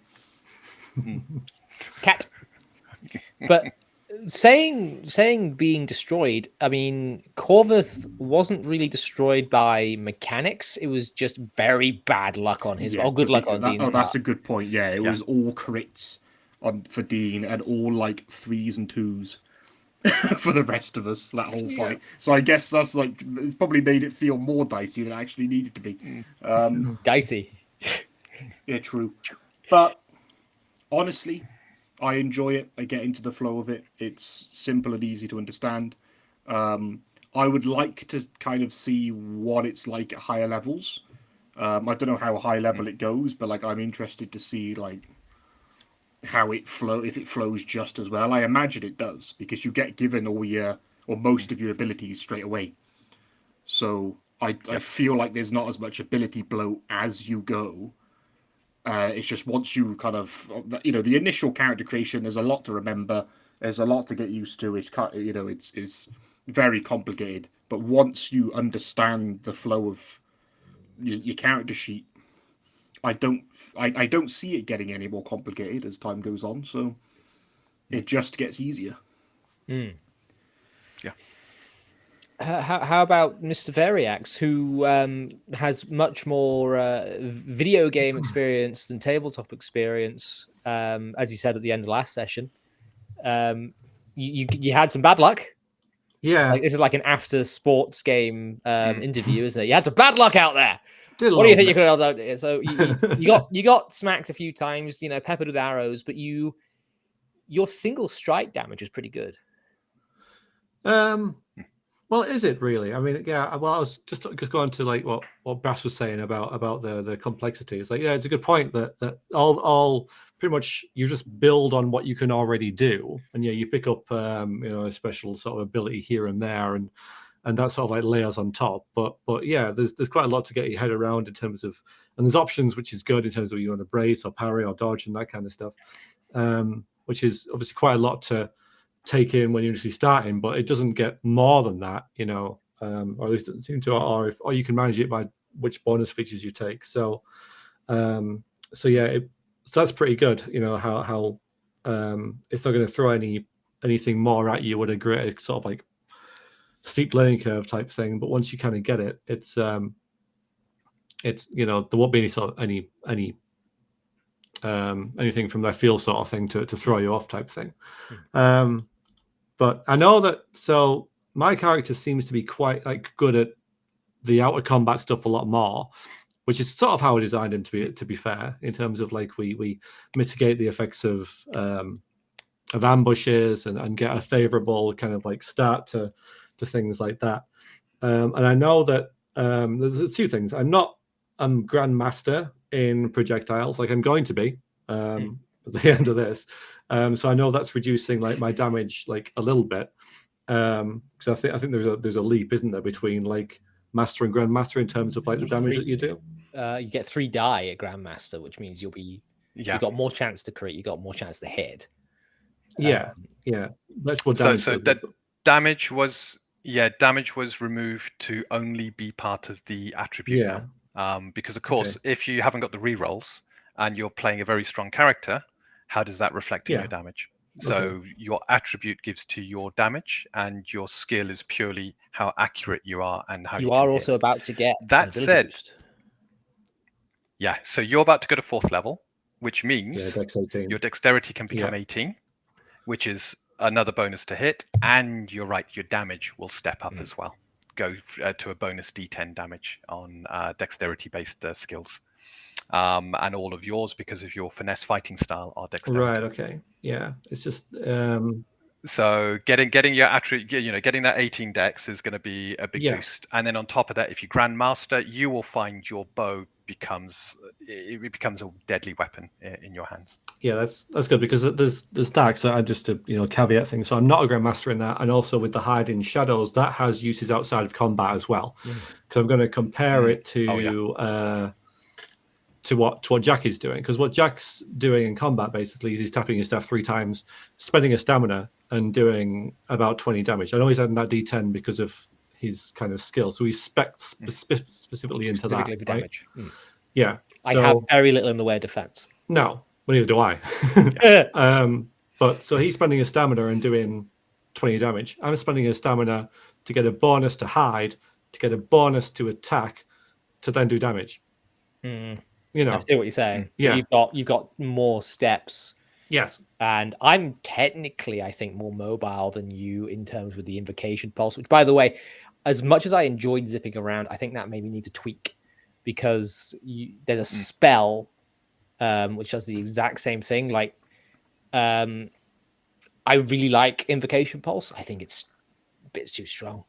Cat. But saying being destroyed, I mean, Corvus wasn't really destroyed by mechanics. It was just very bad luck on his. Good luck on Dean's part. That's a good point. Yeah, it was all crits for Dean and all like 3s and 2s for the rest of us, that whole fight. So I guess that's like, it's probably made it feel more dicey than it actually needed to be. Dicey. Yeah, true. But honestly, I enjoy it. I get into the flow of it. It's simple and easy to understand. I would like to kind of see what it's like at higher levels. I don't know how high level it goes, but like I'm interested to see like how if it flows just as well. I imagine it does, because you get given all your or most of your abilities straight away. So I feel like there's not as much ability bloat as you go. It's just once you kind of, the initial character creation, there's a lot to remember. There's a lot to get used to. It's very complicated. But once you understand the flow of your character sheet, I don't see it getting any more complicated as time goes on. So it just gets easier. Yeah. Yeah. How about Mr. Veriax, who has much more video game experience than tabletop experience? As you said at the end of last session, you had some bad luck. Yeah. Like, this is like an after sports game interview, isn't it? You had some bad luck out there. What do you think you could have done? So you got smacked a few times, peppered with arrows, but your single strike damage is pretty good. Well, is it really? I mean, yeah. Well, I was just going to like what Brass was saying about the complexity. It's like, yeah, it's a good point that all pretty much you just build on what you can already do, and yeah, you pick up a special sort of ability here and there, and that sort of like layers on top. But yeah, there's quite a lot to get your head around in terms of, and there's options which is good in terms of you want to brace or parry or dodge and that kind of stuff, which is obviously quite a lot to take in when you're initially starting, but it doesn't get more than that, or at least it doesn't seem to, or you can manage it by which bonus features you take. So yeah, so that's pretty good. How it's not going to throw anything more at you with a great sort of like steep learning curve type thing. But once you kind of get it, it's there won't be any sort of anything from left field sort of thing to throw you off type thing. But I know that, so my character seems to be quite like good at the outer combat stuff a lot more, which is sort of how I designed him to be fair, in terms of like we mitigate the effects of ambushes and get a favorable kind of like start to things like that. And I know that there's 2 things. I'm not Grandmaster in projectiles, like I'm going to be at the end of this. So I know that's reducing like my damage like a little bit. Because I think there's a leap, isn't there, between like Master and Grandmaster in terms of like the damage that you do. You get 3 die at Grandmaster, which means you'll be Yeah. You got more chance to crit. You got more chance to hit. Yeah, yeah. That's what So damage so does. that damage was removed to only be part of the attribute Yeah. now. Because of course, if you haven't got the rerolls and you're playing a very strong character, how does that reflect in Yeah. your damage? So your attribute gives to your damage, and your skill is purely how accurate you are and how you You can are also hit. about to get That an ability said, boost. yeah, so you're about to go to 4th level, which Yeah, means Dex 18. your dexterity can become Yeah. 18, which is another bonus to hit, and you're right, your damage will step up as well. Go to a bonus D10 damage on dexterity-based skills. And all of yours, because of your finesse fighting style, are dexterity. Right. Okay. Yeah. It's just So getting your attribute, getting that 18 dex is going to be a big boost. And then on top of that, if you grandmaster, you will find your bow becomes a deadly weapon in your hands. yeah, that's good because there's darks that I just a caveat thing. So I'm not a grandmaster in that, and also with the hiding shadows that has uses outside of combat as well. Because I'm going to compare it to what Jack is doing, because what Jack's doing in combat basically is he's tapping his staff 3 times, spending a stamina, and doing about 20 damage. I know he's adding that D10 because of his kind of skill, so he's spec'd specifically into Specifically that. for Right? damage. Yeah, I have very little in the way of defense. no, well, neither do I. But so he's spending his stamina and doing 20 damage. I'm spending his stamina to get a bonus to hide, to get a bonus to attack, to then do damage. I I see what you're saying. So Yeah. you've got more steps. Yes. And I'm technically, I think, more mobile than you in terms with the invocation pulse, which, by the way, as much as I enjoyed zipping around, I think that maybe needs a tweak, because there's a spell which does the exact same thing. Like, I really like invocation pulse. I think it's a bit too strong.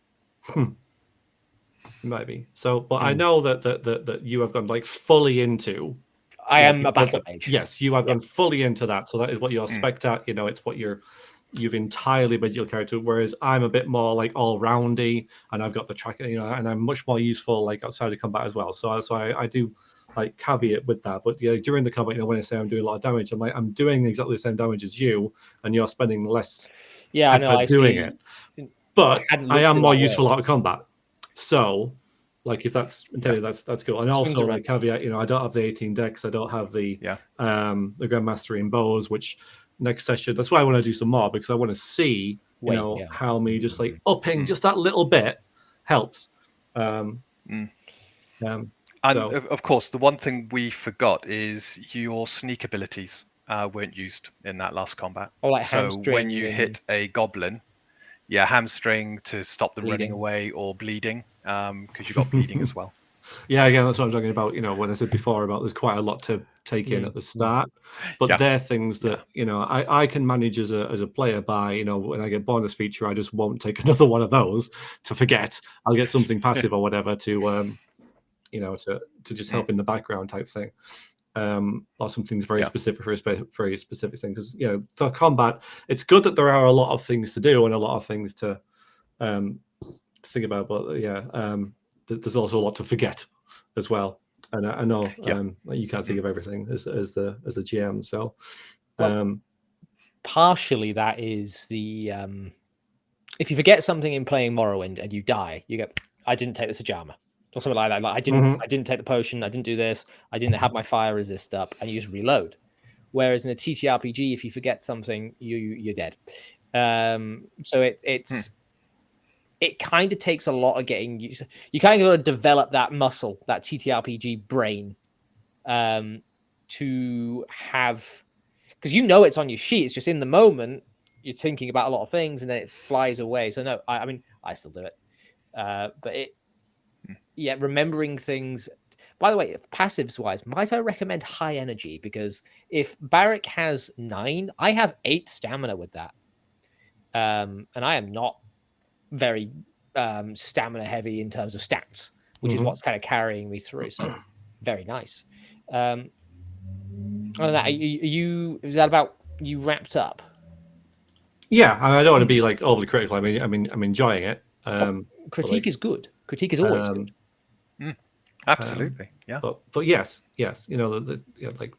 Maybe. So, but I know that you have gone like fully into. I am a battle mage. Yes, you have gone fully into that. So that is what you're spec at. It's what you've entirely made your character. Whereas I'm a bit more like all roundy, and I've got the track, and I'm much more useful like outside of combat as well. So I do like caveat with that. But during the combat, when I say I'm doing a lot of damage, I'm doing exactly the same damage as you, and you're spending less effort doing it. But I am more useful out of combat. So, like, if that's intended, that's cool. And also, like, caveat, I don't have the 18 decks. I don't have the Grandmaster in bows, which next session, that's why I want to do some more, because I want to see, how me just like upping just that little bit helps. And of course, the one thing we forgot is your sneak abilities weren't used in that last combat. So when you hit a goblin, hamstring to stop them running away, or bleeding, because you got bleeding as well. Yeah, again, that's what I'm talking about. When I said before about there's quite a lot to take in at the start, but they're things that I can manage as a player by when I get bonus feature, I just won't take another one of those to forget. I'll get something passive or whatever to to just help in the background type thing. Or something's very specific for a very specific thing, because the combat, it's good that there are a lot of things to do and a lot of things to think about, but there's also a lot to forget as well. And I know you can't think of everything as the GM. So partially that is the if you forget something in playing Morrowind and you die, you go, I didn't take the Sajama, or something like that. Like, I didn't take the potion, I didn't do this, I didn't have my fire resist up, and you just reload. Whereas in a TTRPG, if you forget something, you're dead. So it kind of takes a lot of getting used. You kind of got to develop that muscle, that TTRPG brain, to have, because it's on your sheet. It's just in the moment you're thinking about a lot of things, and then it flies away. So no, I mean I still do it, but remembering things. By the way, passives wise, might I recommend high energy? Because if Barrick has 9, I have 8 stamina with that, and I am not very stamina heavy in terms of stats, which is what's kind of carrying me through. So very nice. Other than that, is that about you wrapped up? Yeah, I don't want to be like overly critical. I mean, I'm enjoying it. Critique is good. Critique is always good. Absolutely, yeah. But yes, like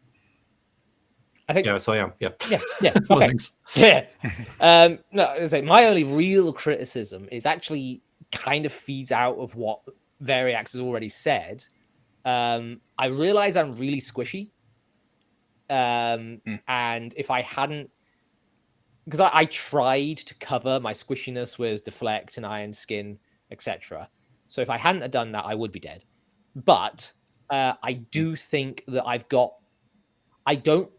I think. Yeah, so yeah. Yeah. Well, Okay. thanks. Yeah. No, I say my only real criticism is actually kind of feeds out of what Veriax has already said. I realize I'm really squishy. And if I hadn't, because I tried to cover my squishiness with deflect and iron skin, etc. So if I hadn't have done that, I would be dead. But I do think that I don't,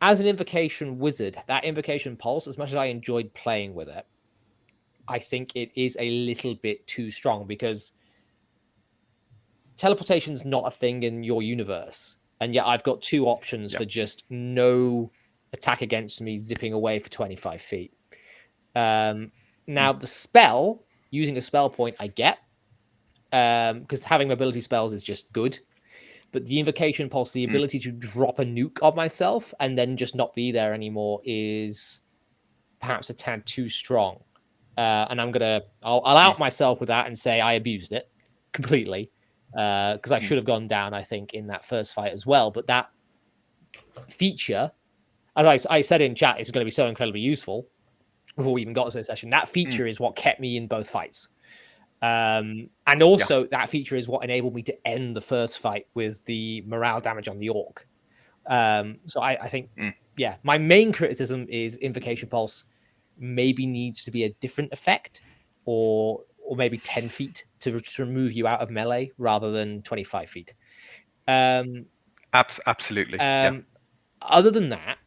as an invocation wizard, that invocation pulse, as much as I enjoyed playing with it, I think it is a little bit too strong because teleportation's not a thing in your universe. And yet I've got two options for just no attack against me zipping away for 25 feet. Now the spell, using a spell point, I get, because having mobility spells is just good. But the invocation pulse, the ability to drop a nuke on myself and then just not be there anymore is perhaps a tad too strong. And I'll out myself with that and say I abused it completely. Because I should have gone down, I think, in that first fight as well. But that feature, as I said in chat, is going to be so incredibly useful before we even got to the session. That feature is what kept me in both fights. And also that feature is what enabled me to end the first fight with the morale damage on the orc. So I think, my main criticism is Invocation Pulse maybe needs to be a different effect, or maybe 10 feet to remove you out of melee rather than 25 feet. Absolutely. Other than that,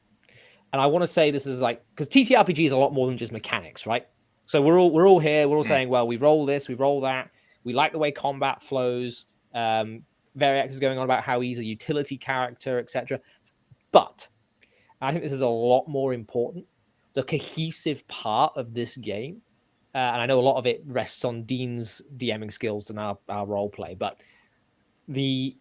and I want to say this is like, because TTRPG is a lot more than just mechanics, right? So we're all here. We're all saying, well, we roll this, we roll that. We like the way combat flows. Veriax is going on about how he's a utility character, etc. But I think this is a lot more important. The cohesive part of this game, and I know a lot of it rests on Dean's DMing skills and our role play, but the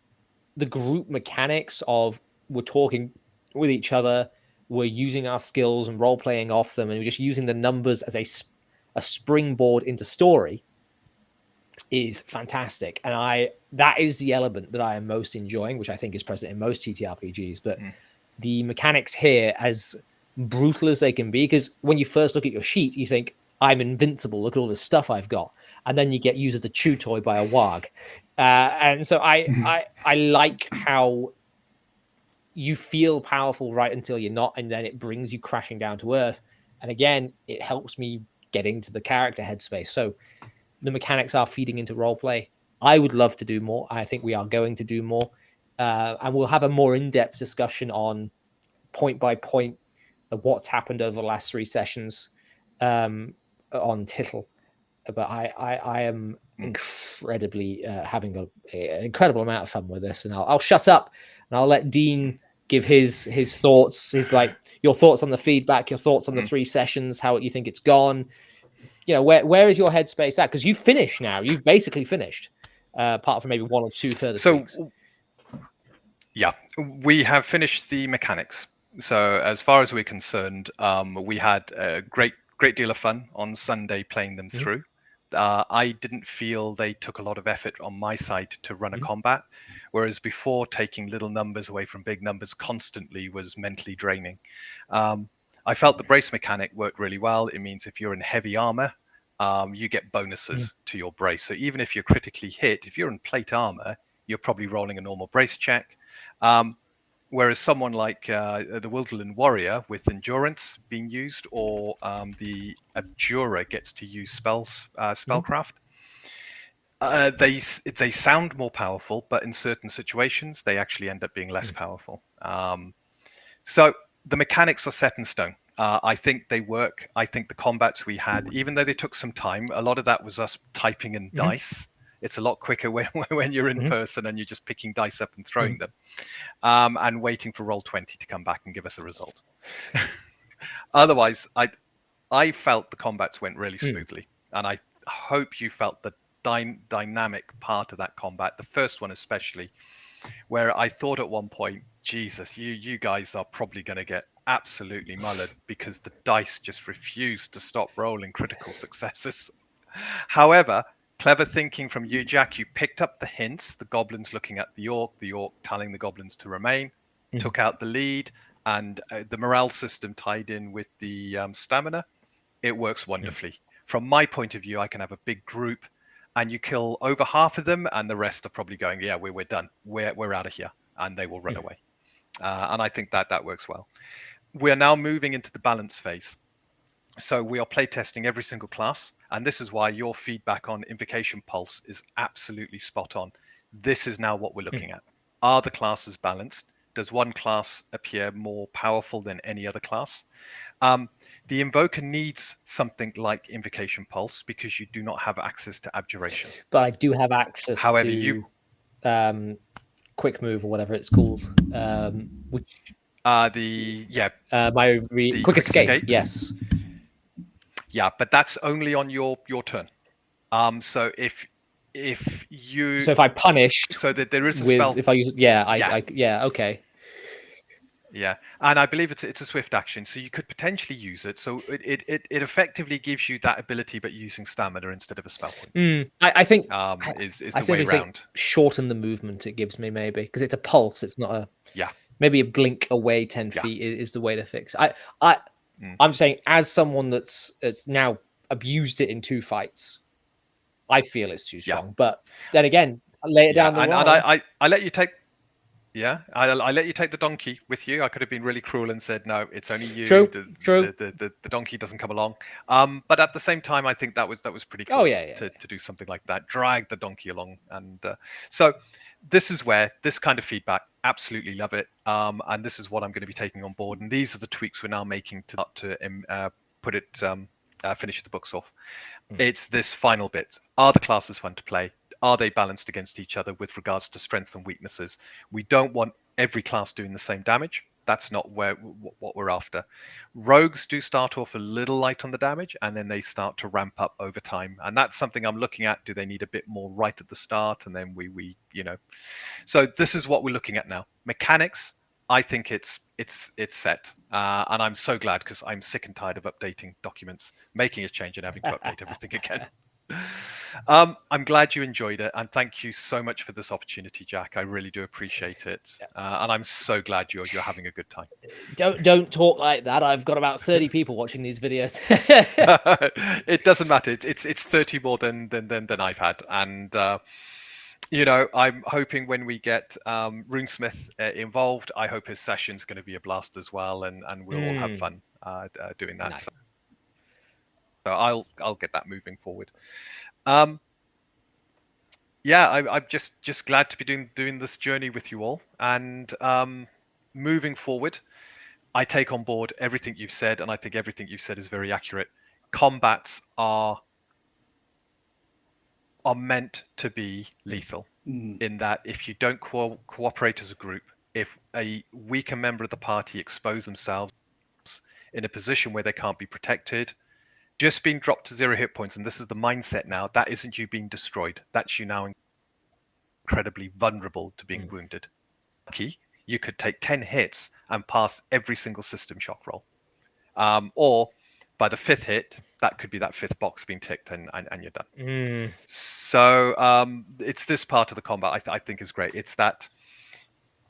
group mechanics of we're talking with each other, we're using our skills and role playing off them, and we're just using the numbers as a springboard into story is fantastic. And that is the element that I am most enjoying, which I think is present in most TTRPGs. But the mechanics here, as brutal as they can be, because when you first look at your sheet, you think, I'm invincible, look at all the stuff I've got. And then you get used as a chew toy by a warg. And so I like how you feel powerful right until you're not, and then it brings you crashing down to earth. And again, it helps me get into the character headspace. So the mechanics are feeding into roleplay. I would love to do more. I think we are going to do more. And we'll have a more in-depth discussion on point by point of what's happened over the last 3 sessions on Tittle. But I am incredibly having an incredible amount of fun with this. And I'll shut up and I'll let Dean give his thoughts, your thoughts on the feedback, your thoughts on the 3 sessions, how you think it's gone. Where is your headspace at? Because you've finished now. You've basically finished, apart from maybe 1 or 2 further tweaks. Yeah, we have finished the mechanics. So as far as we're concerned, we had a great deal of fun on Sunday playing them through. I didn't feel they took a lot of effort on my side to run a combat, whereas before, taking little numbers away from big numbers constantly was mentally draining. I felt the brace mechanic worked really well. It means if you're in heavy armor, you get bonuses to your brace. So even if you're critically hit, if you're in plate armor, you're probably rolling a normal brace check. Whereas someone like the Wilderland Warrior with Endurance being used, or the Abjurer gets to use spellcraft, they sound more powerful, but in certain situations, they actually end up being less powerful. So the mechanics are set in stone. I think they work. I think the combats we had, even though they took some time, a lot of that was us typing in dice. It's a lot quicker when you're in person and you're just picking dice up and throwing them, and waiting for Roll20 to come back and give us a result. Otherwise, I felt the combats went really smoothly, and I hope you felt the dynamic part of that combat, the first one especially, where I thought at one point, Jesus, you guys are probably going to get absolutely mullered because the dice just refused to stop rolling critical successes. However, clever thinking from you, Jack, you picked up the hints, the goblins looking at the orc telling the goblins to remain, took out the lead, and the morale system tied in with the stamina, it works wonderfully. From my point of view, I can have a big group, and you kill over half of them, and the rest are probably going, yeah, we're done, we're out of here, and they will run away. And I think that works well. We're now moving into the balance phase. So we are playtesting every single class, and this is why your feedback on Invocation Pulse is absolutely spot on. This is now what we're looking at. Are the classes balanced? Does one class appear more powerful than any other class? The Invoker needs something like Invocation Pulse because you do not have access to Abjuration. But I do have access However, to Quick Move or whatever it's called, which my Quick Escape. Yes. Yeah, but that's only on your turn. So if you So if I punish, so that there is a with spell. if I use it, yeah, okay. Yeah, and I believe it's a swift action, so you could potentially use it. So it effectively gives you that ability, but using stamina instead of a spell point. I think is I the way simply think around. shorten the movement it gives me, maybe, because it's a pulse. It's not a maybe a blink away 10 feet is the way to fix it. I'm saying, as someone that's now abused it in 2 fights, I feel it's too strong. But then again, later down the line, and I let you take. Yeah, I let you take the donkey with you. I could have been really cruel and said, no, it's only you. True. The donkey doesn't come along. But at the same time, I think that was pretty cool. To do something like that, drag the donkey along, and so this is where this kind of feedback, absolutely love it. And this is what I'm going to be taking on board. And these are the tweaks we're now making to put it finish the books off. It's this final bit. Are the classes fun to play? Are they balanced against each other with regards to strengths and weaknesses? We don't want every class doing the same damage. That's not what we're after. Rogues do start off a little light on the damage, and then they start to ramp up over time. And that's something I'm looking at. Do they need a bit more right at the start? And then we So this is what we're looking at now. Mechanics, I think it's set. And I'm so glad, because I'm sick and tired of updating documents, making a change and having to update everything again. I'm glad you enjoyed it, and thank you so much for this opportunity, Jack. I really do appreciate it, and I'm so glad you're having a good time. Don't talk like that. I've got about 30 people watching these videos. It doesn't matter. It's 30 more than I've had, and I'm hoping when we get Runesmith involved, I hope his session's going to be a blast as well, and we'll all have fun doing that. Nice. So I'll get that moving forward. I'm just glad to be doing this journey with you all, and moving forward, I take on board everything you've said, and I think everything you've said is very accurate. Combats are meant to be lethal, in that if you don't cooperate as a group, if a weaker member of the party expose themselves in a position where they can't be protected, just being dropped to 0 hit points, and this is the mindset now, that isn't you being destroyed. That's you now incredibly vulnerable to being wounded. You could take 10 hits and pass every single system shock roll. Or by the 5th hit, that could be that 5th box being ticked, and you're done. So it's this part of the combat I think is great. It's that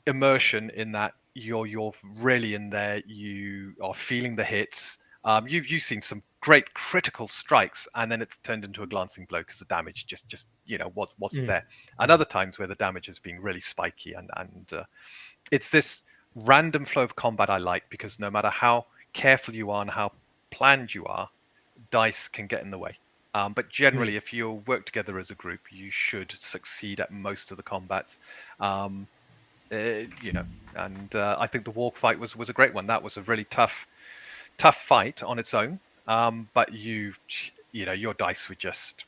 immersion in that you're really in there. You are feeling the hits. You've seen some great critical strikes, and then it's turned into a glancing blow because the damage just wasn't there. And other times where the damage has been really spiky, and it's this random flow of combat I like, because no matter how careful you are and how planned you are, dice can get in the way. But generally, if you work together as a group, you should succeed at most of the combats. And I think the walk fight was a great one. That was a really tough fight on its own, but your dice were just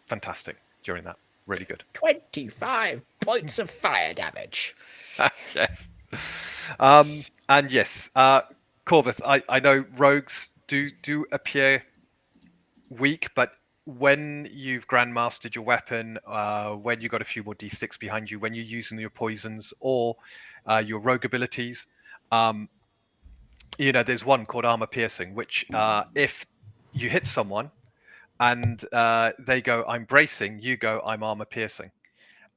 fantastic during that. Really good. 25 points of fire damage. Yes. And yes, Corvus, I know rogues do appear weak, but when you've grandmastered your weapon, when you've got a few more d6 behind you, when you're using your poisons or your rogue abilities, there's one called armor piercing, which if you hit someone and they go, I'm bracing, you go, I'm armor piercing.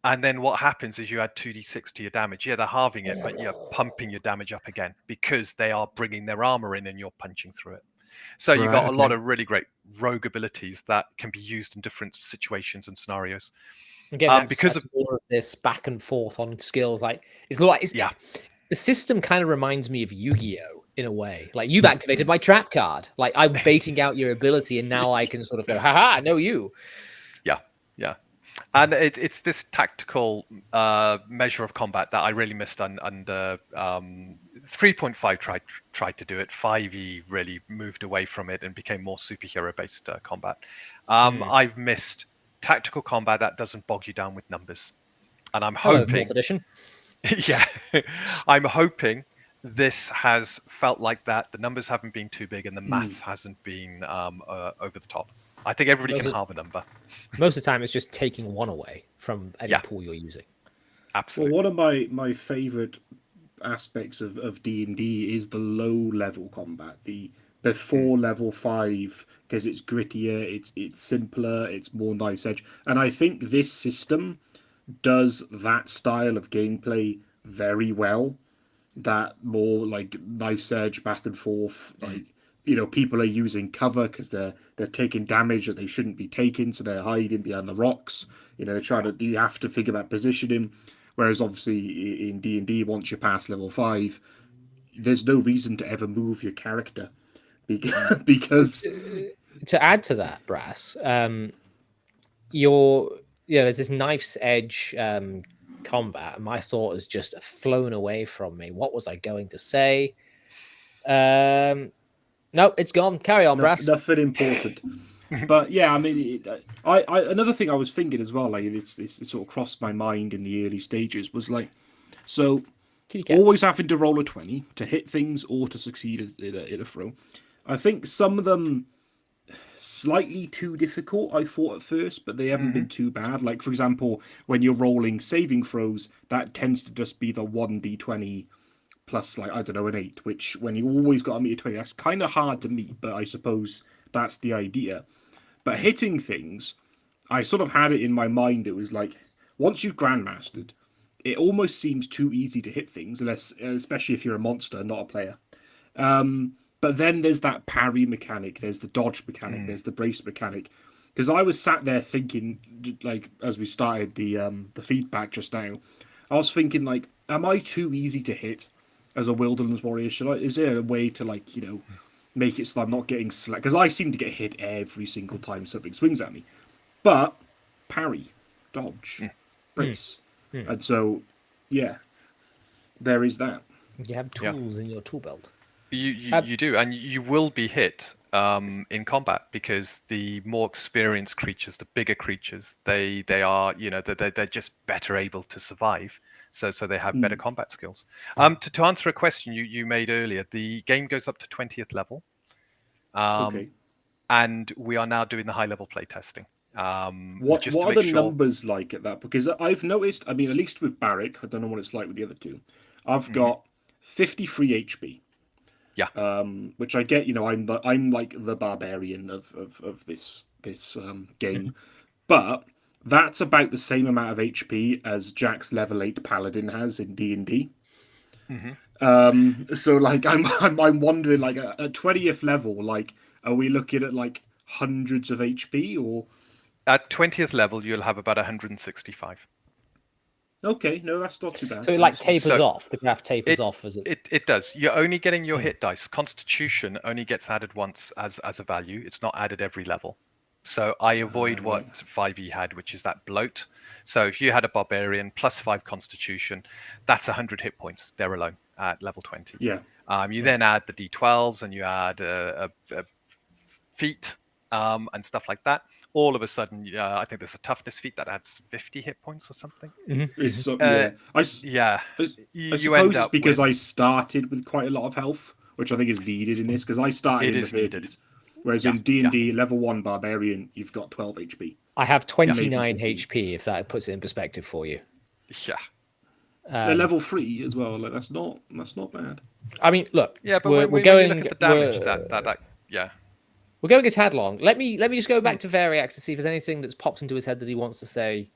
And then what happens is you add 2d6 to your damage. Yeah, they're halving it, but you're pumping your damage up again because they are bringing their armor in and you're punching through it. So you've got Right, a lot okay. of really great rogue abilities that can be used in different situations and scenarios. Again, Because that's more of this back and forth on skills. Like it's Yeah. The system kind of reminds me of Yu-Gi-Oh in a way. Like you've activated my trap card. Like I'm baiting out your ability, and now I can sort of go, haha, I know you. Yeah. And it's this tactical measure of combat that I really missed under 3.5 tried to do it. 5e really moved away from it and became more superhero based combat. I've missed tactical combat that doesn't bog you down with numbers, and I'm Hello, hoping fourth edition. yeah, I'm hoping this has felt like that. The numbers haven't been too big and the maths hasn't been over the top. I think everybody can halve a number. Most of the time, it's just taking one away from any Yeah. pool you're using. Absolutely. Well, one of my favorite aspects of D&D is the low level combat, the before level 5, because it's grittier, it's simpler, it's more knife's edge, and I think this system does that style of gameplay very well. That more like knife's edge, back and forth, like people are using cover because they're taking damage that they shouldn't be taking, so they're hiding behind the rocks. They're trying to. You have to figure out positioning. Whereas obviously in D&D, once you pass level 5, there's no reason to ever move your character because To add to that, Brass, there's this knife's edge combat, and my thought has just flown away from me. What was I going to say? No, it's gone. Carry on, Brass. nothing important. But yeah, I mean, I another thing I was thinking as well, like this sort of crossed my mind in the early stages, was like, so Kitty cat. always having to roll a 20 to hit things or to succeed in a throw. I think some of them slightly too difficult, I thought at first, but they haven't been too bad. Like, for example, when you're rolling saving throws, that tends to just be the 1d20 plus, like, I don't know, an 8, which when you always got to meet a 20, that's kind of hard to meet, but I suppose that's the idea. But hitting things, I sort of had it in my mind. It was like, once you've grandmastered, it almost seems too easy to hit things, especially if you're a monster, not a player. But then there's that parry mechanic, there's the dodge mechanic, there's the brace mechanic. Because I was sat there thinking, like, as we started the feedback just now, I was thinking, like, am I too easy to hit as a wilderness warrior? Is there a way to, like, make it so I'm not getting slapped? Because I seem to get hit every single time something swings at me. But parry, dodge, brace. And so, yeah, there is that. You have tools in your tool belt. You do, and you will be hit in combat because the more experienced creatures, the bigger creatures, they are they're just better able to survive. So they have better combat skills. To answer a question you made earlier, the game goes up to 20th level. Okay. And we are now doing the high level play testing. What are the numbers like at that? Because I've noticed, I mean, at least with Barrick, I don't know what it's like with the other two. I've got 53 HP. Yeah. Which I get, I'm like the barbarian of this game, but that's about the same amount of HP as Jack's level 8 paladin has in D&D. So like I'm wondering, like at 20th level, like are we looking at like hundreds of HP or? At 20th level, you'll have about 165. Okay, no, that's not too bad. So it like tapers off. The graph tapers off as it does. You're only getting your hit dice. Constitution only gets added once as a value. It's not added every level. So I avoid what 5e had, which is that bloat. So if you had a barbarian plus 5 Constitution, that's 100 hit points there alone at level 20. Yeah. You then add the d12s and you add a feat and stuff like that. All of a sudden, I think there's a toughness feat that adds 50 hit points or something. I suppose it's because I started with quite a lot of health, which I think is needed in this, because I started in the 30s. Whereas in D&D, level 1 barbarian, you've got 12 HP. I have 29 HP, if that puts it in perspective for you. Yeah. They're level 3 as well. Like that's not bad. I mean, look. Yeah, but we're when going. You look at the damage yeah. We're going a tad long. Let me just go back to Veriax to see if there's anything that's popped into his head that he wants to say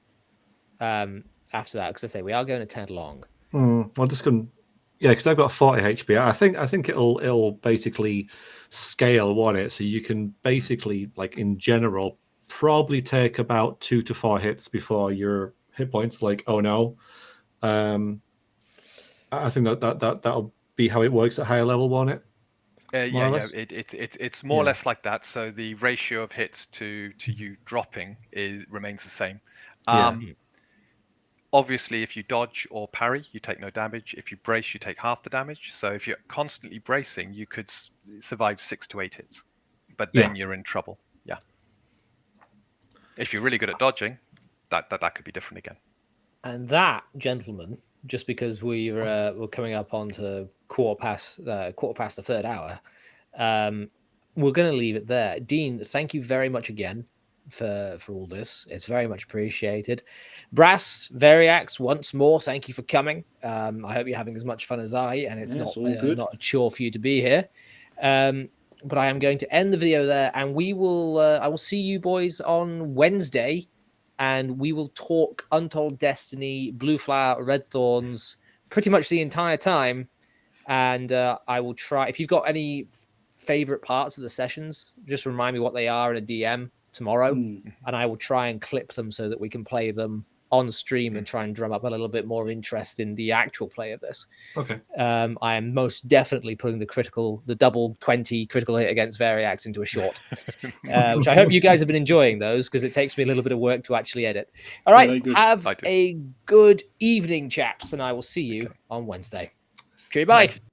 after that, because I say we are going to 10 long. Well, just going. Yeah, because I've got 40 HP. I think it'll basically scale, won't it? So you can basically, like in general, probably take about 2 to 4 hits before your hit points. Like, oh no. I think that'll be how it works at higher level, won't it? More or less? It's more or Yeah. less like that. So the ratio of hits to you dropping remains the same. Yeah. Obviously, if you dodge or parry, you take no damage. If you brace, you take half the damage. So if you're constantly bracing, you could survive 6 to 8 hits, but then you're in trouble. Yeah. If you're really good at dodging, that could be different again. And that, gentlemen, just because we're coming up onto quarter past the third hour, we're going to leave it there. Dean, thank you very much again for all this. It's very much appreciated. Brass, Veriax, once more, thank you for coming. I hope you're having as much fun as I, and it's Yes, all good. not a chore for you to be here. But I am going to end the video there, and I will see you boys on Wednesday, and we will talk Untold Destiny, Blue Flower, Red Thorns, pretty much the entire time. And I will try. If you've got any favorite parts of the sessions, just remind me what they are in a DM tomorrow, and I will try and clip them so that we can play them on stream and try and drum up a little bit more interest in the actual play of this. Okay. I am most definitely putting the double 20 critical hit against Veriax into a short, which I hope you guys have been enjoying those, because it takes me a little bit of work to actually edit. All right, have a good evening, chaps, and I will see you on Wednesday. Cheerio, bye.